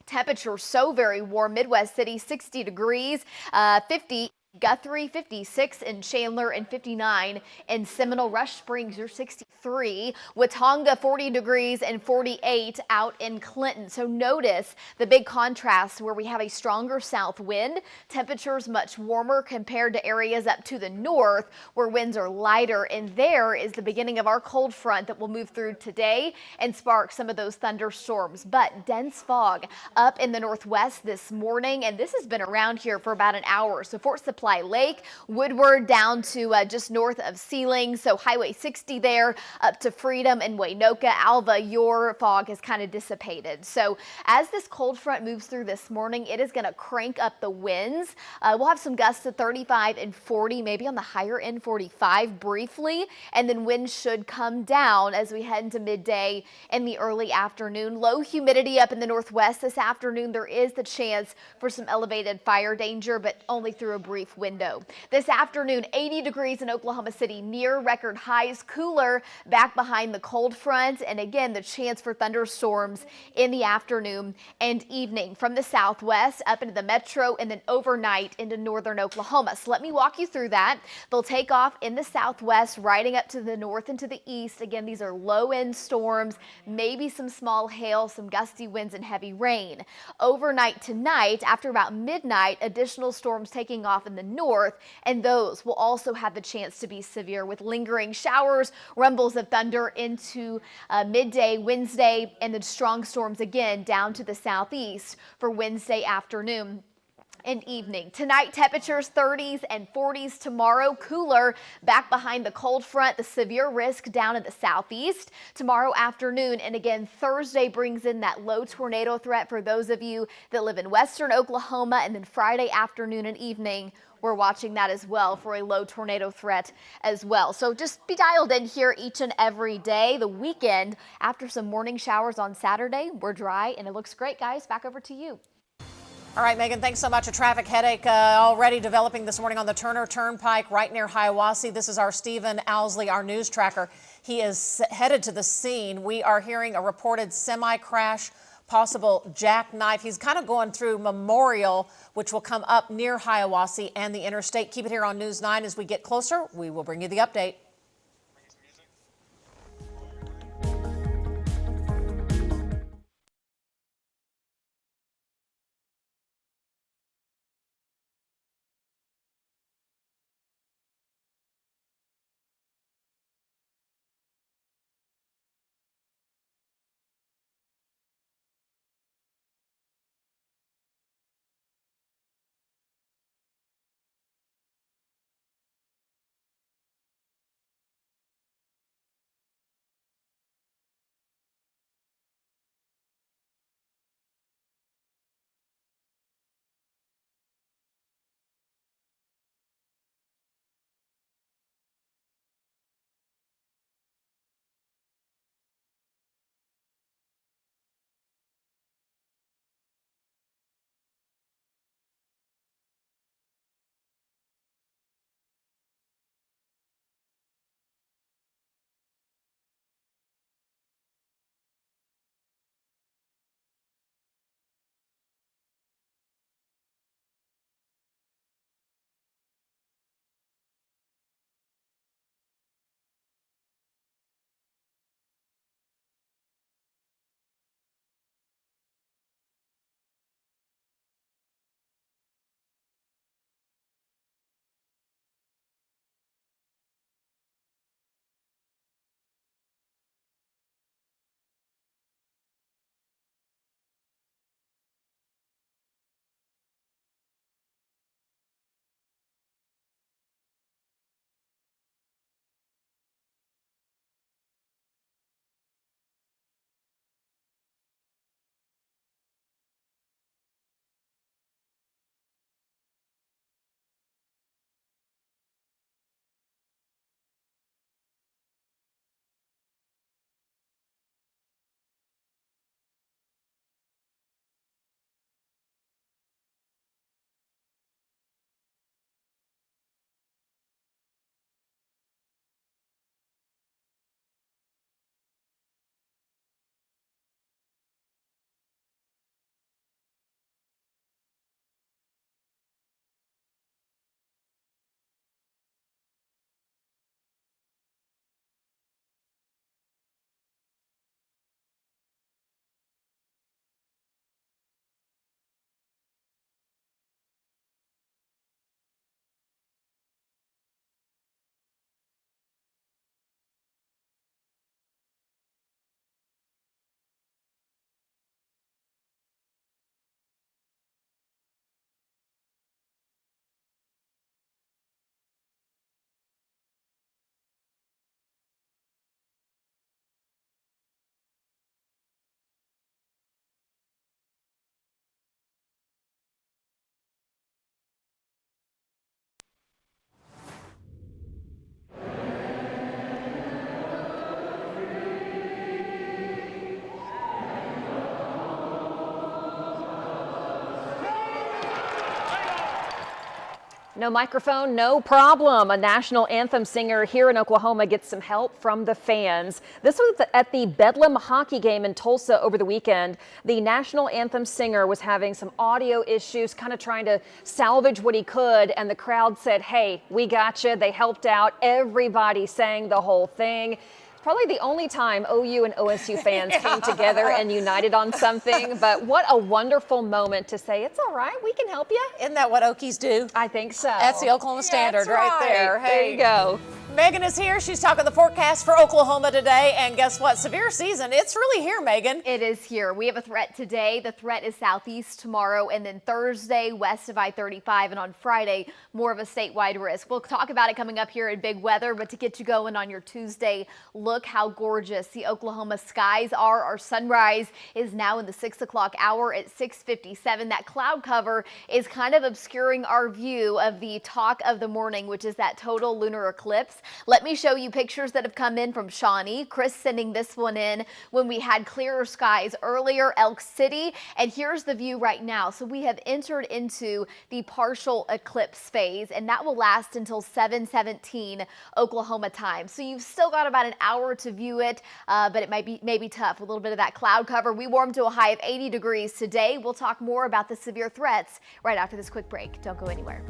Temperature so very warm. Midwest City 60 degrees, 50 Guthrie 56 in Chandler, and 59 in Seminole. Rush Springs, you're 63. Watonga 40 degrees and 48 out in Clinton. So notice the big contrast where we have a stronger south wind. Temperatures much warmer compared to areas up to the north where winds are lighter. And there is the beginning of our cold front that will move through today and spark some of those thunderstorms. But dense fog up in the northwest this morning, and this has been around here for about an hour. So Fort Supply Lake, Woodward down to just north of Sealing, so Highway 60 there up to Freedom and Waynoka. Alva, your fog has kind of dissipated. So as this cold front moves through this morning, it is going to crank up the winds. We'll have some gusts of 35 and 40, maybe on the higher end 45 briefly, and then winds should come down as we head into midday in the early afternoon. Low humidity up in the northwest this afternoon. There is the chance for some elevated fire danger, but only through a brief roof window. This afternoon, 80 degrees in Oklahoma City, near record highs, cooler back behind the cold front, and again, the chance for thunderstorms in the afternoon and evening from the southwest up into the metro and then overnight into northern Oklahoma. So let me walk you through that. They'll take off in the southwest, riding up to the north and to the east. Again, these are low-end storms, maybe some small hail, some gusty winds and heavy rain. Overnight tonight, after about midnight, additional storms taking off in the north, and those will also have the chance to be severe with lingering showers, rumbles of thunder into midday Wednesday, and then strong storms again down to the southeast for Wednesday afternoon and evening. Tonight, temperatures 30s and 40s. Tomorrow, cooler back behind the cold front, the severe risk down in the southeast. Tomorrow afternoon, and again, Thursday brings in that low tornado threat for those of you that live in western Oklahoma, and then Friday afternoon and evening, we're watching that as well for a low tornado threat as well. So just be dialed in here each and every day. The weekend, after some morning showers on Saturday, we're dry and it looks great, guys. Back over to you. All right, Megan, thanks so much. A traffic headache already developing this morning on the Turner Turnpike right near Hiawassee. This is our Stephen Owsley, our news tracker. He is headed to the scene. We are hearing a reported semi-crash, possible jackknife. He's kind of going through Memorial, which will come up near Hiawassee and the interstate. Keep it here on News 9. As we get closer, we will bring you the update. No microphone, no problem. A national anthem singer here in Oklahoma gets some help from the fans. This was at the Bedlam hockey game in Tulsa over the weekend. The national anthem singer was having some audio issues, kind of trying to salvage what he could, and the crowd said, "Hey, we got you." They helped out. Everybody sang the whole thing. Probably the only time OU and OSU fans came together and united on something, but what a wonderful moment to say, it's all right, we can help you. Isn't that what Okies do? I think so. That's the Oklahoma Standard That's there. Hey. There you go. Megan is here. She's talking the forecast for Oklahoma today. And guess what? Severe season. It's really here, Megan. It is here. We have a threat today. The threat is southeast tomorrow, and then Thursday west of I-35, and on Friday more of a statewide risk. We'll talk about it coming up here in big weather, but to get you going on your Tuesday, look how gorgeous the Oklahoma skies are. Our sunrise is now in the 6 o'clock hour at 6:57. That cloud cover is kind of obscuring our view of the talk of the morning, which is that total lunar eclipse. Let me show you pictures that have come in from Shawnee. Chris sending this one in when we had clearer skies earlier, Elk City, and here's the view right now. So we have entered into the partial eclipse phase, and that will last until 7:17 Oklahoma time. So you've still got about an hour to view it, but it may be tough. A little bit of that cloud cover. We warmed to a high of 80 degrees today. We'll talk more about the severe threats right after this quick break. Don't go anywhere.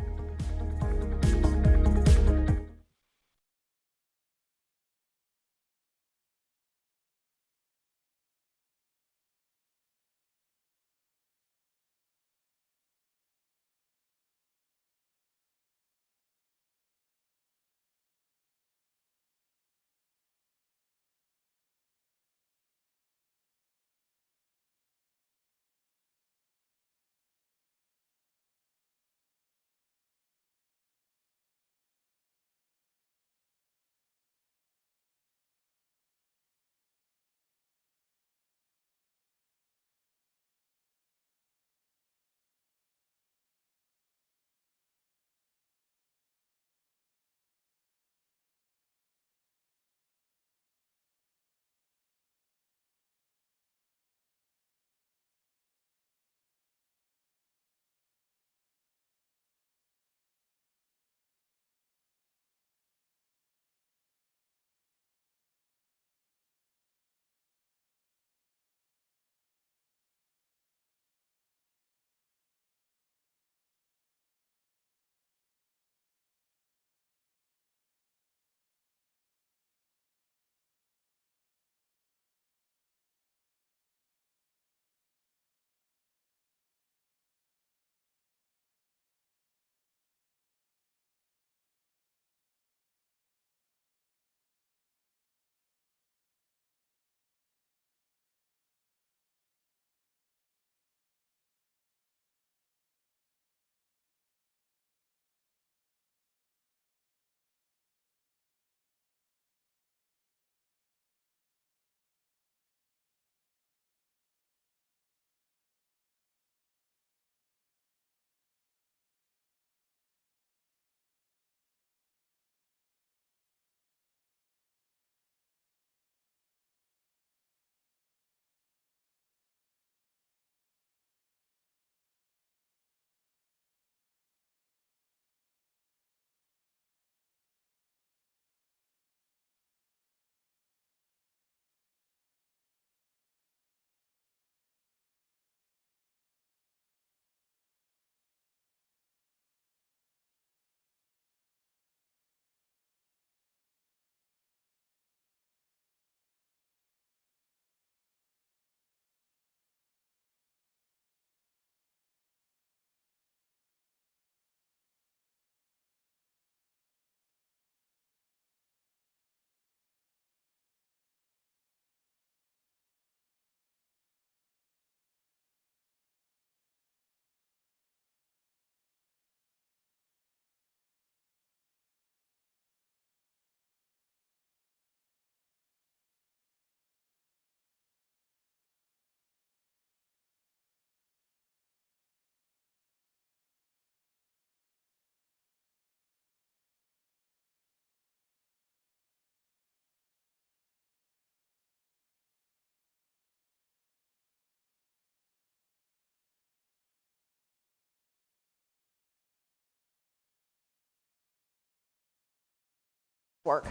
Work.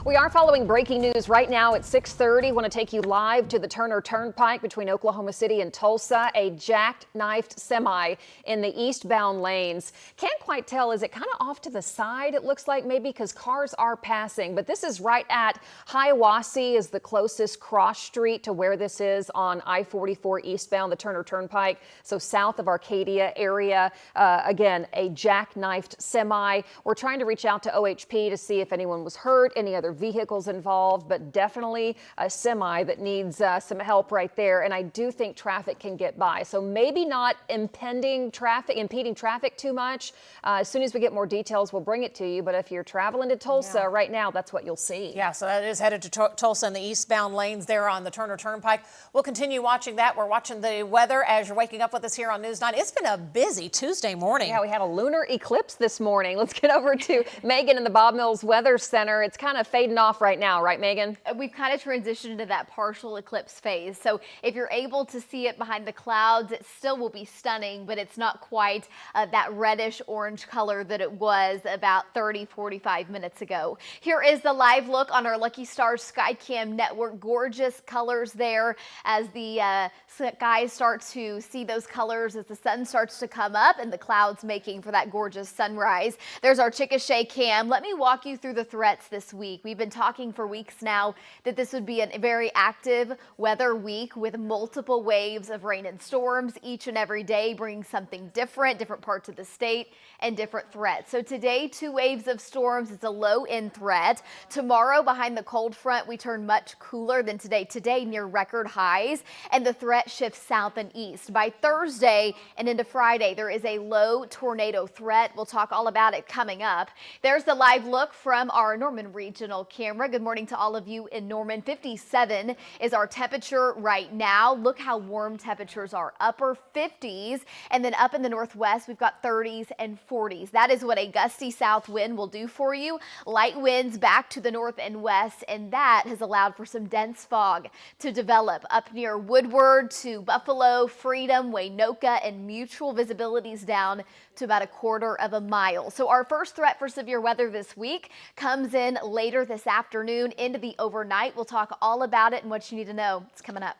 We are following breaking news right now at 6:30. Want to take you live to the Turner Turnpike between Oklahoma City and Tulsa. A jackknifed semi in the eastbound lanes. Can't quite tell. Is it kind of off to the side? It looks like maybe because cars are passing. But this is right at Hiawassee is the closest cross street to where this is on I-44 eastbound, the Turner Turnpike. So south of Arcadia area. Again, a jackknifed semi. We're trying to reach out to OHP to see if anyone was hurt, any other vehicles involved, but definitely a semi that needs some help right there. And I do think traffic can get by. So maybe not impeding traffic too much. As soon as we get more details, we'll bring it to you. But if you're traveling to Tulsa right now, that's what you'll see. Yeah, so that is headed to Tulsa in the eastbound lanes there on the Turner Turnpike. We'll continue watching that. We're watching the weather as you're waking up with us here on News 9. It's been a busy Tuesday morning. Yeah, we had a lunar eclipse this morning. Let's get over to Megan in the Bob Mills Weather Center. It's kind of fading off right now, right, Megan? We've kind of transitioned into that partial eclipse phase. So if you're able to see it behind the clouds, it still will be stunning, but it's not quite that reddish orange color that it was about 45 minutes ago. Here is the live look on our Lucky Stars Skycam network. Gorgeous colors there as the skies start to see those colors as the sun starts to come up and the clouds making for that gorgeous sunrise. There's our Chickasha cam. Let me walk you through the threats this week. We've been talking for weeks now that this would be a very active weather week with multiple waves of rain and storms each and every day, bringing something different parts of the state and different threats. So today, 2 waves of storms. It's a low end threat. Tomorrow, behind the cold front, we turn much cooler than today. Today, near record highs, and the threat shifts south and east. By Thursday and into Friday, there is a low tornado threat. We'll talk all about it coming up. There's the live look from our Norman Regional camera. Good morning to all of you in Norman. 57 is our temperature right now. Look how warm temperatures are. Upper 50s, and then up in the northwest, we've got 30s and 40s. That is what a gusty south wind will do for you. Light winds back to the north and west, and that has allowed for some dense fog to develop up near Woodward to Buffalo, Freedom, Waynoka, and Mutual. Visibilities down to about 1/4 mile. So our first threat for severe weather this week comes in later this afternoon into the overnight. We'll talk all about it and what you need to know. It's coming up.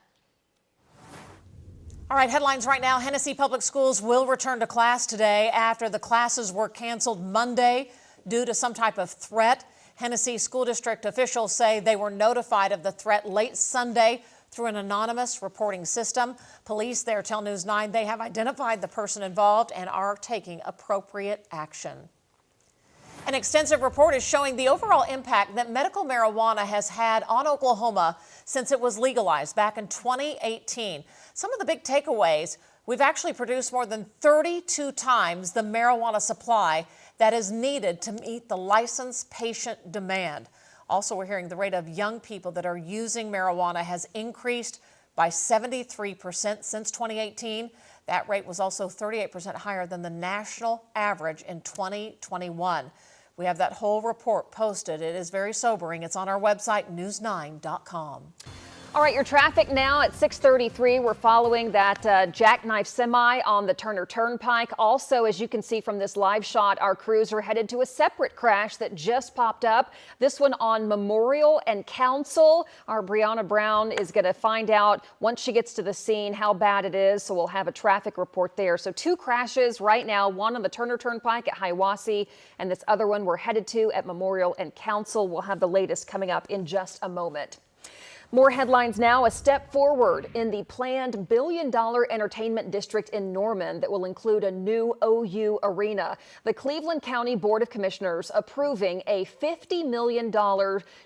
All right, headlines right now. Hennessy Public Schools will return to class today after the classes were canceled Monday due to some type of threat. Hennessy School District officials say they were notified of the threat late Sunday through an anonymous reporting system. Police there tell News 9 they have identified the person involved and are taking appropriate action. An extensive report is showing the overall impact that medical marijuana has had on Oklahoma since it was legalized back in 2018. Some of the big takeaways: we've actually produced more than 32 times the marijuana supply that is needed to meet the licensed patient demand. Also, we're hearing the rate of young people that are using marijuana has increased by 73% since 2018. That rate was also 38% higher than the national average in 2021. We have that whole report posted. It is very sobering. It's on our website, news9.com. All right, your traffic now at 6:33. We're following that jackknife semi on the Turner Turnpike. Also, as you can see from this live shot, our crews are headed to a separate crash that just popped up. This one on Memorial and Council. Our Brianna Brown is going to find out once she gets to the scene how bad it is. So we'll have a traffic report there. So 2 crashes right now, one on the Turner Turnpike at Hiawassee, and this other one we're headed to at Memorial and Council. We'll have the latest coming up in just a moment. More headlines now. A step forward in the planned $1 billion entertainment district in Norman that will include a new OU arena. The Cleveland County Board of Commissioners approving a $50 million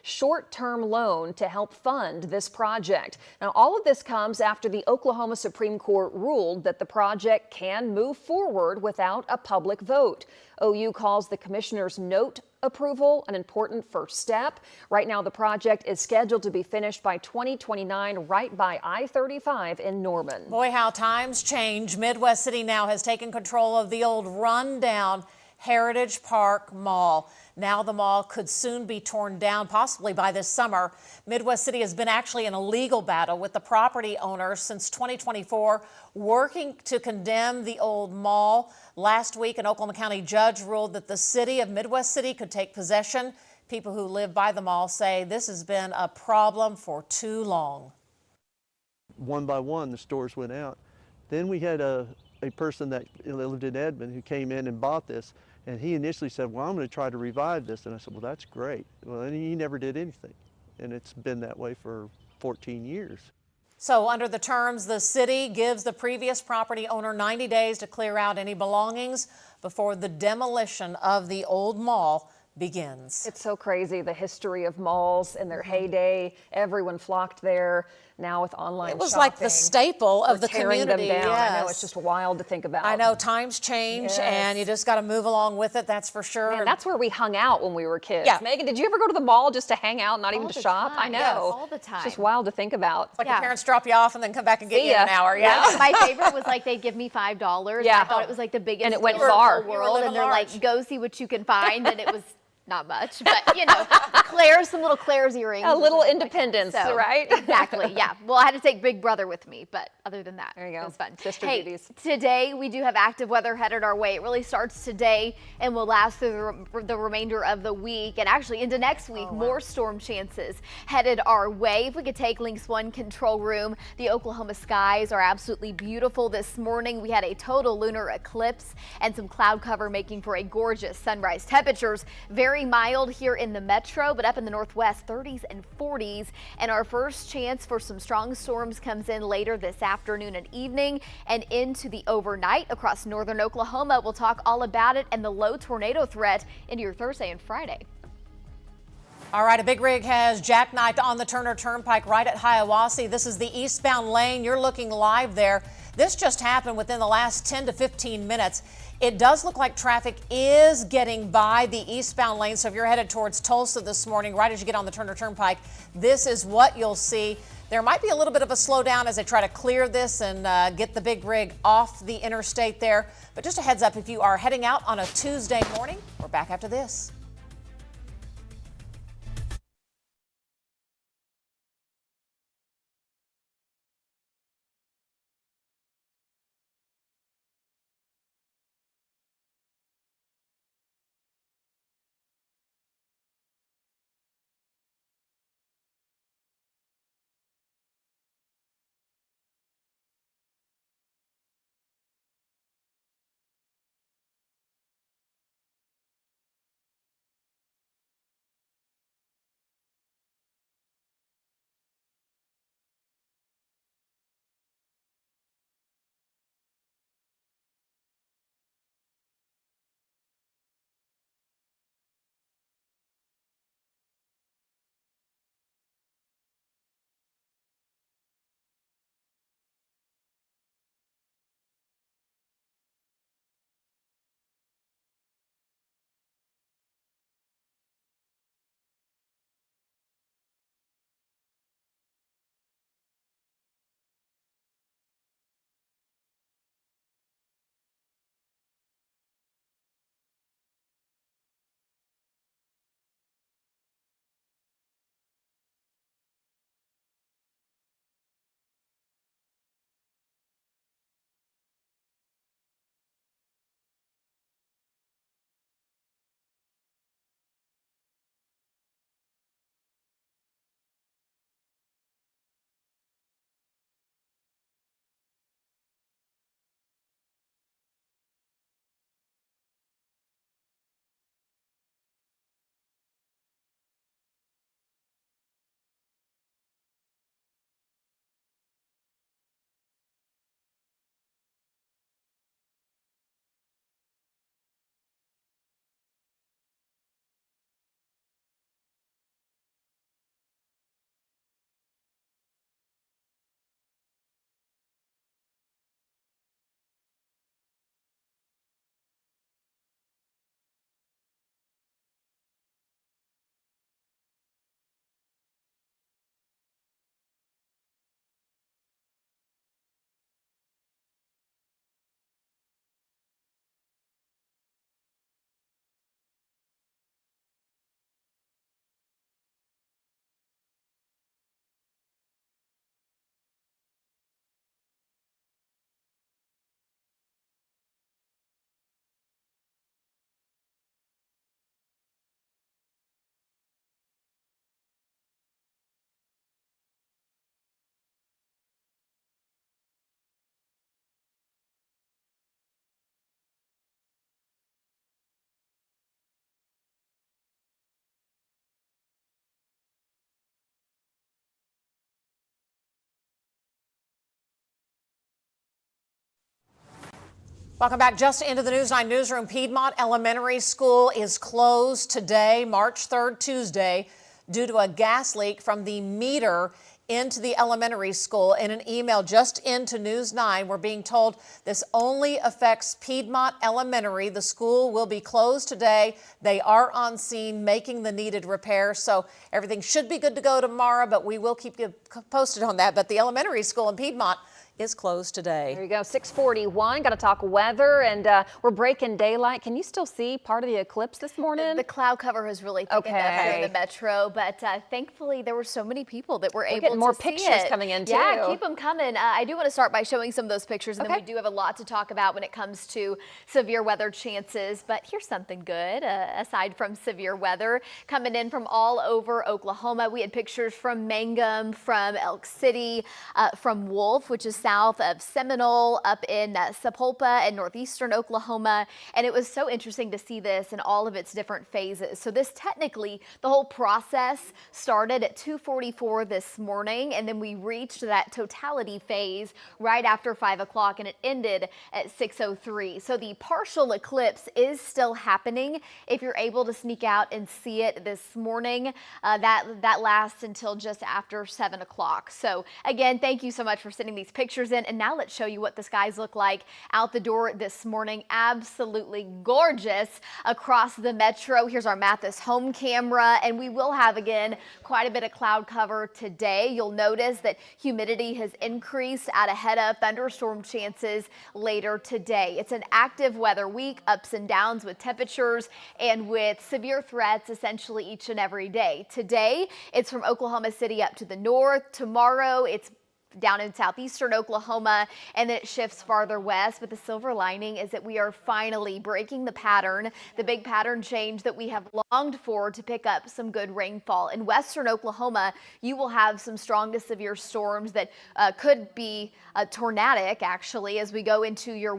short-term loan to help fund this project. Now, all of this comes after the Oklahoma Supreme Court ruled that the project can move forward without a public vote. OU calls the commissioner's note approval an important first step. Right now, the project is scheduled to be finished by 2029 right by I-35 in Norman. Boy, how times change. Midwest City now has taken control of the old rundown Heritage Park Mall. Now the mall could soon be torn down, possibly by this summer. Midwest City has been actually in a legal battle with the property owners since 2024, working to condemn the old mall. Last week, an Oklahoma County judge ruled that the city of Midwest City could take possession People who live by the mall say this has been a problem for too long. One by one, the stores went out. Then we had a person that lived in Edmond who came in and bought this, and he initially said, well, I'm going to try to revive this. And I said, well, that's great. Well, and he never did anything. And it's been that way for 14 years. So under the terms, the city gives the previous property owner 90 days to clear out any belongings before the demolition of the old mall begins. It's so crazy, the history of malls in their heyday. Everyone flocked there. Now with online It was shopping, like the staple of the tearing community. them down. I know, Yes. it's just wild to think about. I know times change, Yes. and you just got to move along with it. That's for sure. Man, that's where we hung out when we were kids. Yeah. Megan, did you ever go to the mall just to hang out, not even to shop? I know. Yes, all the time. It's just wild to think about. It's like your parents drop you off and then come back and get See you in ya. an hour. Yeah. My favorite was like they'd give me $5. Yeah. I thought it was like the biggest And it went deal in the far. whole You were world, living and they're large. like, go see what you can find, and it was not much, but you know, Claire's, some little Claire's earrings. A little or something independence, like that. So, right? Exactly, yeah. Well, I had to take Big Brother with me, but other than that, There you go. it was fun. Sister hey, duties. Today we do have active weather headed our way. It really starts today and will last through the remainder of the week, and actually into next week. More storm chances headed our way. If we could take Lynx 1 control room, the Oklahoma skies are absolutely beautiful this morning. We had a total lunar eclipse and some cloud cover making for a gorgeous sunrise. Temperatures very mild here in the metro, but up in the northwest, 30s and 40s. And our first chance for some strong storms comes in later this afternoon and evening and into the overnight across northern Oklahoma. We'll talk all about it and the low tornado threat into your Thursday and Friday. All right, a big rig has jackknifed on the Turner Turnpike right at Hiawassee. This is the eastbound lane. You're looking live there. This just happened within the last 10 to 15 minutes. It does look like traffic is getting by the eastbound lane. So if you're headed towards Tulsa this morning, right as you get on the Turner Turnpike, this is what you'll see. There might be a little bit of a slowdown as they try to clear this and get the big rig off the interstate there. But just a heads up, if you are heading out on a Tuesday morning, we're back after this. Welcome back. Just into the News 9 newsroom. Piedmont Elementary School is closed today, March 3rd, Tuesday, due to a gas leak from the meter into the elementary school. In an email just into News 9, we're being told this only affects Piedmont Elementary. The school will be closed today. They are on scene making the needed repairs, so everything should be good to go tomorrow, but we will keep you posted on that. But the elementary school in Piedmont is closed today. There you go, 641. Got to talk weather, and we're breaking daylight. Can you still see part of the eclipse this morning? The cloud cover has really thickened up here in the metro, but thankfully there were so many people that were able to more see pictures it. coming in too. Yeah, keep them coming. I do want to start by showing some of those pictures, and then we do have a lot to talk about when it comes to severe weather chances. But here's something good, aside from severe weather, coming in from all over Oklahoma. We had pictures from Mangum, from Elk City, from Wolf, which is south of Seminole, up in Sapulpa and northeastern Oklahoma. And it was so interesting to see this in all of its different phases. So this technically, the whole process started at 2:44 this morning, and then we reached that totality phase right after 5 o'clock, and it ended at 6:03. So the partial eclipse is still happening. If you're able to sneak out and see it this morning, that lasts until just after 7 o'clock. So again, thank you so much for sending these pictures in. And now let's show you what the skies look like out the door this morning. Absolutely gorgeous across the metro. Here's our Mathis home camera, and we will have again quite a bit of cloud cover today. You'll notice that humidity has increased out ahead of thunderstorm chances later today. It's an active weather week, ups and downs with temperatures and with severe threats essentially each and every day. Today, it's from Oklahoma City up to the north. Tomorrow, it's down in southeastern Oklahoma, and then it shifts farther west. But the silver lining is that we are finally breaking the pattern, the big pattern change that we have longed for to pick up some good rainfall. In western Oklahoma, you will have some strong to severe storms that could be tornadic, actually, as we go into your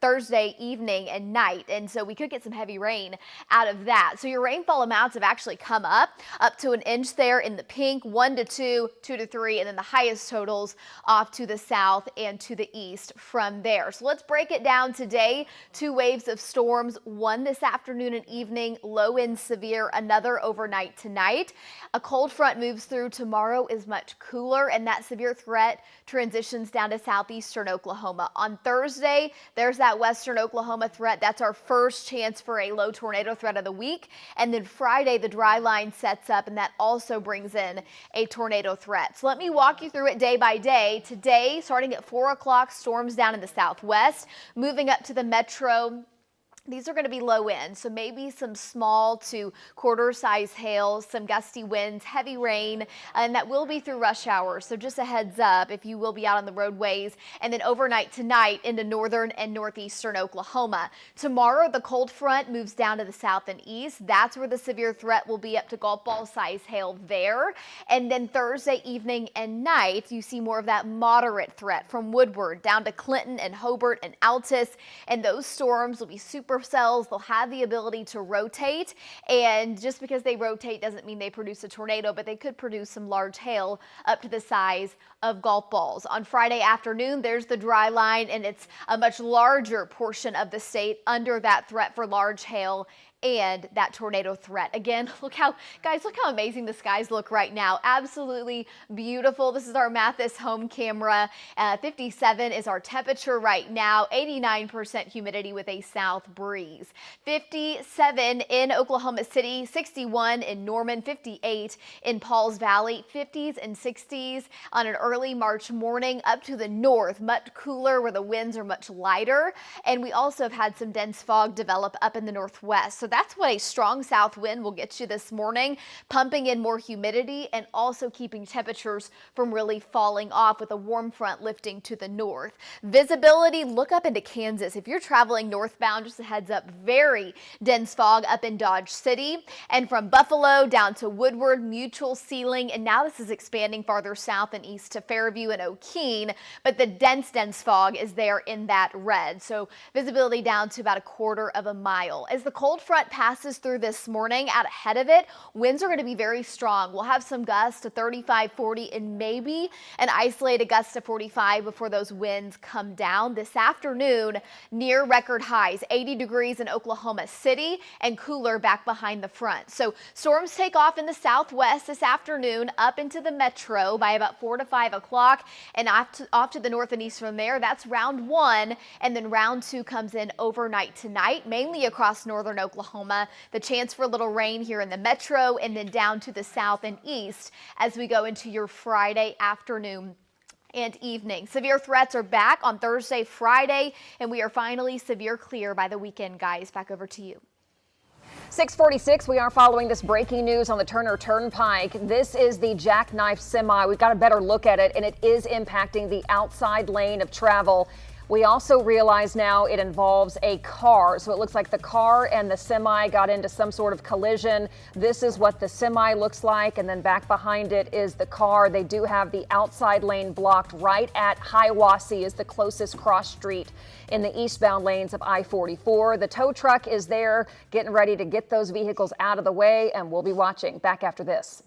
Thursday evening and night. And so we could get some heavy rain out of that. So your rainfall amounts have actually come up to an inch there in the pink, 1 to 2, 2 to 3, and then the highest totals off to the south and to the east from there. So let's break it down today. 2 waves of storms, one this afternoon and evening, low and severe, another overnight tonight. A cold front moves through. Tomorrow is much cooler, and that severe threat transitions down to southeastern Oklahoma. On Thursday, there's that western Oklahoma threat. That's our first chance for a low tornado threat of the week. And then Friday, the dry line sets up, and that also brings in a tornado threat. So let me walk you through it day by day. Today, starting at 4 o'clock, storms down in the southwest, moving up to the metro. These are going to be low end, so maybe some small to quarter size hail, some gusty winds, heavy rain, and that will be through rush hour. So just a heads up if you will be out on the roadways. And then overnight tonight into northern and northeastern Oklahoma. Tomorrow, the cold front moves down to the south and east. That's where the severe threat will be up to golf ball size hail there. And then Thursday evening and night, you see more of that moderate threat from Woodward down to Clinton and Hobart and Altus. And those storms will be super cells. They'll have the ability to rotate, and just because they rotate doesn't mean they produce a tornado, but they could produce some large hail up to the size of golf balls. On Friday afternoon, there's the dry line, and it's a much larger portion of the state under that threat for large hail and that tornado threat. Again, look how amazing the skies look right now. Absolutely beautiful. This is our Mathis home camera. 57 is our temperature right now. 89% humidity with a south breeze. 57 in Oklahoma City, 61 in Norman, 58 in Pauls Valley, 50s and 60s on an early March morning up to the north, much cooler where the winds are much lighter. And we also have had some dense fog develop up in the northwest. So that's what a strong south wind will get you this morning, pumping in more humidity and also keeping temperatures from really falling off with a warm front lifting to the north. Visibility, look up into Kansas. If you're traveling northbound, just a heads up, very dense fog up in Dodge City, and from Buffalo down to Woodward, Mutual, Sealing, and now this is expanding farther south and east to Fairview and O'Keene, but the dense fog is there in that red. So visibility down to about a quarter of a mile. As the cold front front passes through this morning. Out ahead of it, winds are going to be very strong. We'll have some gusts to 35, 40, and maybe an isolated gust to 45 before those winds come down. This afternoon, near record highs, 80 degrees in Oklahoma City and cooler back behind the front. So storms take off in the southwest this afternoon up into the metro by about 4 to 5 o'clock, and off to the north and east from there. That's round one, and then round two comes in overnight tonight, mainly across northern Oklahoma. The chance for a little rain here in the metro and then down to the south and east as we go into your Friday afternoon and evening. Severe threats are back on Thursday, Friday, and we are finally severe clear by the weekend, guys. Back over to you. 646, we are following this breaking news on the Turner Turnpike. This is the jackknife semi. We've got a better look at it, and it is impacting the outside lane of travel. We also realize now it involves a car. So it looks like the car and the semi got into some sort of collision. This is what the semi looks like. And then back behind it is the car. They do have the outside lane blocked right at Hiawassee is the closest cross street in the eastbound lanes of I-44. The tow truck is there getting ready to get those vehicles out of the way, and we'll be watching. Back after this.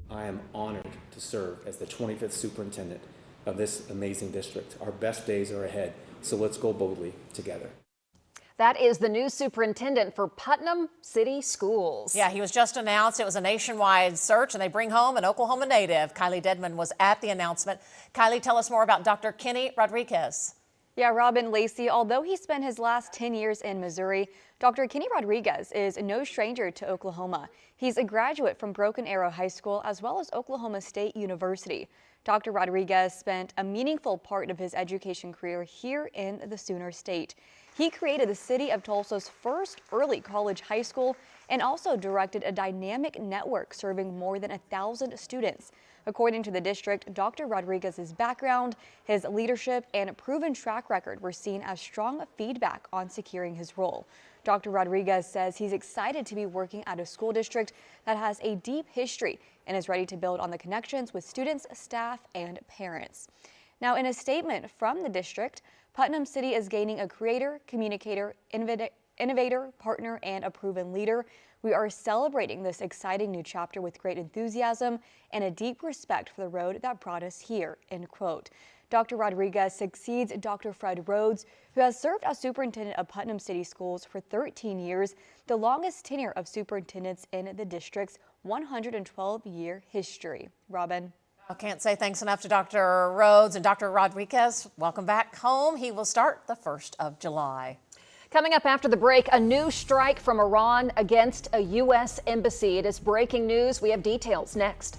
I am honored to serve as the 25th superintendent of this amazing district. Our best days are ahead, so let's go boldly together. That is the new superintendent for Putnam City Schools. Yeah, he was just announced. It was a nationwide search, and they bring home an Oklahoma native. Kylie Dedman was at the announcement. Kylie, tell us more about Dr. Kenny Rodriguez. Yeah, Robin, Lacey, although he spent his last 10 years in Missouri, Dr. Kenny Rodriguez is no stranger to Oklahoma. He's a graduate from Broken Arrow High School as well as Oklahoma State University. Dr. Rodriguez spent a meaningful part of his education career here in the Sooner State. He created the city of Tulsa's first early college high school and also directed a dynamic network serving more than 1,000 students. According to the district, Dr. Rodriguez's background, his leadership, and proven track record were seen as strong feedback on securing his role. Dr. Rodriguez says he's excited to be working at a school district that has a deep history and is ready to build on the connections with students, staff, and parents. Now, in a statement from the district, Putnam City is gaining a creator, communicator, innovator, partner, and a proven leader. We are celebrating this exciting new chapter with great enthusiasm and a deep respect for the road that brought us here, end quote. Dr. Rodriguez succeeds Dr. Fred Rhodes, who has served as superintendent of Putnam City Schools for 13 years, the longest tenure of superintendents in the district's 112-year history. Robin. I can't say thanks enough to Dr. Rhodes and Dr. Rodriguez. Welcome back home. He will start the 1st of July. Coming up after the break, a new strike from Iran against a U.S. embassy. It is breaking news. We have details next.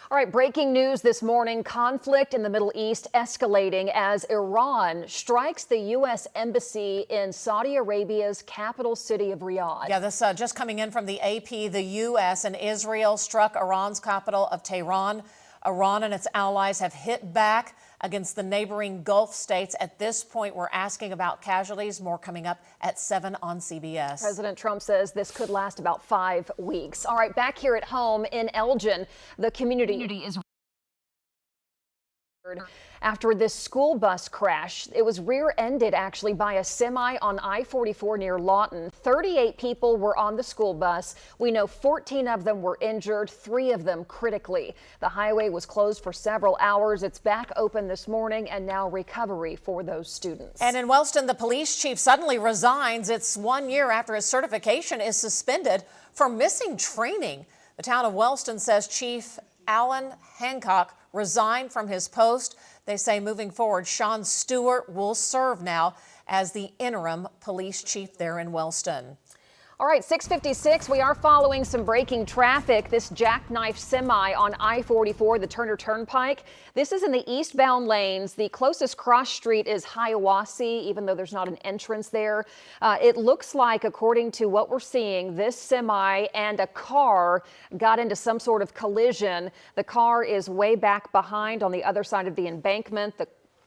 All right, breaking news this morning. Conflict in the Middle East escalating as Iran strikes the U.S. Embassy in Saudi Arabia's capital city of Riyadh. Yeah, this just coming in from the AP. The U.S. and Israel struck Iran's capital of Tehran. Iran and its allies have hit back against the neighboring Gulf states. At this point, we're asking about casualties. More coming up at 7 on CBS. President Trump says this could last about 5 weeks. All right, back here at home in Elgin, the community is after this school bus crash. It was rear-ended actually by a semi on I-44 near Lawton. 38 people were on the school bus. We know 14 of them were injured, 3 of them critically. The highway was closed for several hours. It's back open this morning, and now recovery for those students. And in Wellston, the police chief suddenly resigns. It's 1 year after his certification is suspended for missing training. The town of Wellston says Chief Alan Hancock resigned from his post. They say moving forward, Sean Stewart will serve now as the interim police chief there in Wellston. All right, 6:56. We are following some breaking traffic. This jackknife semi on I-44, the Turner Turnpike. This is in the eastbound lanes. The closest cross street is Hiawassee, even though there's not an entrance there. It looks like, according to what we're seeing, this semi and a car got into some sort of collision. The car is way back behind on the other side of the embankment.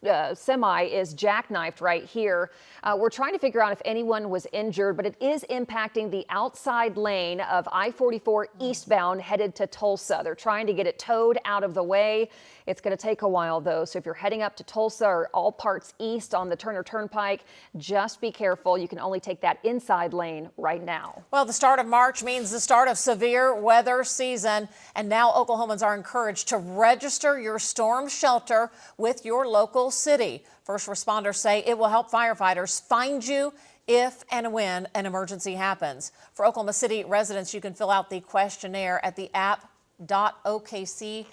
The semi is jackknifed right here. We're trying to figure out if anyone was injured, but it is impacting the outside lane of I-44 eastbound headed to Tulsa. They're trying to get it towed out of the way. It's going to take a while, though. So if you're heading up to Tulsa or all parts east on the Turner Turnpike, just be careful. You can only take that inside lane right now. Well, the start of March means the start of severe weather season, and now Oklahomans are encouraged to register your storm shelter with your local city. First responders say it will help firefighters find you if and when an emergency happens. For Oklahoma City residents, you can fill out the questionnaire at the app.okc.gov.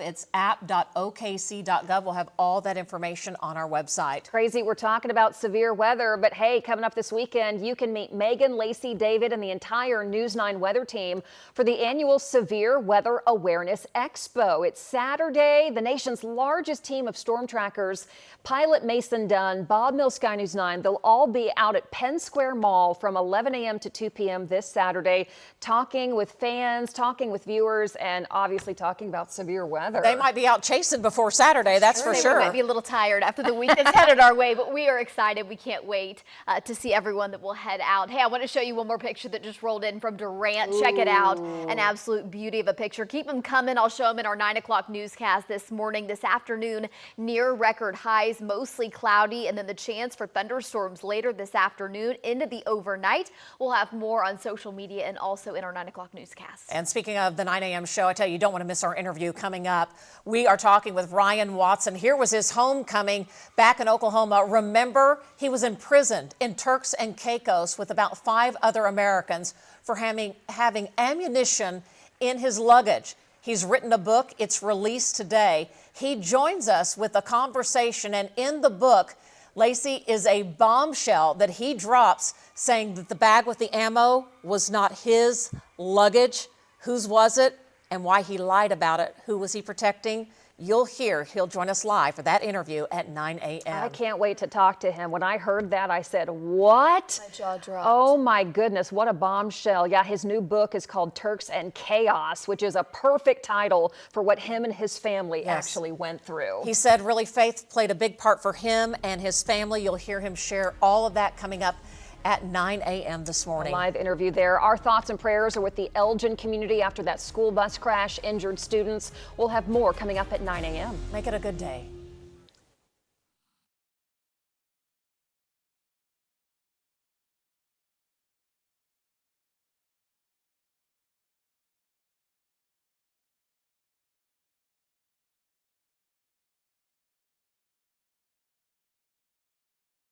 It's app.okc.gov. We'll have all that information on our website. Crazy, we're talking about severe weather, but hey, coming up this weekend, you can meet Megan, Lacey, David, and the entire News 9 weather team for the annual Severe Weather Awareness Expo. It's Saturday. The nation's largest team of storm trackers, Pilot Mason Dunn, Bob Mills, Sky News 9, they'll all be out at Penn Square Mall from 11 a.m. to 2 p.m. this Saturday, talking with fans, talking with viewers, and obviously talking about severe weather. They might be out chasing before Saturday, that's for sure. They might be a little tired after the weekend's headed our way, but we are excited. We can't wait to see everyone that will head out. Hey, I want to show you one more picture that just rolled in from Durant. Check it out. An absolute beauty of a picture. Keep them coming. I'll show them in our 9 o'clock newscast this morning. This afternoon, near record highs, mostly cloudy, and then the chance for thunderstorms later this afternoon into the overnight. We'll have more on social media and also in our 9 o'clock newscast. And speaking of the 9 a.m. show, I tell you, you don't want to miss our interview coming up. We are talking with Ryan Watson. Here was his homecoming back in Oklahoma. Remember, he was imprisoned in Turks and Caicos with about 5 other Americans for having ammunition in his luggage. He's written a book. It's released today. He joins us with a conversation, and in the book, Lacey, is a bombshell that he drops saying that the bag with the ammo was not his luggage. Whose was it and why he lied about it? Who was he protecting? You'll hear. He'll join us live for that interview at 9 a.m. I can't wait to talk to him. When I heard that, I said, what? My jaw dropped. Oh my goodness, what a bombshell. Yeah, his new book is called Turks and Chaos, which is a perfect title for what him and his family actually went through. He said really faith played a big part for him and his family. You'll hear him share all of that coming up at 9 a.m. this morning. A live interview there. Our thoughts and prayers are with the Elgin community after that school bus crash, injured students. We'll have more coming up at 9 a.m. Make it a good day.